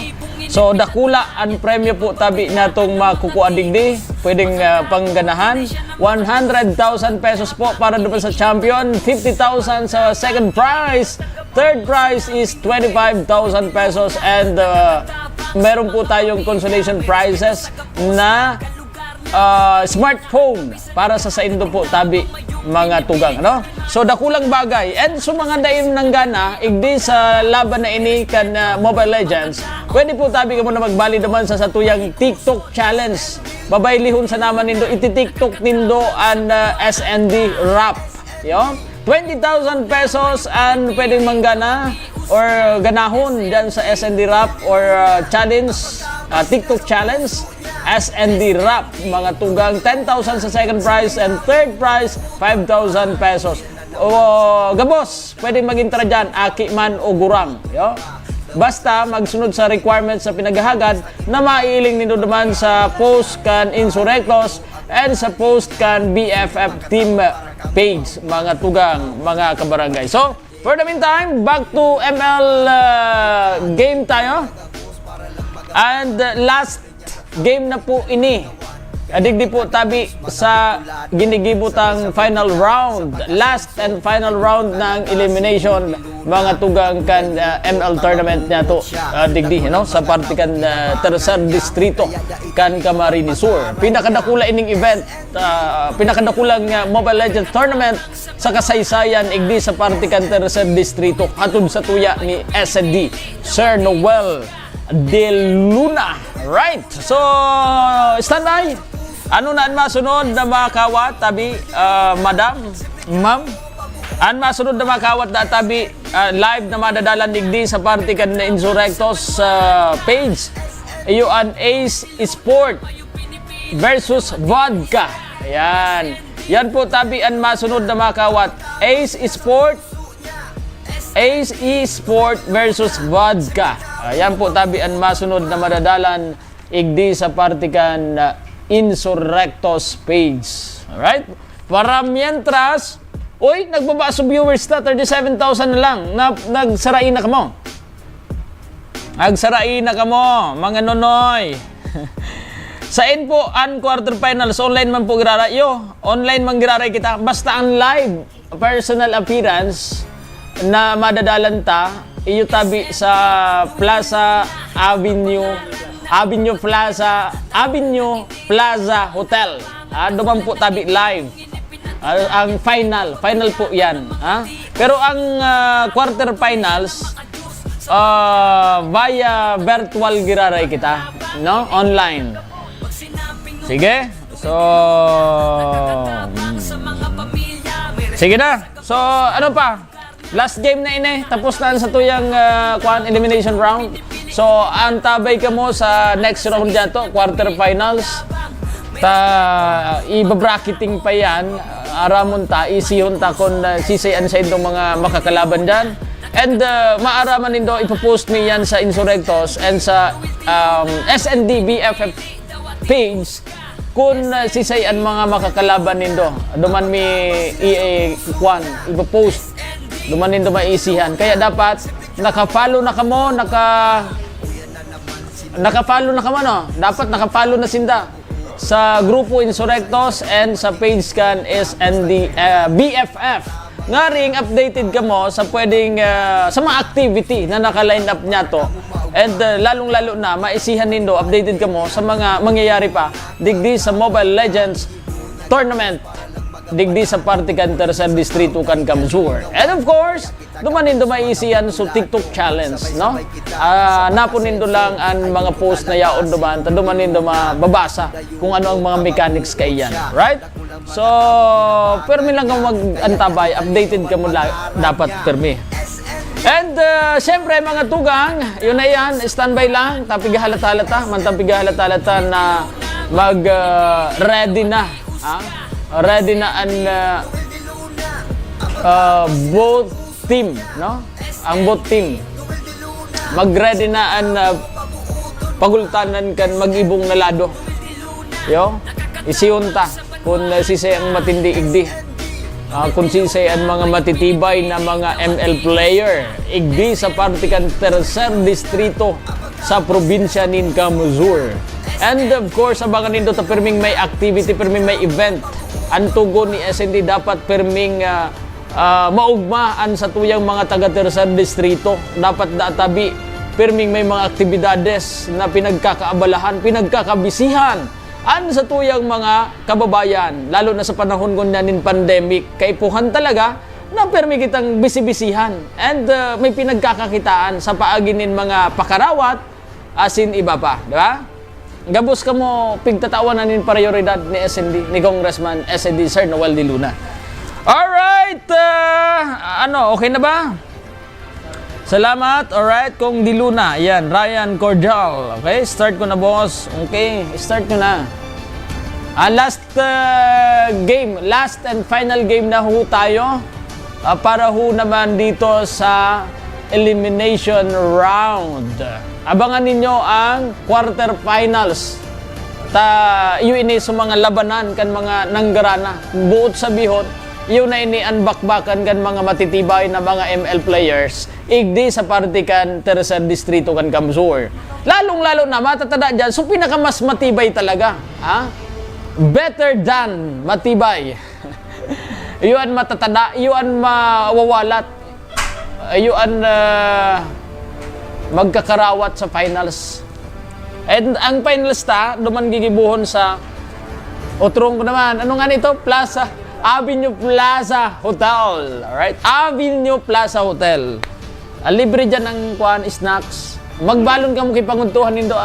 So dakula ang premyo po tabi natong makukuha digdi, pwedeng pangganahan, 100,000 pesos po para doon sa champion, 50,000 sa second prize, third prize is 25,000 pesos, and meron po tayong consolation prizes na smartphone para sa saindo po tabi mga tugang, no? So dakulang bagay, and so mga dayon nang gana igdi sa laban na ini kan Mobile Legends, pwede po tabi ka mo na magbali naman sa satuyang TikTok challenge. Babaylihon sa naman nindo iti-TikTok nindo an SND Rap, yo, 20,000 pesos and pwedeng manggana or ganahon dyan sa SND Rap or challenge, TikTok challenge SND Rap, mga tugang 10,000 sa second prize and third prize 5,000 pesos. O gabos, pwedeng mag-intra dyan, aki man o gurang, yo. Basta magsunod sa requirements sa pinaghahagad na maiiling nito naman sa post kan Insurrectos and sa post kan BFF team page, mga tugang, mga kabarangay. So, for the meantime, back to ML game tayo. And last game na po ini Adigdi po tabi sa ginigibutang final round, last and final round ng elimination mga tugang kan ML tournament niya to digdi sa party kan tercer distrito kan Camarines Sur. Pinakadakula ining event, pinakadakulang Mobile Legends tournament sa kasaysayan igdi sa party kan tercer distrito hatod sa tuya ni SND Sir Noel De Luna. Right. So, standby. Ano na ang masunod na makawat tabi madam, ma'am? Ang masunod na makawat na tabi live na madadalan digdi sa party kan na Insurrectos page. Iyo an Ace Sport versus Vodka. Ayan. Yan po tabi ang masunod na makawat. Ace Sport versus Vodka. Ayan po tabi ang masunod na madadalan igdi sa party kan Insurrectos page. Alright? Para mientras, uy, nagbaba sa viewers na, 37,000 na lang. Nagsarain na kamo. Nagsarain na kamo, mga nonoy. Sa po, ang quarterfinals, online man po girarayo. Online man giraray kita. Basta ang live personal appearance na madadalan ta, iyo tabi sa Plaza Avenue Plaza Hotel. Doon po tabi live. Ang final po yan. Pero ang quarterfinals, via virtual giraray kita, no? Online. Sige. So, sige na. So, ano pa? Last game na ini. Tapos na sa tuyang elimination round. So, antabay ka mo sa next round dyan to, quarterfinals. Iba-bracketing pa yan. Aramon ta, isihon ta kung sisayan sa itong mga makakalaban dyan. And maaraman nindo, ipopost mi yan sa Insurrectos and sa SND BFF page kung sisayan mga makakalaban nindo. Duman mi ipopost. Duman nindo maisihan. Kaya dapat naka-follow na kamo, naka-follow na kamo, no? Dapat naka-follow na sinda sa grupo Insurrectos and sa page kan SND BFF. Nga ring updated kamo sa pwedeng sa mga activity na naka-line up niya to. And lalong-lalo na maisihan nindo, updated kamo sa mga mangyayari pa digdi sa Mobile Legends tournament digdi sa party kan tercer distrito kan Kamsur. And of course, dumanin maisiyan so TikTok challenge, no? Napunin do lang ang mga post na yaon duman, dumanin mababasa kung ano ang mga mechanics kay yan, right? So, permi lang kang mag-antabay, updated ka mo dapat permi. And syempre mga tugang, yun na yan, standby lang, tapigahalata-halata, mantapigahalata-halata na mag-ready na, ready na ang both team, no? Ang both team. Mag-ready na ang pagultanan kan mag-ibong na lado. Yo, isiyunta kung sisay ang matindi igdi. Kung sisay ang mga matitibay na mga ML player igdi sa party kan tercer distrito sa probinsya nin Kamsur. And of course, abangan nindo ta perming may activity, perming may event. Ang tugon ni SND dapat perming maugmaan sa tuyang mga taga-tercer distrito. Dapat databi perming may mga aktibidades na pinagkakaabalahan, pinagkakabisihan sa tuyang mga kababayan, lalo na sa panahon ng pandemic. Kaipuhan talaga na permi kitang bisibisihan and may pinagkakakitaan sa paaginin mga pakarawat asin iba pa, di ba? Gabos ka mo pigtatawanan nin prioridad ni SND, ni Congressman SND Sir Noel De Luna. Alright, okay na ba? Salamat, alright, Kong De Luna. Yan, Ryan Cordial. Okay, start ko na boss. Okay, start ko na. Last game, last and final game na ho tayo. Para ho naman dito sa elimination round. Abangan ninyo ang quarterfinals. Yun ini sa mga labanan kan mga nanggarana. Buot sa bihon, yun na ini ang bakbakan kan mga matitibay na mga ML players. Igdi sa party kan tercer distrito kan Kamsur. Lalong-lalo na matatada dyan, so pinakamas matibay talaga. better than, matibay. Iyon matatada, iyon mawawalat. Iyon magkakarawat sa finals. And ang finals duman gigibuhon sa utrong ko naman. Ano nga nito? Avenue Plaza Hotel. Alright? Avenue Plaza Hotel. Libre dyan ang snacks. Magbalon ka mo kay panguntuhan nindo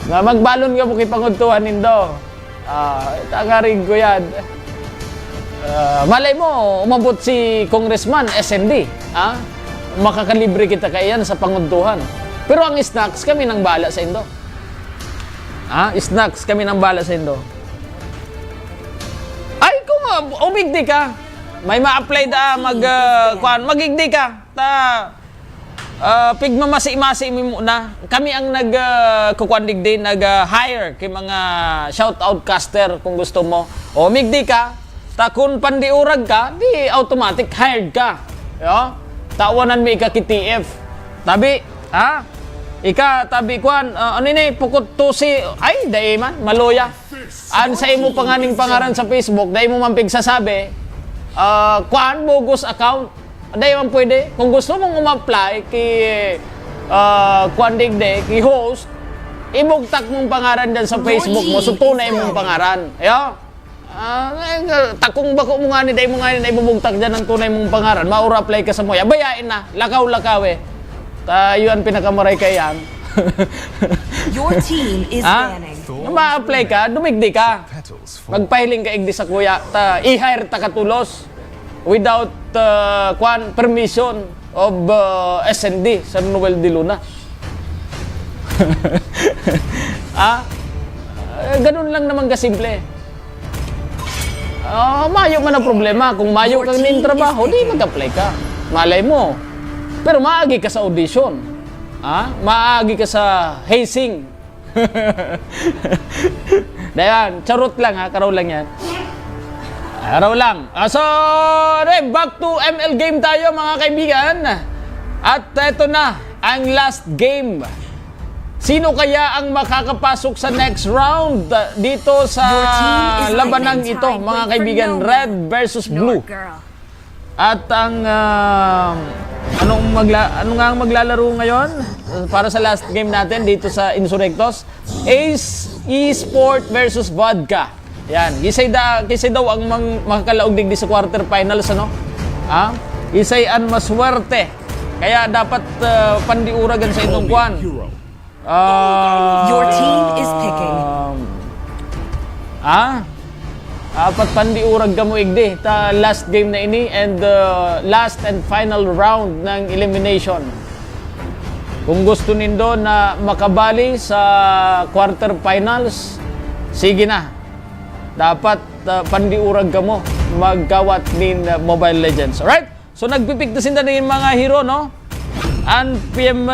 Magbalon ka mo kay panguntuhan nindo. Tangarig ko yan. Malay mo, umabot si Congressman SND. Makakalibre kita kayan sa panguntuhan. Pero ang snacks, kami nang bala sa indo. Snacks, kami nang bala sa indo. Ay, kung umigdi ka, may ma-apply magigdi ka. Pigmamasi-masi mo na. Kami ang nag-hire kay mga shout-out caster kung gusto mo. O umigdi ka, kung pandiurag ka, di automatic hired ka. Yo? Tawanan mo ika KTF. Tabi, tabi kuan, pukot tusi, ay, dahi man, maloya. Sa imo panganing pangaran sa Facebook, dahi mo man pigsasabi, kuan, bogus account. Dahi man pwede. Kung gusto mong umapply kay kuan digde, kay host, ibugtak mong pangaran dyan sa Facebook mo, so tunay mong pangaran. Yo? Takong bako mo nga ni, dahi mo nga ni, ibubugtak dyan ang tunay mong pangaran, maura apply ka sa moya, bayain na, lakaw-lakaw yun pinakamaray kayan. Your team is banning. Ma-apply ka, dumigdi ka. Magpahiling ka igdi sa kuya, i-hire ta katulos without permission of SND, Sir Noel de Luna. Ganun lang naman kasimple. Mayo man ang problema. Kung mayo kang nin trabaho, di mag-apply ka. Malay mo. Pero maagi ka sa audition. Maagi ka sa hazing. Dayan, charot lang karaw lang yan. Araw lang. So, back to ML game tayo mga kaibigan. At eto na, ang last game. Sino kaya ang makakapasok sa next round dito sa labanang ito, mga kaibigan? Red versus Blue. At ang ano nga ang maglalaro ngayon para sa last game natin dito sa Insurrectos? Ace Esport versus Vodka. Yan, kisay daw ang makakalaog digdi sa quarterfinals, ano? Isay ang maswerte. Kaya dapat pandiuragan sa itong kwan. Your team is picking. Dapat pandiurag ka mo igdi. Last game na ini and last and final round ng elimination. Kung gusto nindo na makabali sa quarterfinals, sige na. Dapat pandiurag ka mo magkawat din Mobile Legends. Alright? So nagpipigtasin na yung mga hero, no? Ang PM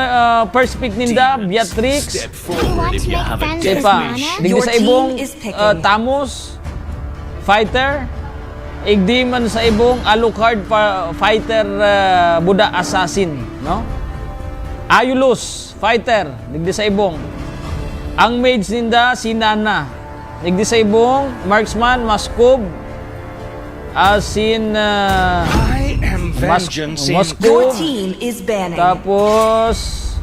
first pick ninda, Beatrix. Digdi sa ibong Tamos, Fighter. Igdi man sa ibong Alucard Fighter, Buda Assassin, no? Ayulus Fighter, digdi sa ibong. Ang mage ninda si Nana. Digdi sa ibong Marksman, Maskub, asin I am vengeance in Your team is banning. tapos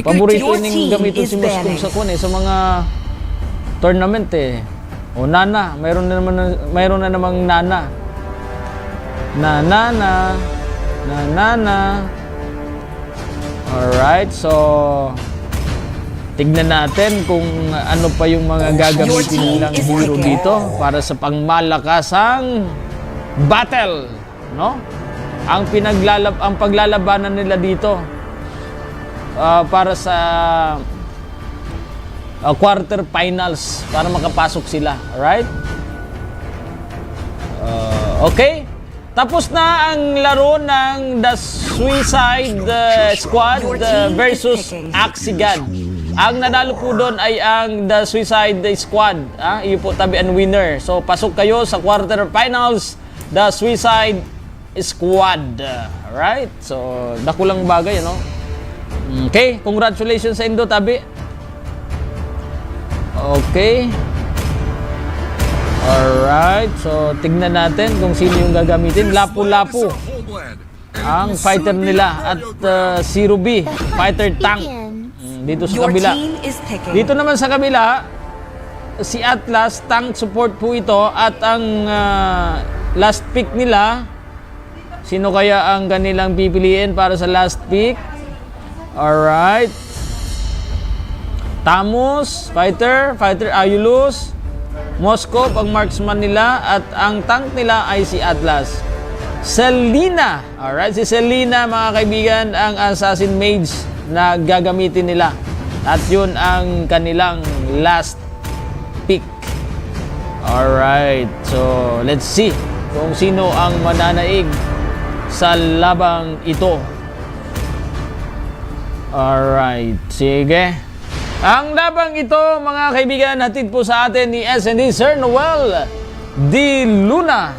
paborito ning gamitin si Maskub sa sa mga tournament o Nana, mayroon na namang Nana. Alright, so tignan natin kung ano pa yung mga gagamitin nilang hero dito para sa pangmalakasang battle, no? Ang paglalabanan nila dito para sa quarterfinals para makapasok sila, alright? Okay? Tapos na ang laro ng The Suicide Squad versus Axigad. Ang nanalo po doon ay ang The Suicide Squad. Iyo po tabi ang winner. So pasok kayo sa quarterfinals, The Suicide Squad. Alright? So dakulang bagay, no? Okay, congratulations sa Indo tabi. Okay. Alright, so tignan natin kung sino yung gagamitin. Lapu-Lapu ang fighter nila at si Ruby, fighter tank. Dito sa kabila. Dito naman sa kabila, si Atlas, tank support po ito. At ang last pick nila, sino kaya ang kanilang pipiliin para sa last pick? Alright. Tamus, fighter Ayulus. Moskov ang marksman nila at ang tank nila ay si Atlas. Selena. Alright, si Selena mga kaibigan ang assassin mage na gagamitin nila. At yun ang kanilang last pick. Alright, so let's see kung sino ang mananaig sa labang ito. Alright, sige. Ang labang ito, mga kaibigan, hatid po sa atin ni SND Sir Noel D. Luna.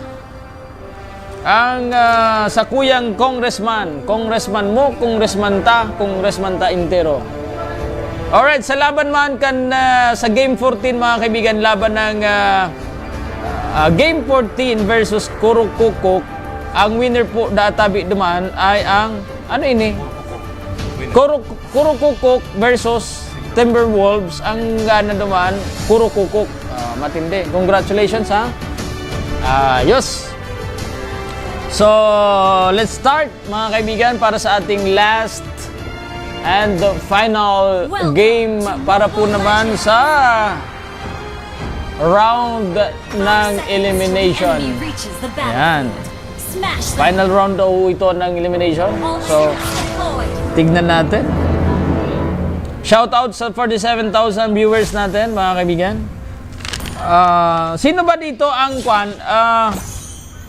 Ang sakuyang congressman. Congressman mo, congressman ta intero. Alright, sa laban man kan sa Game 14, mga kaibigan, laban ng Game 14 versus Kurukukuk. Ang winner po databi duman ay ang, ano ini? Kurukukuk versus Timberwolves. Ang gana duman, Kurukukuk. Matindi. Congratulations ha. Ayos. So, let's start mga kaibigan para sa ating last and final game para po naman sa round ng elimination. Ayan. Final round daw ito ng elimination. So, tignan natin. Shoutout sa 47,000 viewers natin, mga kaibigan. Sino ba dito ang kwan?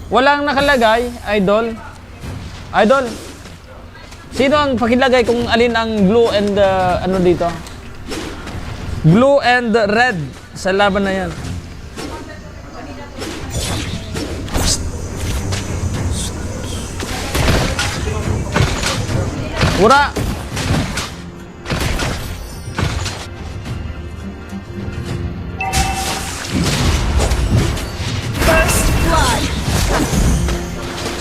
Walang nakalagay, idol. Idol. Sino ang pakilagay kung alin ang blue and ano dito? Blue and red sa laban na yan. Ura.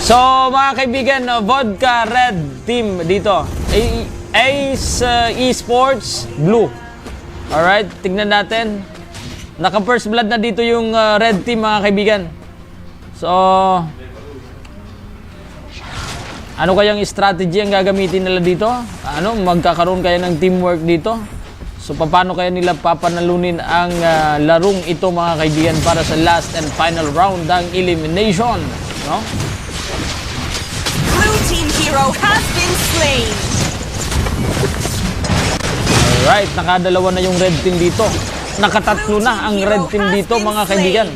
So mga kaibigan, Vodka Red Team dito. Ace Esports Blue. Alright, tignan natin. Naka first blood na dito yung Red Team, mga kaibigan. So ano kayang strategy ang gagamitin nila dito? Ano, magkakaroon kaya ng teamwork dito? So paano kaya nila papanalunin ang larong ito, mga kaibigan, para sa last and final round ng elimination, no? Team hero has been slain. Alright, nakadalawa na yung red team dito. Nakatatlo na ang red team dito, mga kaibigan.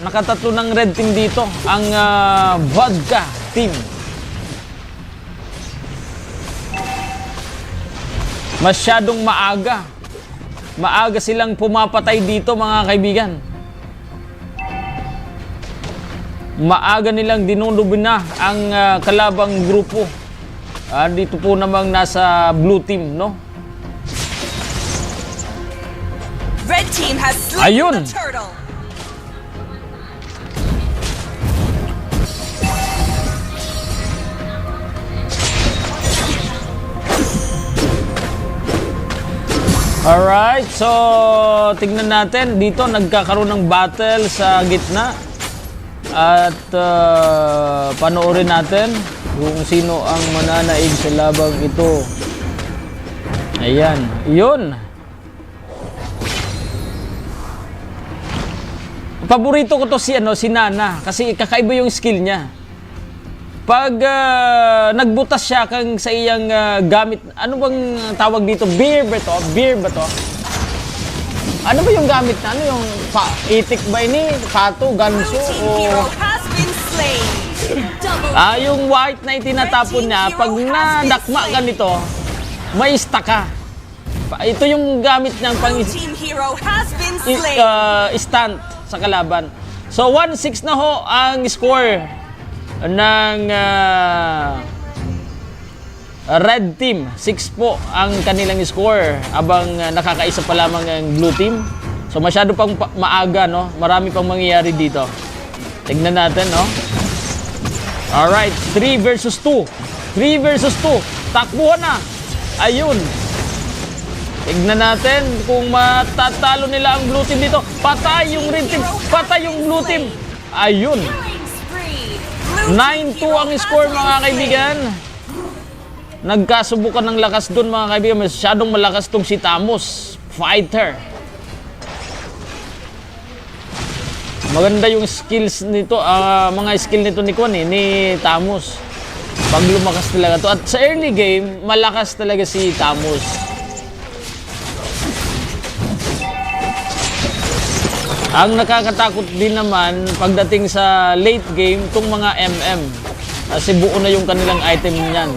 Nakatatlo ng red team dito ang Vodka team. Masyadong maaga. Maaga silang pumapatay dito, mga kaibigan. Maaga nilang dinudubin na ang kalabang grupo. Dito po namang nasa blue team, no? Red team has slain the turtle. Alright, so tignan natin. Dito nagkakaroon ng battle sa gitna. At panoorin natin kung sino ang mananaig sa labang ito. Ayan, yun. Paborito ko to si Nana kasi kakaiba yung skill niya. Pag nagbutas siya kang sa iyang gamit, ano bang tawag dito? Beer ba to? Ano ba yung gamit na? Ano yung itik ba ini? Pato, ganso? Yung white na itinatapon niya, pag nadakma ka nito, may stack ka. Ito yung gamit niyang pang stunt sa kalaban. So 1-6 na ho ang score. ng red team. 6 po ang kanilang score abang nakakaisa pa lamang ang blue team. So masyado pang maaga, no? Marami pang mangyayari dito. Tignan natin, no? Alright, 3 versus 2. 3 versus 2. Takbuhan na. Ayun. Tignan natin kung matatalo nila ang blue team dito. Patay yung red team. Patay yung blue team. Ayun. 9-2 ang score, mga kaibigan. Nagkasubukan ng lakas doon, mga kaibigan. Masyadong malakas tong si Tamos. Fighter. Maganda yung skills nito, mga skill nito ni Kwan, ni Tamos. Pag lumakas talaga to. At sa early game, malakas talaga si Tamos. Ang nakakatakot din naman pagdating sa late game, itong mga MM. Kasi buo na yung kanilang item niyan.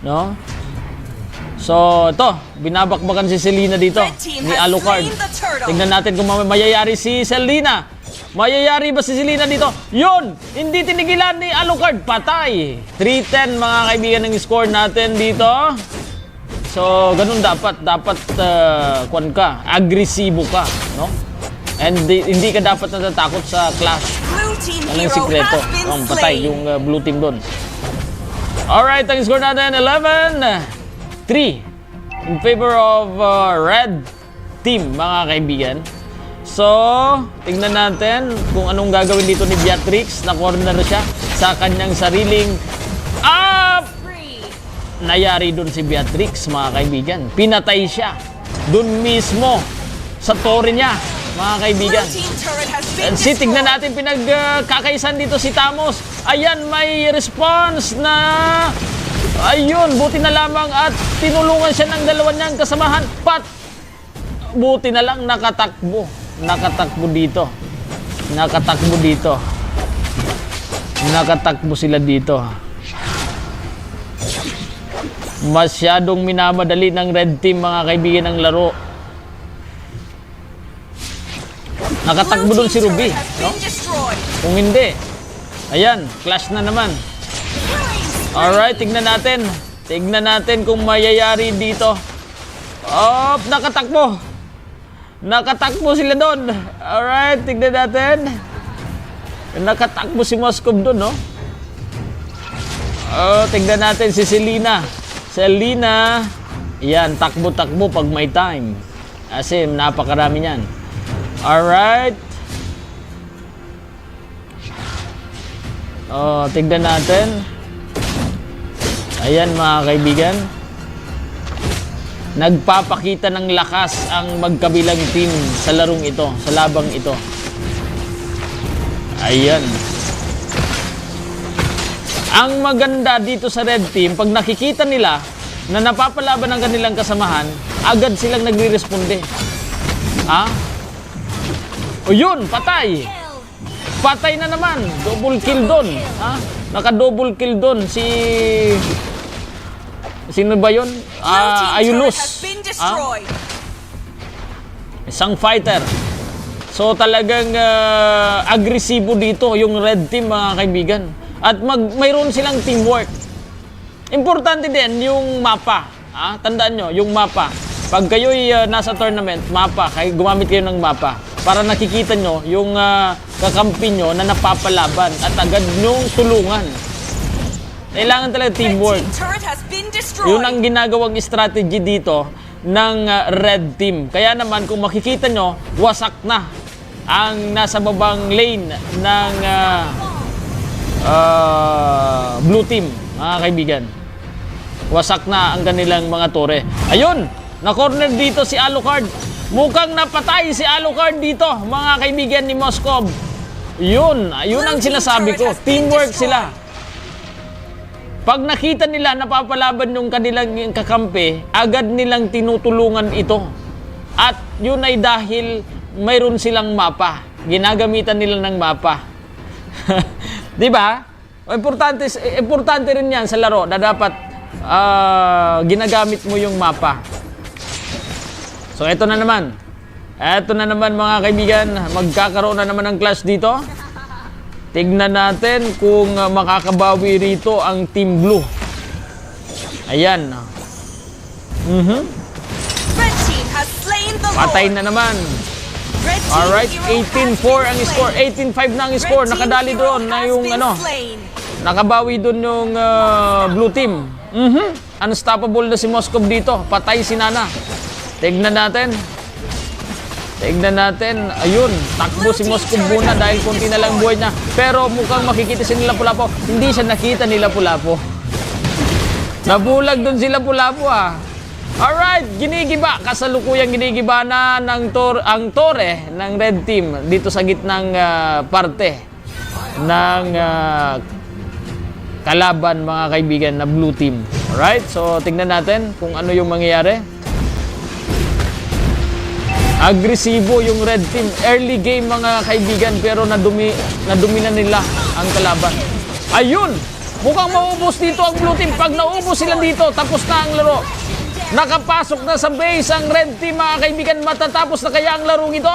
No? So, ito, binabakbakan si Selena dito ni Alucard. Tingnan natin kung mayayari si Selena. Mayayari ba si Selena dito? Yun! Hindi tinigilan ni Alucard. Patay! 3-10, mga kaibigan, ng score natin dito. So, ganun dapat. Dapat, kwan ka, agresibo ka, no? And hindi ka dapat natatakot sa clash. Anong sikreto? Patay yung blue team doon. Alright, ang score natin, 11-3 in favor of red team, mga kaibigan. So, tingnan natin kung anong gagawin dito ni Beatrix. Na-corner siya sa kanyang sariling up! Nayari doon si Beatrix, mga kaibigan. Pinatay siya doon mismo sa tore niya, mga kaibigan. And tignan natin pinagkakaisan dito si Tamos. Ayan, may response na... Ayun, buti na lamang at tinulungan siya ng dalawa niyang kasamahan. Buti na lang nakatakbo. Nakatakbo dito. Nakatakbo dito. Nakatakbo sila dito. Masyadong minamadali ng red team, mga kaibigan, ng laro. Nakatakbo doon si Ruby, no? Kung hindi, ayan, clash na naman. Alright, tignan natin. Tignan natin kung mayayari dito. Oh, nakatakbo. Nakatakbo sila doon. Alright, tignan natin. Nakatakbo si Moskov doon, no? Oh, tignan natin si Selena. Selena, yan, takbo-takbo pag may time. Kasi napakarami niyan. Alright. Oh, tignan natin. Ayan, mga kaibigan. Nagpapakita ng lakas ang magkabilang team sa larong ito, sa labang ito. Ayan. Ang maganda dito sa red team, pag nakikita nila na napapalaban ang kanilang kasamahan, agad silang nagre-responde. Ha? O yun, patay. Patay na naman. Double kill doon. Ha? Naka-double kill doon si... Sino ba yun? Ayulus. Isang fighter. So talagang agresibo dito yung red team, mga kaibigan. At mayroon silang teamwork. Importante din yung mapa. Tandaan nyo, yung mapa. Pag kayo'y nasa tournament, mapa, gumamit kayo ng mapa. Para nakikita nyo yung kakampi nyo na napapalaban at agad nyong tulungan. Kailangan talaga teamwork. Yun ang ginagawang strategy dito ng red team. Kaya naman kung makikita nyo, wasak na ang nasa babang lane ng blue team, mga kaibigan. Wasak na ang kanilang mga tore. Ayun! Na-corner dito si Alucard. Mukhang napatay si Alucard dito, mga kaibigan ni Moskov. Yun ang sinasabi ko. Teamwork sila. Pag nakita nila napapalaban yung kanilang kakampi, agad nilang tinutulungan ito. At yun ay dahil mayroon silang mapa. Ginagamitan nila ng mapa. Di ba? Importante rin yan sa laro na dapat ginagamit mo yung mapa. So, eto na naman. Eto na naman, mga kaibigan. Magkakaroon na naman ng clash dito. Tignan natin kung makakabawi rito ang Team Blue. Ayan. Red team has slain the Patay Lord. na naman. Red team Alright, hero 18-4 ang has been score. slain. 18-5 na ang Red score. team Nakadali hero doon na has yung been slain. nakabawi doon yung Blue Team. Unstoppable na si Moskov dito. Patay si Nana. Tignan natin. Ayun, takbo si Moskov muna dahil konti na lang buhay niya. Pero mukhang makikita si Lapu-Lapu. Hindi siya nakita ni Lapu-Lapu. Nabulag doon si Lapu-Lapu Alright, ginigiba. Kasalukuyang ginigiba na ng ang tore ng Red Team dito sa gitnang parte ng kalaban, mga kaibigan, na Blue Team. Alright, so tingnan natin kung ano yung mangyayari. Agresibo yung Red Team. Early game, mga kaibigan, pero nadumi na nila ang kalaban. Ayun! Mukhang maubos dito ang Blue Team. Pag naubos sila dito, tapos na ang laro. Nakapasok na sa base ang Red Team, mga kaibigan. Matatapos na kaya ang larong ito?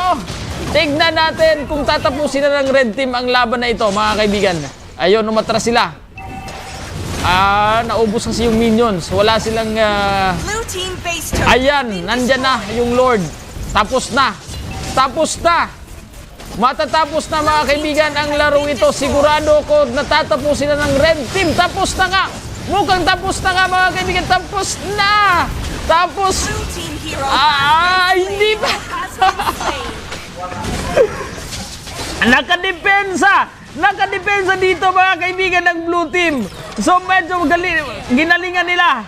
Tignan natin kung tatapusin na ng Red Team ang laban na ito, mga kaibigan. Ayun, umatras sila. Naubos kasi yung minions. Wala silang... Blue team base turret. Ayan, nandyan na yung Lord. Tapos na. Matatapos na, mga kaibigan, ang larong ito. Sigurado ko natatapusin na ng Red Team. Tapos na nga. Mukhang tapos na nga, mga kaibigan. Tapos na. Blue team hero Hindi pa. Nakadepensa dito, mga kaibigan, ng Blue Team. So medyo ginalingan nila.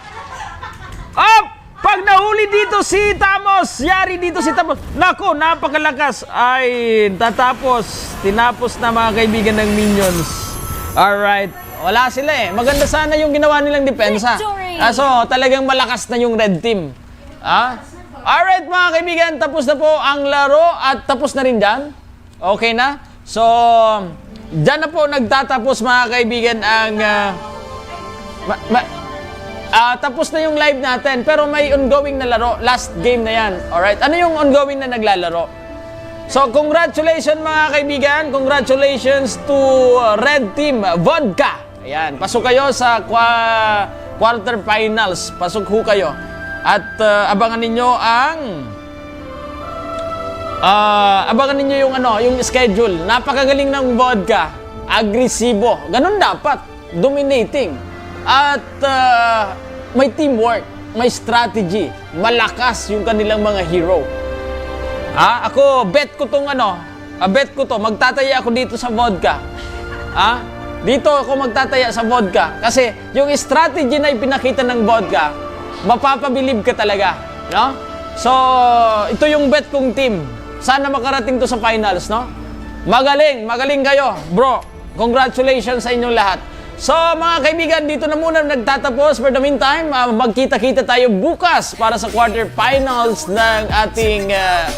Pag nahuli dito si Tamos, yari dito si Tamos. Nako, napakalakas. Ay, tinapos na, mga kaibigan, ng minions. Alright. Wala sila Maganda sana yung ginawa nilang depensa. So, talagang malakas na yung Red Team. Alright, mga kaibigan, tapos na po ang laro at tapos na rin dyan. Okay na? So, dyan na po nagtatapos, mga kaibigan, ang... tapos na yung live natin, pero may ongoing na laro. Last game na yan. Alright? Ano yung ongoing na naglalaro? So, congratulations, mga kaibigan. Congratulations to Red Team Vodka. Ayan. Pasok kayo sa quarterfinals. Pasok ho kayo. At abangan ninyo yung schedule. Napakagaling ng Vodka. Agresibo. Ganun dapat. Dominating. At may teamwork, may strategy, malakas yung kanilang mga hero. Ako, bet ko to, magtataya ako dito sa Vodka. Dito ako magtataya sa Vodka. Kasi yung strategy na ipinakita ng Vodka, mapapabilib ka talaga. No? So, ito yung bet kong team. Sana makarating to sa finals, no? Magaling kayo, bro. Congratulations sa inyong lahat. So, mga kaibigan, dito na muna nagtatapos. For the meantime, magkita-kita tayo bukas para sa quarterfinals ng ating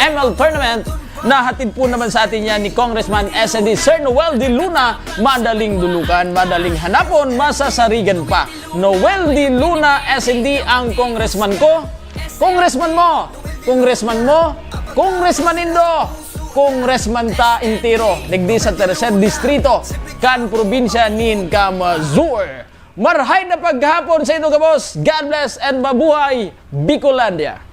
ML tournament na hatid po naman sa atin yan ni Congressman SND Sir Noel De Luna. Madaling dulukan, madaling hanapon, masasarigan pa. Noel De Luna, SND ang congressman ko. Congressman mo, Congressman Indo, Congressman ta intero, digdi sa tercer distrito, kan probinsya nin Kamazur. Marhay na paghapon sa inyo, kabos. God bless and mabuhay, Bicolandia.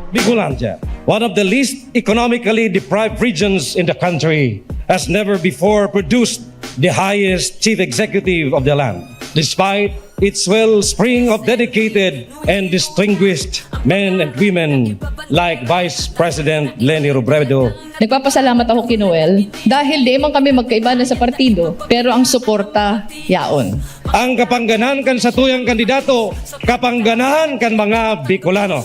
Bicolandia, one of the least economically deprived regions in the country, has never before produced the highest chief executive of the land. Despite its wellspring of dedicated and distinguished men and women like Vice President Leni Robredo. Nagpapasalamat ako kay Noel dahil di man kami magkaiba na sa partido pero ang suporta yaon. Ang kapanganahan kan sa tuyang kandidato, kapanganahan kan mga Bicolano.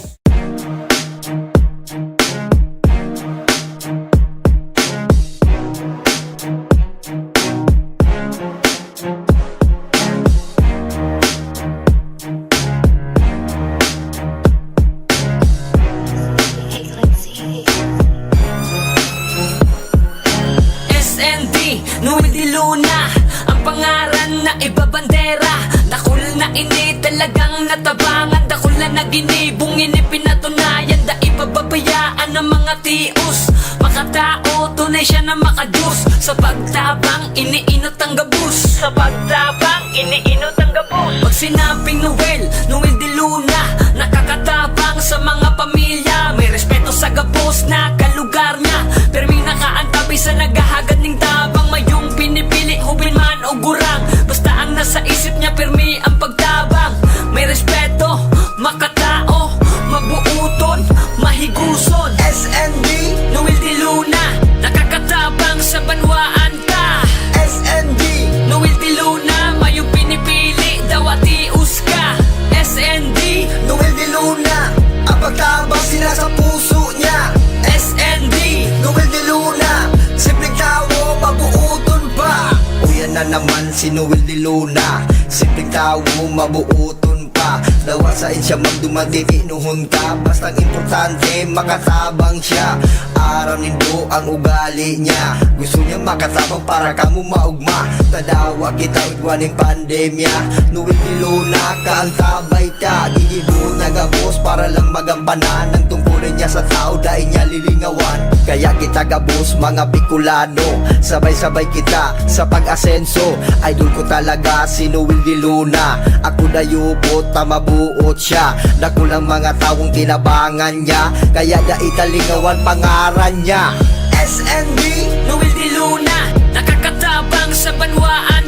Noel de Luna, ang pangaran na ibabandera. Dakul na ini talagang natabangan, dakul na naginibong ini pinatunayan. Da ipababayaan ng mga tios, makatao, tunay siya na makadiyos. Sa pagtabang, iniinot ang gabus. Sa pagtabang, iniinot ang gabus. Pag sinabing Noel, Noel de Luna, nakakatabang sa mga pamilya. May respeto sa gabos na kalugar niya, pero may nakaantabi sa naghahagad ng tabang. Mayong pinipili, hubin man o gurang, basta ang nasa isip niya, pirmi ang pagtabang. May respeto, makatao, mabuuton, mahiguson. SND, Noel de Luna, nakakatabang sa banwaan ka. SND, Noel de Luna, mayong pinipili, dawatius ka. SND, Noel de Luna, ang pagtabang sila sa puso niya. SND, Noel de Luna, simpleng tao, mabuuton pa. O yan na naman si Noel de Luna, simpleng tao, mabuuton pa. Dawasain siya magdumagiti nuhon ka, bastang importante makatabang siya. Araw nindo ang ugali niya, gusto niya makatabang para kamo maugma. Tadawa kita igwaning pandemya, Noel de Luna ka ang tabay ka. Gigibo nagabos para lang magampanan ang tungkulin niya sa tao, dahil niya lilingawan. Kaya kita gabos mga Bicolano, sabay-sabay kita sa pag-asenso. Idol ko talaga si Noel de Luna, ako dayupot tamabuot siya. Dakulang mga taong tinabangan niya, kaya da italingawan pangaran niya. SND, Noel de Luna, nakakatabang sa banwaan